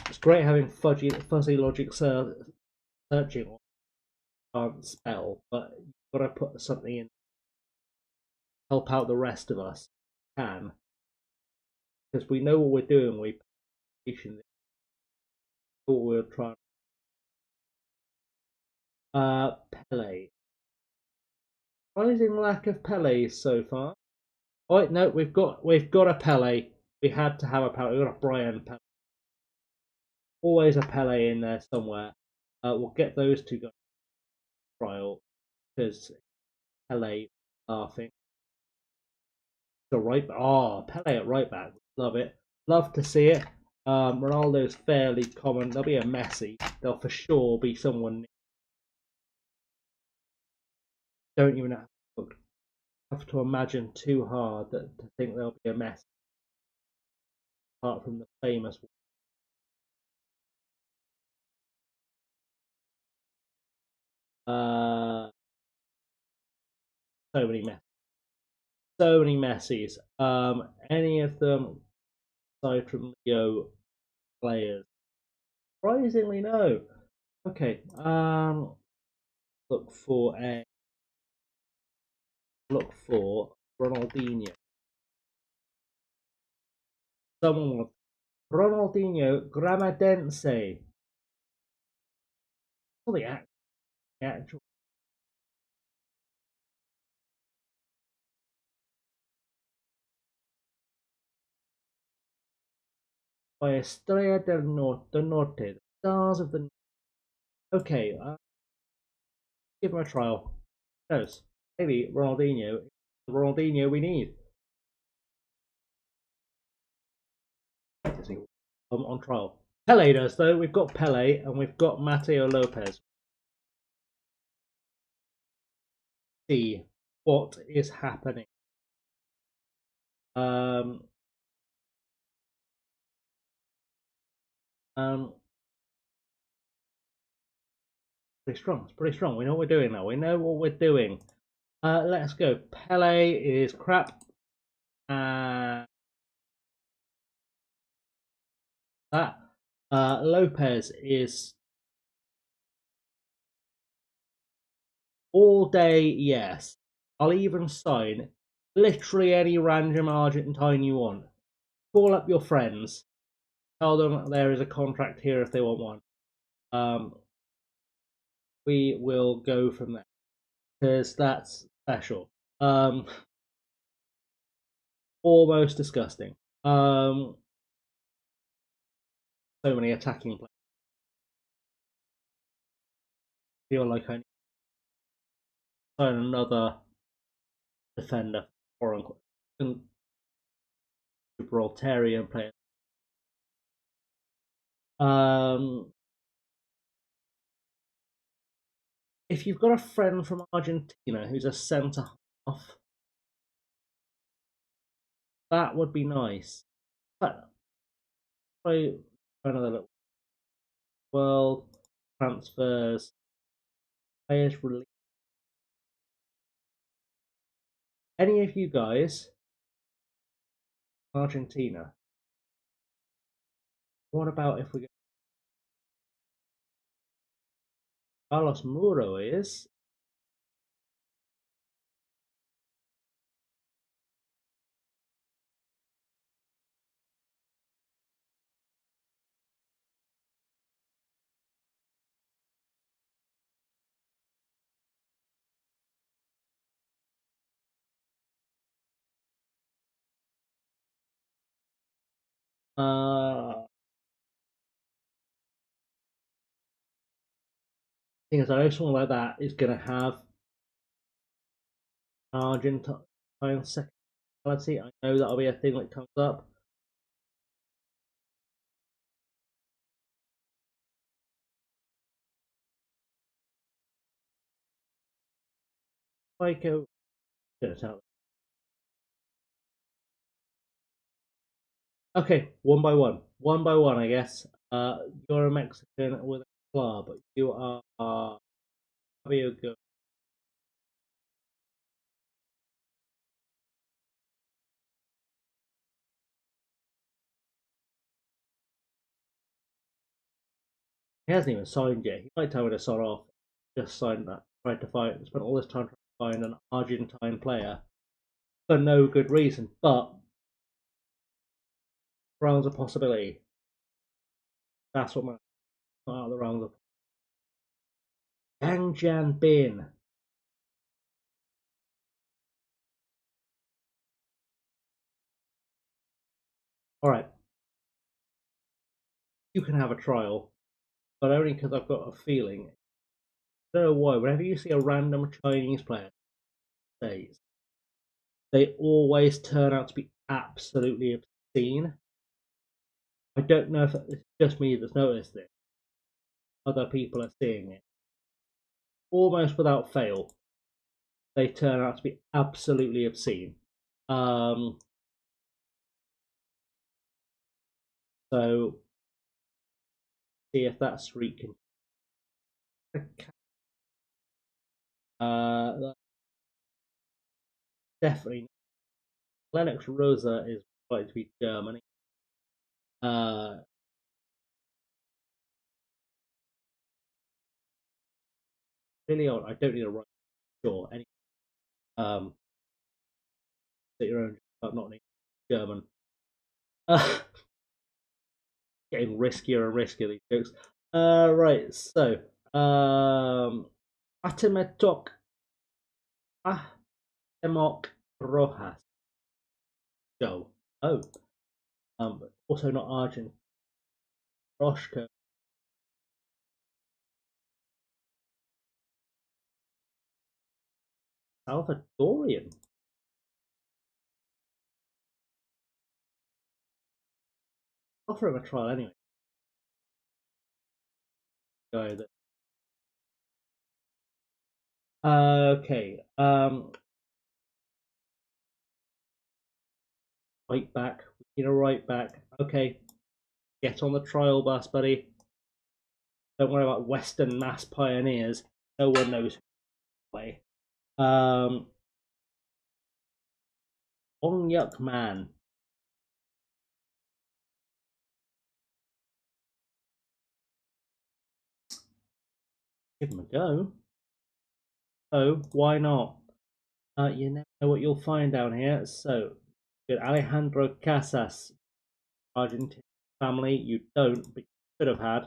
It's great having fuzzy logic searching on spell, but you've got to put something in to help out the rest of us. Can because we know what we're doing. We what we're trying. Pelé. Rising lack of Pelés so far. Oh wait, no, we've got a Pelé. We had to have a Pelé. We've got a Brian Pelé. Always a Pelé in there somewhere. We'll get those two guys trial because Pelé laughing. The right, Pelé at right back, love it, love to see it. Ronaldo's fairly common. There'll be a Messi. There'll for sure be someone. Don't even have to imagine too hard to think there'll be a Messi apart from the famous one. So many Messi. So many Messis. Any of them aside from Leo players? Surprisingly, no. Okay. Look for Ronaldinho. Someone with Ronaldinho Gramadense. Well, the actual by Estrella del Norte, the stars of the. Okay, give him a trial. Who knows? Maybe Ronaldinho. Ronaldinho we need. On trial. Pele does though. We've got Pele and we've got Mateo Lopez. See what is happening. Um, pretty strong. It's pretty strong. We know what we're doing now. We know what we're doing. Let's go. Pele is crap. That Lopez is all day. Yes, I'll even sign literally any random Argentine you want. Call up your friends. Tell them there is a contract here if they want one. We will go from there because that's special. Almost disgusting. So many attacking players. I feel like I need to find another defender or Gibraltarian player. If you've got a friend from Argentina who's a centre half, that would be nice. But try another little world transfers, players release. Any of you guys, Argentina? What about if we go? Carlos Muro is. Thing is, I know someone like that is going to have Argentine sexuality. I know that'll be a thing that comes up. I go. Okay, one by one. One by one, I guess. You're a Mexican with a club. You are Fabio Go. He hasn't even signed yet. He might tell me to sod off. Just signed that. Tried to find. Spent all this time trying to find an Argentine player for no good reason. But realms of possibility. That's what my the realms of. Yang Jian Bin. All right, you can have a trial, but only because I've got a feeling. I don't know why. Whenever you see a random Chinese player days, they always turn out to be absolutely obscene. I don't know if it's just me that's noticed it. Other people are seeing it. Almost without fail, they turn out to be absolutely obscene. Um, so see if that streak can. Definitely. Lennox Rosa is likely to be Germany. Uh, really odd. I don't need a right sure any that your own but not German. Uh, getting riskier and riskier these jokes. Right, so Atemetok Atemok Rojas. Joe. Oh. Also not Argent. Roshko. Salvadorian. Offer him a trial anyway. Go that. Okay. Right back. We need a right back. Okay. Get on the trial bus, buddy. Don't worry about Western mass pioneers. No one knows who way. Ong Yuk Man. Give him a go. Oh, why not? You never know what you'll find down here. So, good Alejandro Casas, Argentine family. You don't, but you could have had.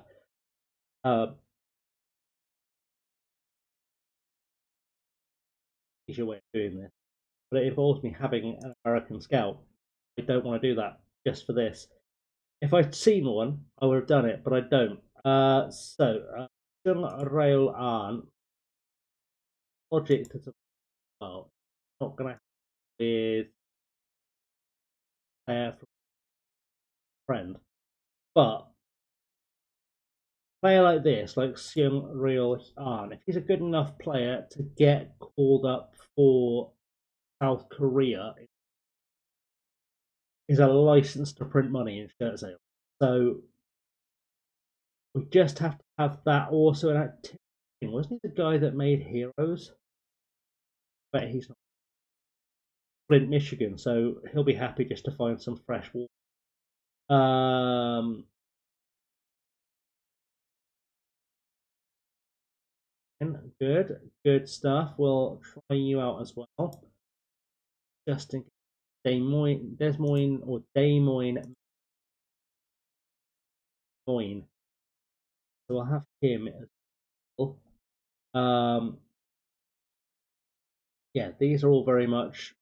Is your way of doing this. but it involves me having an American scout. I don't want to do that just for this. If I'd seen one, I would have done it, but I don't. Rail on logic to well, not going to with from a friend, but player like this, like Seung Real An, if he's a good enough player to get called up for South Korea, is a license to print money in shirt sales. So we just have to have that also an activity. Wasn't he the guy that made Heroes? But he's not. Flint, Michigan, so he'll be happy just to find some fresh water. Good stuff. We'll try you out as well. Just in Des Moines, Moines. So we'll have him as well. Yeah, these are all very much,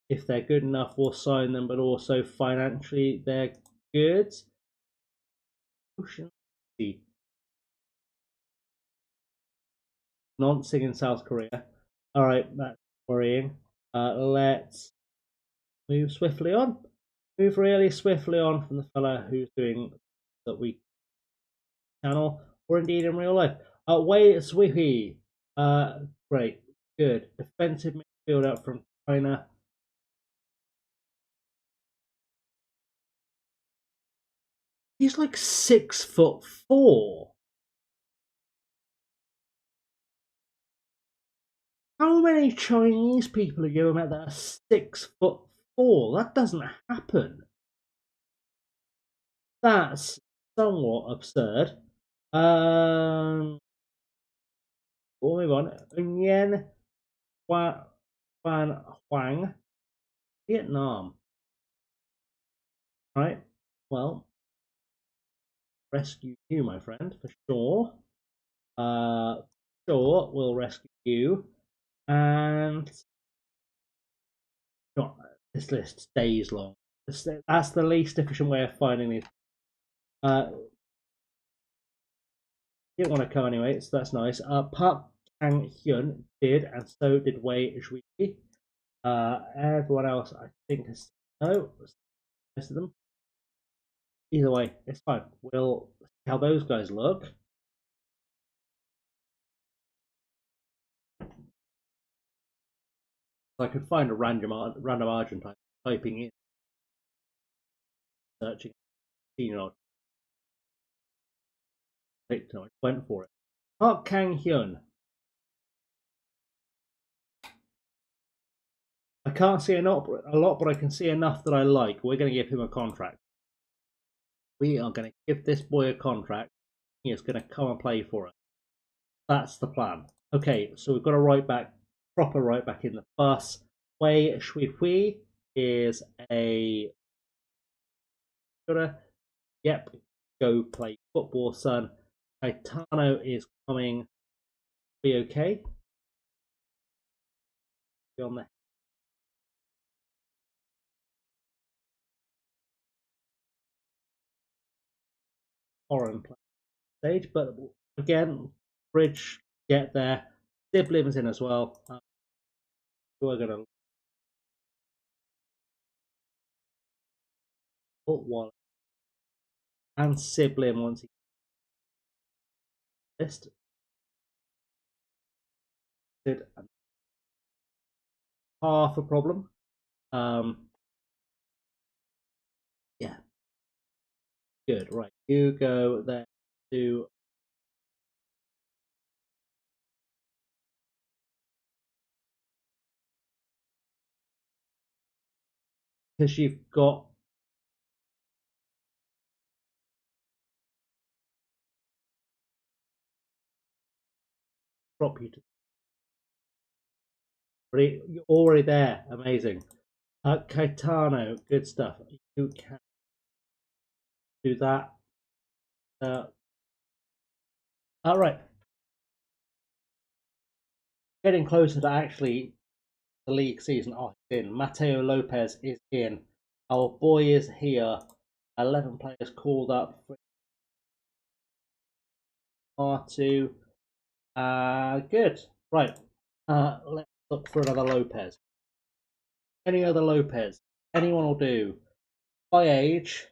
if they're good enough, we'll sign them, but also financially, they're good. Ocean Sea. Nonsing in South Korea. All right, that's worrying. Let's move swiftly on. Move really swiftly on from the fella who's doing that we channel, or indeed in real life. Wei Sweepy. Great, good. Defensive midfielder from China. He's like 6'4". How many Chinese people have you ever met that are 6'4"? That doesn't happen. That's somewhat absurd. We'll move on. Nguyen Van Huang, Vietnam. Right. Well, rescue you, my friend, for sure. Sure, we'll rescue you. And God, this list stays long. That's the least efficient way of finding these. Didn't want to come anyway, so that's nice. Park Kang Hyun did, and so did Wei Zhui. Everyone else, I think, has no. Most of them. Either way, it's fine. We'll see how those guys look. I could find a random Argentine typing in, searching, I went for it. Park Kang Hyun. I can't see a lot, but I can see enough that I like. We're going to give him a contract. We are going to give this boy a contract. He is going to come and play for us. That's the plan. Okay, so we've got a proper right back in the bus. Wei Shui is a. Yep, go play football, son. Caetano is coming. Be okay. Be on the foreign stage, but again, Bridge get there. Siblings in as well. Who are going to put one and sibling once he list. Did half a problem. Yeah, good. Right, you go there to because you've got drop you to you're already there. Amazing. Caetano, good stuff. You can do that. All right. Getting closer to actually the league season. Oh, he's in. Mateo Lopez is in. Our boy is here. 11 players called up. R2. Good. Right. Let's look for another Lopez. Any other Lopez? Anyone will do. By age,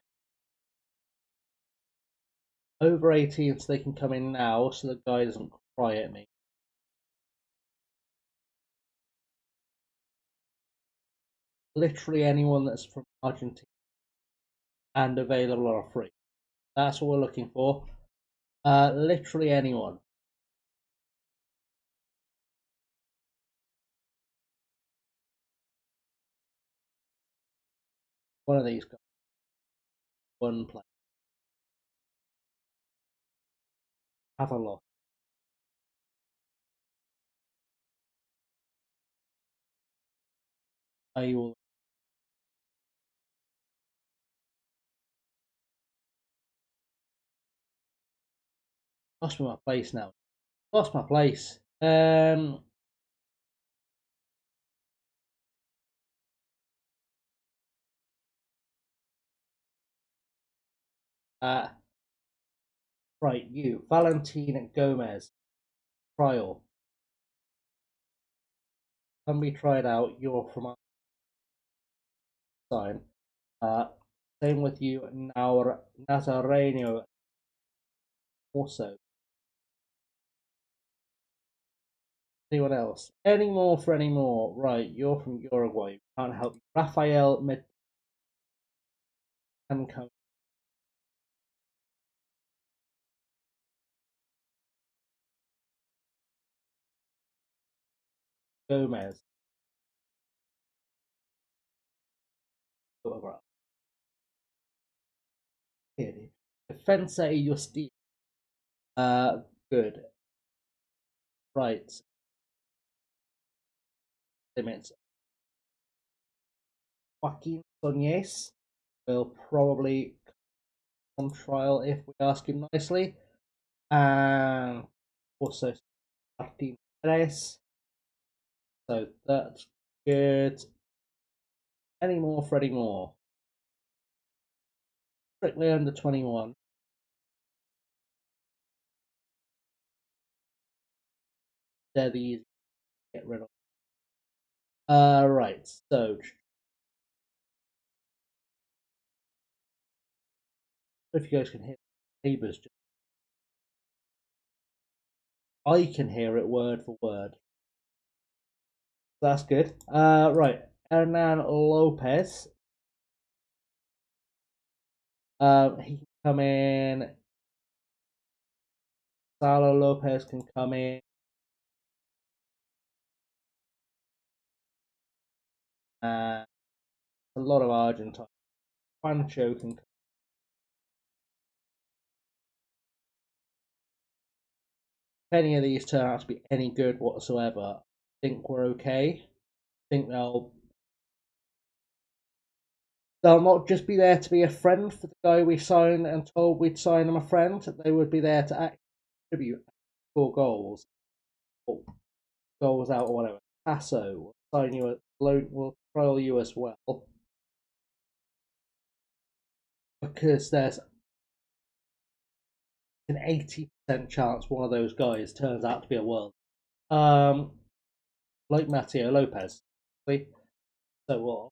over 18, so they can come in now, so the guy doesn't cry at me. Literally anyone that's from Argentina and available or free. That's what we're looking for. Literally anyone. One of these guys. One player. Have a look. I will. Lost my place now. Lost my place. Uh, right, you. Valentin Gomez. Trial. Can be tried out. You're from our sign. Same with you, now Nazareno also. Anyone else? Any more for any more? Right, you're from Uruguay. Can't help you. Rafael Metanco Gomez. Whatever. Defensa y Justicia. Good. Right. Limits. Joaquin Soñes will probably on trial if we ask him nicely. And also Martin Perez. So that's good. Any more for any more? Strictly under 21. They're the easy to get rid of. Right, so if you guys can hear neighbours, I can hear it word for word. That's good. Right, Hernan Lopez. He can come in. Salo Lopez can come in. A lot of Argentine. Pancho can come. If any of these turn out to be any good whatsoever, I think we're okay. I think they'll not just be there to be a friend for the guy we signed and told we'd sign them a friend. They would be there to actually contribute, score goals, or goals out or whatever. Paso will sign you will trial you as well because there's an 80% chance one of those guys turns out to be a world. Like Mateo Lopez. So what?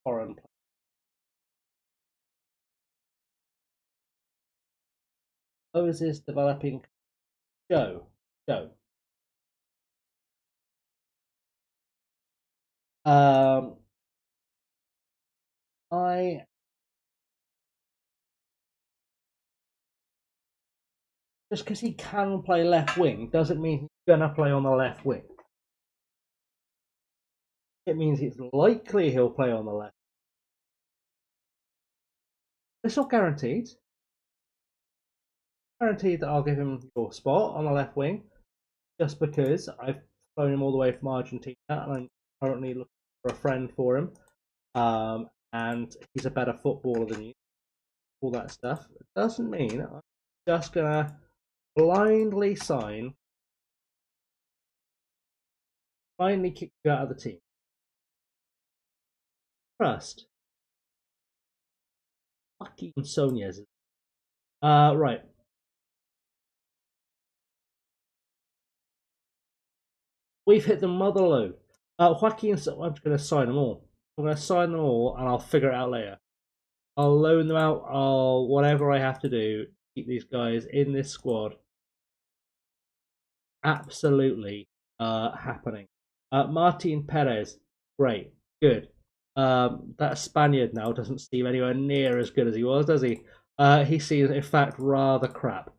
Foreign player. Moses developing Joe. Joe. Um, I just because he can play left wing doesn't mean he's gonna play on the left wing. It means it's likely he'll play on the left. It's not guaranteed. Guaranteed that I'll give him your spot on the left wing, just because I've flown him all the way from Argentina and I'm currently looking for a friend for him. And he's a better footballer than you. All that stuff. It doesn't mean I'm just gonna blindly sign finally kicked you out of the team. Trust. Fucking Sonia's. Right. We've hit the mother load. Joaquin, I'm just going to sign them all. I'm going to sign them all and I'll figure it out later. I'll loan them out. I'll whatever I have to do to keep these guys in this squad. Absolutely happening. Martin Perez, great, good. That Spaniard now doesn't seem anywhere near as good as he was, does he? He seems, in fact, rather crap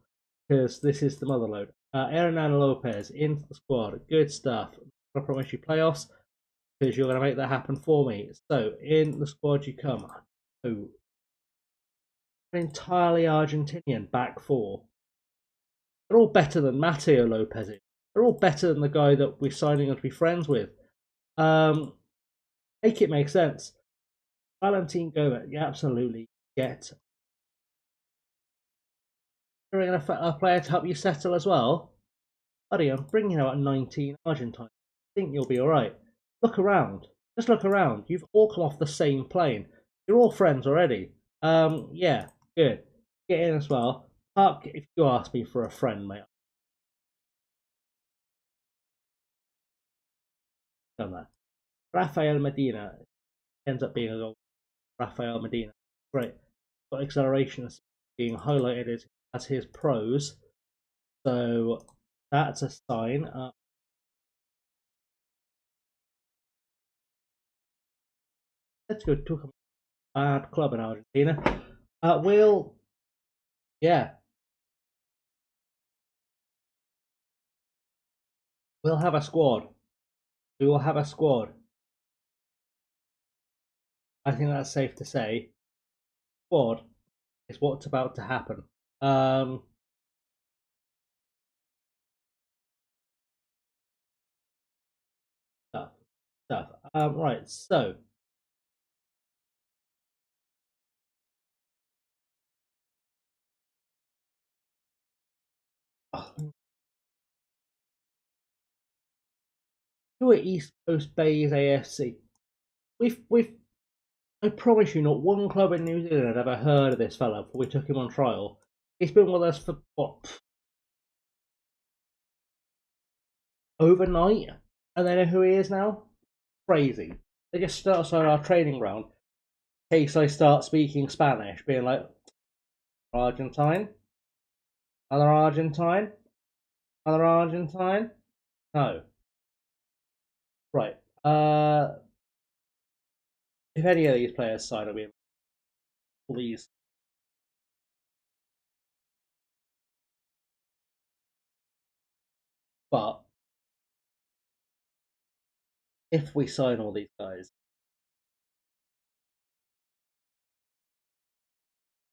because this is the motherload. Hernan Lopez into the squad, good stuff. I promise you playoffs because you're going to make that happen for me. So in the squad you come. Oh, entirely Argentinian back four. They're all better than Mateo Lopez is. They're all better than the guy that we're signing on to be friends with. Make it make sense. Valentin Gomez, you absolutely get. You're going a player to help you settle as well. Buddy, I'm bringing out 19 Argentines. I think you'll be alright. Look around. Just look around. You've all come off the same plane. You're all friends already. Yeah, good. Get in as well. Park, if you ask me for a friend, mate. Done that. Rafael Medina ends up being a goal. Rafael Medina. Great. Got acceleration being highlighted as his pros. So that's a sign. Let's go to a bad club in Argentina. Yeah, we'll have a squad. We will have a squad. I think that's safe to say. Squad is what's about to happen. Stuff. Right. So who are East Coast Bays AFC? We've. I promise you, not one club in New Zealand had ever heard of this fella before we took him on trial. He's been with us for what? Overnight, and they know who he is now. Crazy. They just start outside our training ground. In case I start speaking Spanish, being like, Argentine, other Argentine, other Argentine. No, right. If any of these players sign, I'll be please. But if we sign all these guys,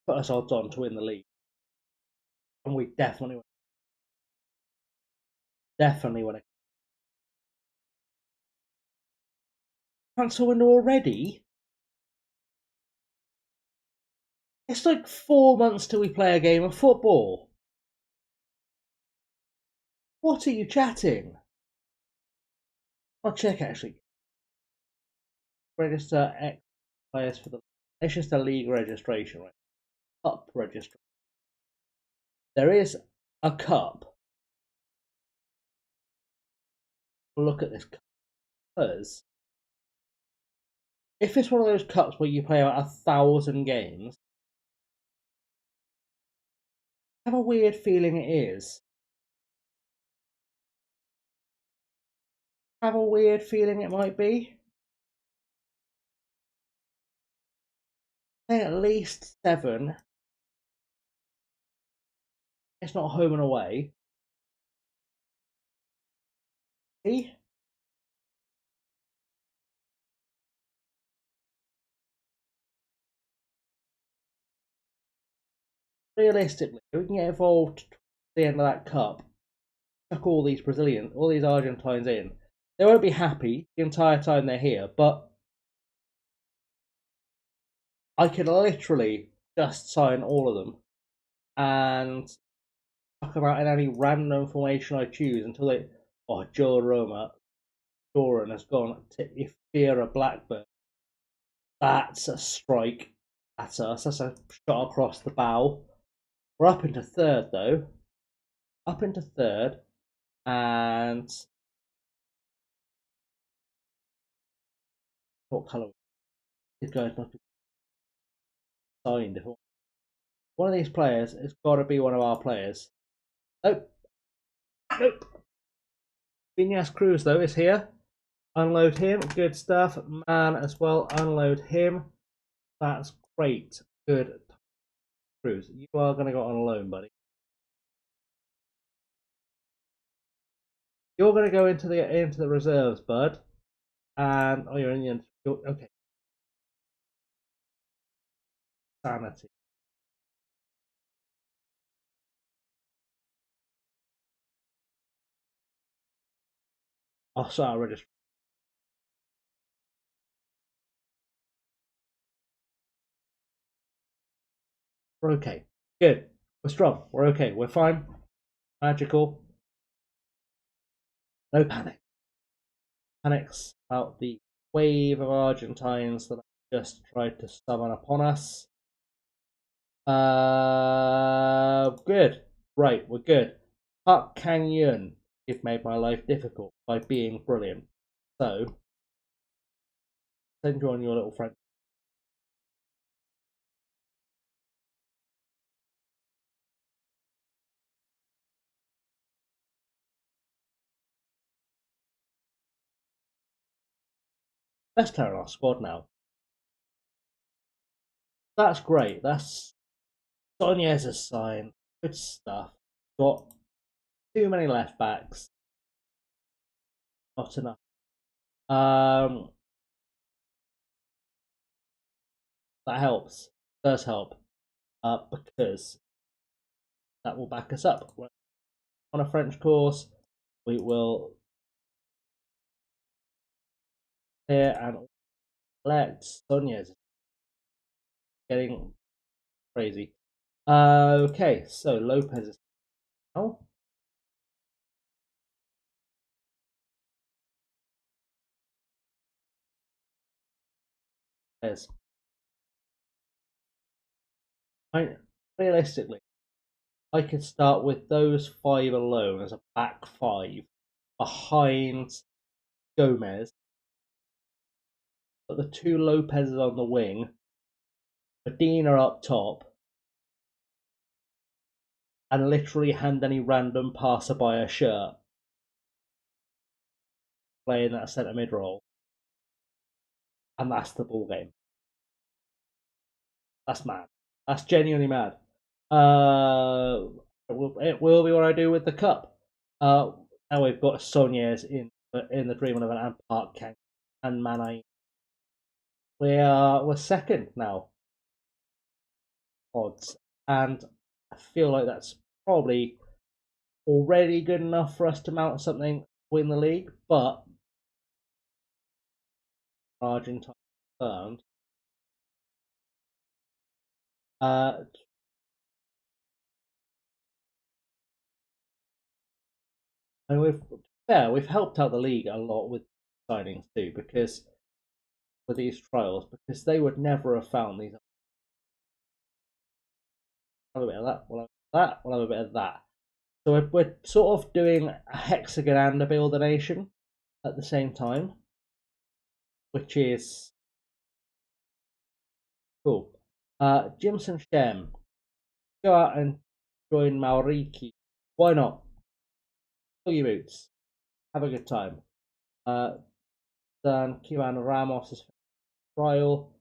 put us odds on to win the league, and we definitely win a transfer window already. It's like 4 months till we play a game of football. What are you chatting? I'll check actually. Register X players for the. It's just a league registration, right? Cup registration. There is a cup. Look at this cup. Because if it's one of those cups where you play about 1,000 games, I have a weird feeling it is. I have a weird feeling it might be. I think at least 7. It's not home and away. See? Realistically, we can get involved at the end of that cup. Chuck all these Brazilians, all these Argentines in. They won't be happy the entire time they're here, but I could literally just sign all of them and talk about in any random formation I choose until they. Oh, Joe Roma. Doran has gone to fear a blackbird. That's a strike at us. That's a shot across the bow. We're up into third though. Up into third, and what colour? These guys must be signed. One of these players has got to be one of our players. Nope. Nope. Vinyas Cruz though is here. Unload him. Good stuff. Man as well. Unload him. That's great. Good. Cruz, you are going to go on loan, buddy. You're going to go into the reserves, bud. And oh, you're in the okay. Sanity. Oh, sorry, I registered. We're okay. Good. We're strong. We're okay. We're fine. Magical. No panic. Panics about the wave of Argentines that just tried to summon upon us. Good. Right, we're good. Park Canyon. You've made my life difficult by being brilliant. So, send you on your little friend. Best player in our squad now. That's great. That's Sonya's sign. Good stuff. Got too many left backs. Not enough. That helps. Does help. Because that will back us up. We're on a French course. We will here and let Sonya's getting crazy. Okay, so Lopez is now. There's realistically, I could start with those five alone as a back five behind Gomez, but the two Lopez's on the wing, Medina up top, and literally hand any random passerby a shirt playing that centre mid role, and that's the ball game. That's mad. That's genuinely mad. It will be what I do with the cup. Now we've got Sonya's in the Dream 11 and Park Kang and Manai. We're second now odds, and I feel like that's probably already good enough for us to mount something, win the league. But Argentine confirmed. Uh, and we've helped out the league a lot with signings too, because with these trials, because they would never have found these. We'll have a bit of that. We'll have that. We'll have a bit of that. So we're sort of doing a Hexagon and a Build a Nation at the same time, which is cool. Jimson Shem, go out and join Mauriki. Why not? Pull your boots. Have a good time. Then Kivan Ramos' trial.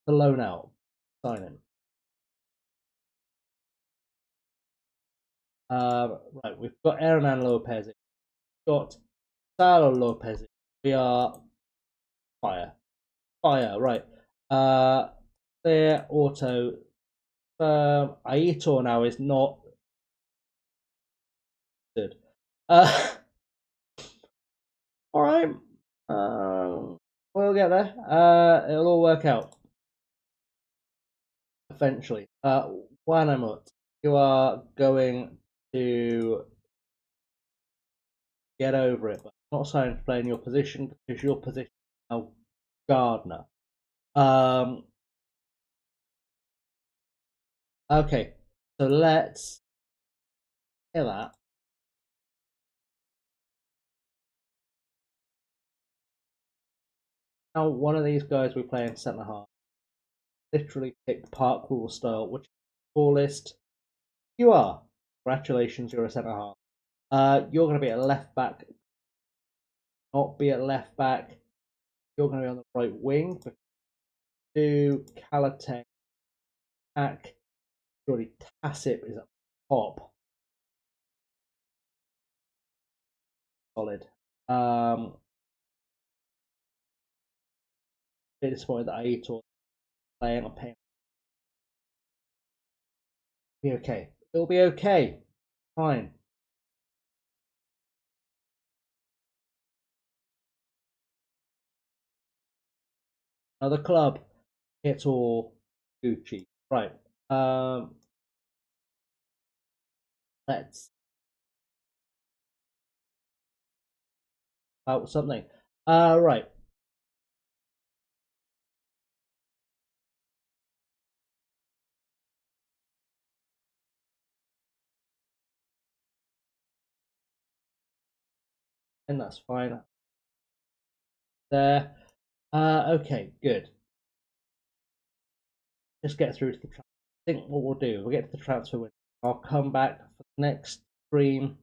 The loan out. Sign him. Right, we've got Hernan Lopez. We've got Salo Lopez. We are fire. Fire, right. There, auto. Aito now is not good. All right. We'll get there. It'll all work out eventually. Wanamut, you are going to get over it. But I'm not saying to play in your position because your position is now Gardner. Okay, so let's hear that. Now, one of these guys we play in centre half literally picked park rule style, which is the tallest. You are. Congratulations, you're a centre half. You're going to be a left back, not be at left back. You're going to be on the right wing. Do Kalatek back. Surely Tassip is at top. Solid. Bit disappointed that Aitor playing on paying. Be okay. It'll be okay. Fine. Another club. It's all Gucci. Right. Let's out something. Right. And that's fine. There. Okay, good. Just get through to the. I think what we'll do, we'll get to the transfer window. I'll come back for the next stream.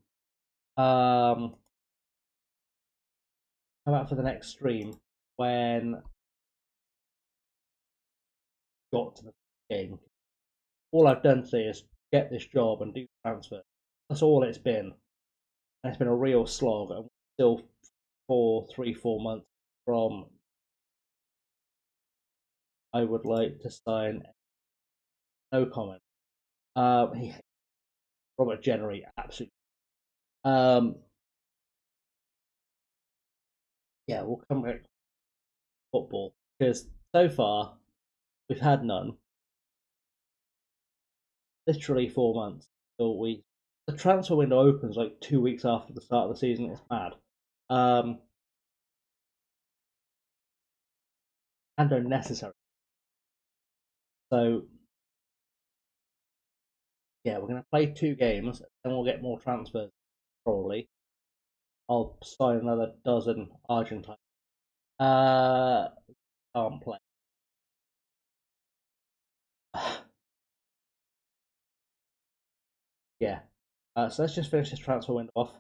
Come out for the next stream when got to the game. All I've done today is get this job and do transfer. That's all it's been. And it's been a real slog. And we're still 4 months from I would like to sign. No comment. Robert Jennery, absolutely. Yeah, we'll come back to football because so far we've had none. Literally 4 months. So the transfer window opens like 2 weeks after the start of the season. It's mad. And unnecessary. So yeah, we're gonna play 2 games, and we'll get more transfers probably. I'll sign another dozen Argentine. Can't play. Yeah. So let's just finish this transfer window off.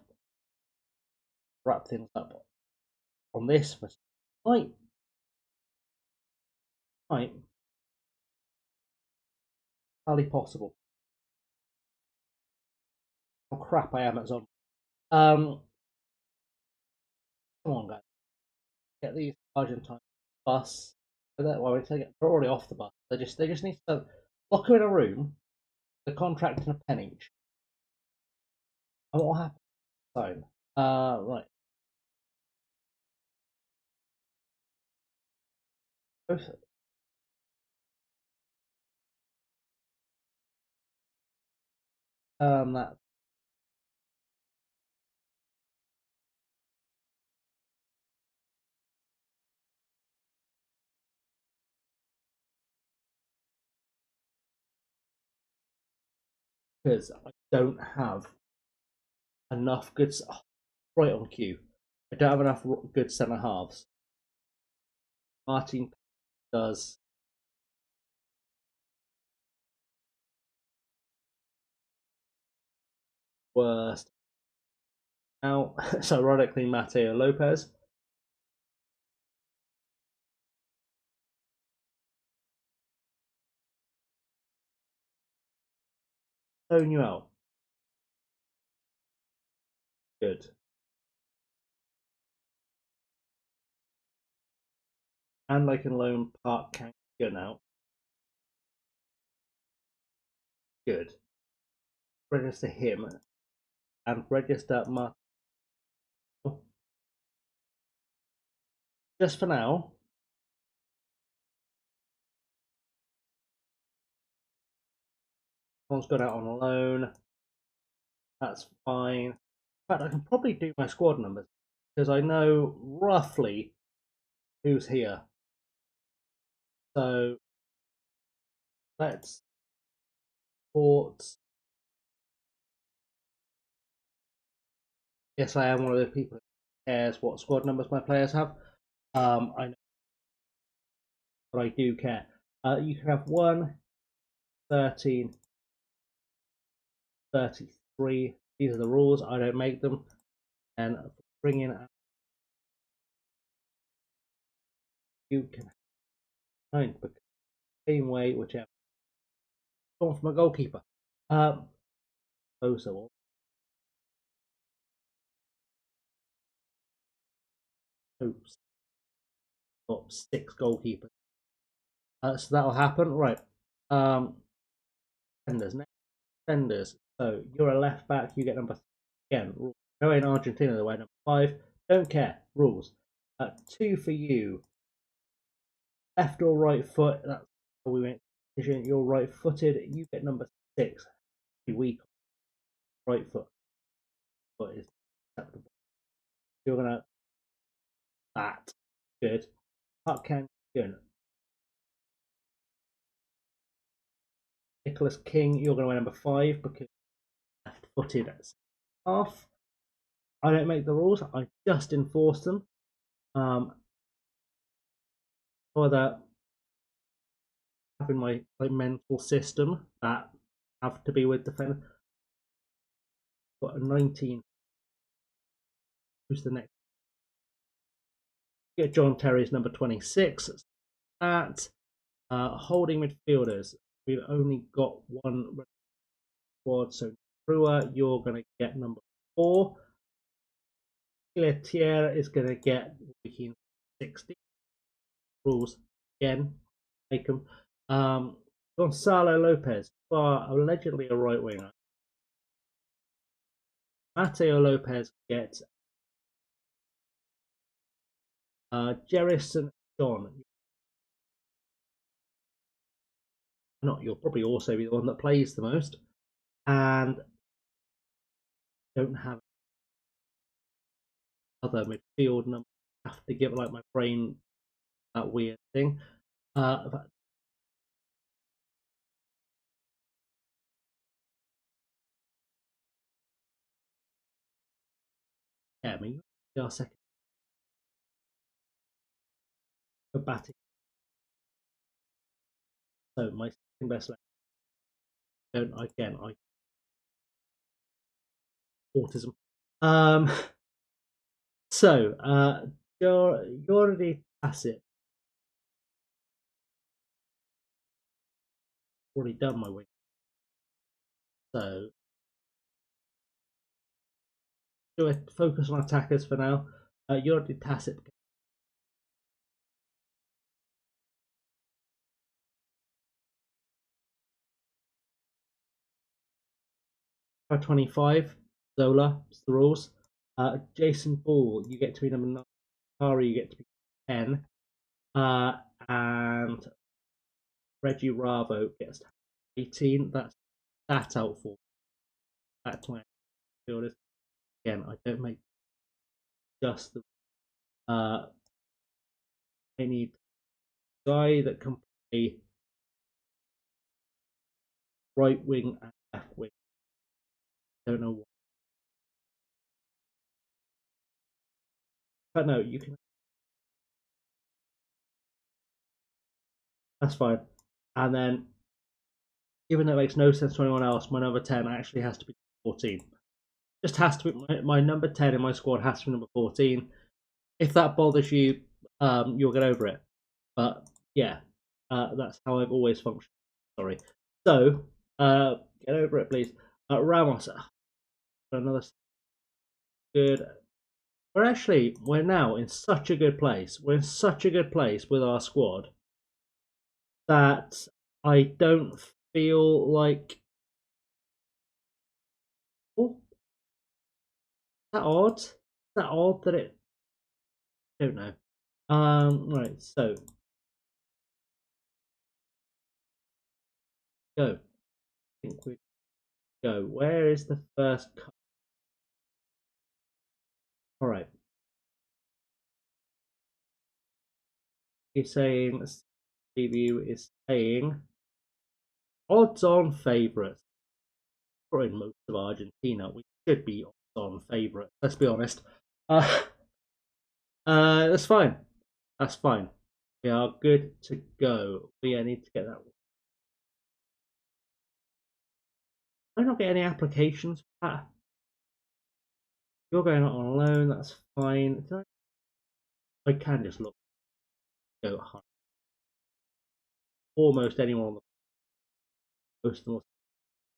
Wrap things up on this. Might. Entirely possible. How crap I am at Zon. Come on, guys. Get these Argentine bus. They're already off the bus. They just need to lock them in a room, the contract and a pen each. And what will happen? So, right. That because I don't have enough good. Oh, right on cue. I don't have enough good centre halves. Martin does. Worst. Now, so ironically, Mateo Lopez. Throwing you out. Good. And I can loan Park Kanga now. Good. Register him and register Martin. Just for now. One's gone out on loan. That's fine. In fact, I can probably do my squad numbers because I know roughly who's here. So let's port. Yes, I am one of those people who cares what squad numbers my players have. I know, but I do care. You can have 1, 13, 33. These are the rules. I don't make them. And bring in, you can have 9, same way, whichever. Come from a goalkeeper. So oops, got 6 goalkeepers. So that'll happen, right? Defenders, next defenders. So you're a left back. You get number again. No in Argentina, the way number 5. Don't care. Rules. 2 for you. Left or right foot. That's how we make decision. You're right-footed. You get number 6. Weak right foot. Foot is acceptable. You're gonna that good. Puck can good. Nicholas King, you're going to wear number 5 because left-footed half. I don't make the rules. I just enforce them. For that, having my mental system that have to be with defender. Got a 19. Who's the next? Get John Terry's number 26. At holding midfielders, we've only got one squad. So Brewer, you're going to get number 4. Tier is going to get 60. Rules again, make them. Gonzalo Lopez, are allegedly a right winger. Mateo Lopez gets Jerison John. Not, you'll probably also be the one that plays the most, and don't have other midfield numbers. Have to give like my brain that weird thing. Yeah, I mean, our second batting. So my second best left. Don't again. I autism. So you're already tacit. Already done my wing. So do I focus on attackers for now? You're already tacit. 25, Zola, it's the rules. Jason Ball, you get to be number 9. Kari, you get to be 10. And Reggie Ravo gets to 18. That's that out for back to my fielders. Again, I don't make just the. I need a guy that can play right wing and left wing. Don't know what. But no, you can. That's fine. And then, even though it makes no sense to anyone else, my number 10 actually has to be 14. Just has to be my number 10 in my squad has to be number 14. If that bothers you, you'll get over it. But yeah, that's how I've always functioned. Sorry. So get over it, please. Ramos, another good. We're now in such a good place. We're in such a good place with our squad that I don't feel like. Oh, is that odd? Is that odd that it? I don't know. Right. So go. I think we go. Where is the first? All right. You're saying preview is saying odds-on favourites. We're in most of Argentina. We should be odds-on favourites. Let's be honest. That's fine. That's fine. We are good to go. We need to get that. I not get any applications for that. You're going out on loan. That's fine. I can just look. Go high. Almost anyone on the most of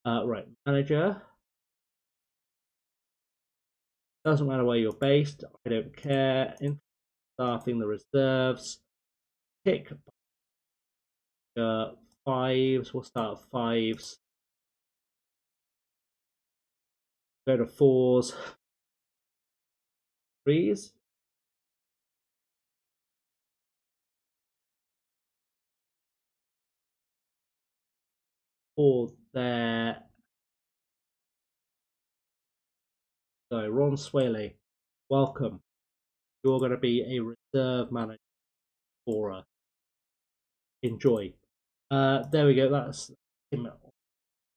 them. Right, manager. Doesn't matter where you're based. I don't care. Staffing the reserves. Pick fives. We'll start fives. Go to fours. Threes. Four there. So Ron Swaley, welcome. You're going to be a reserve manager for us. Enjoy. There we go. That's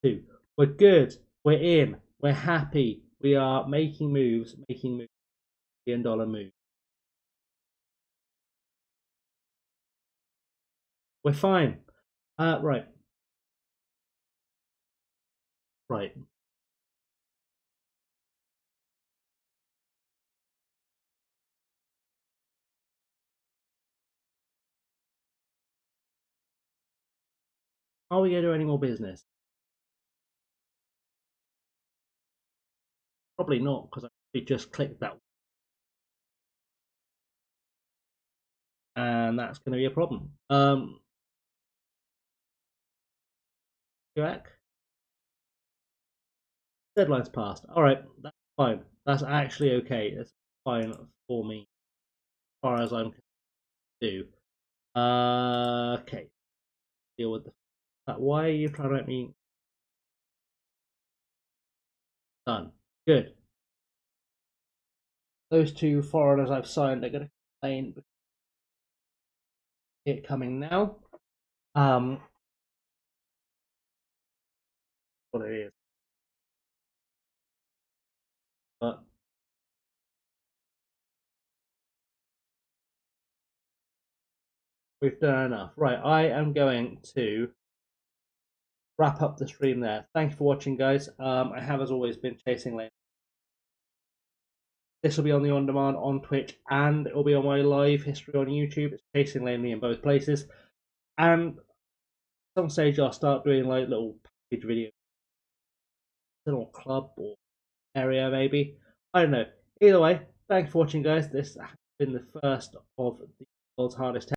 two. We're good. We're in. We're happy. We are making moves. Making moves. $1 billion move. We're fine. Right. Right. Are we going to do any more business? Probably not, because I just clicked that. And that's going to be a problem. Jack? Deadline's passed. Alright, that's fine. That's actually okay. That's fine for me, as far as I'm do. Okay. Deal with the. Why are you trying to make me done? Good. Those two foreigners I've signed are going to complain. It coming now. What it is. But we've done enough. Right, I am going to wrap up the stream there. Thank you for watching, guys. I have, as always, been Chasing Lane. This will be on the on demand on Twitch, and it will be on my live history on YouTube. It's Chasing Laney in both places. And at some stage, I'll start doing like little package videos, little club or area maybe. I don't know. Either way, thanks for watching, guys. This has been the first of the world's hardest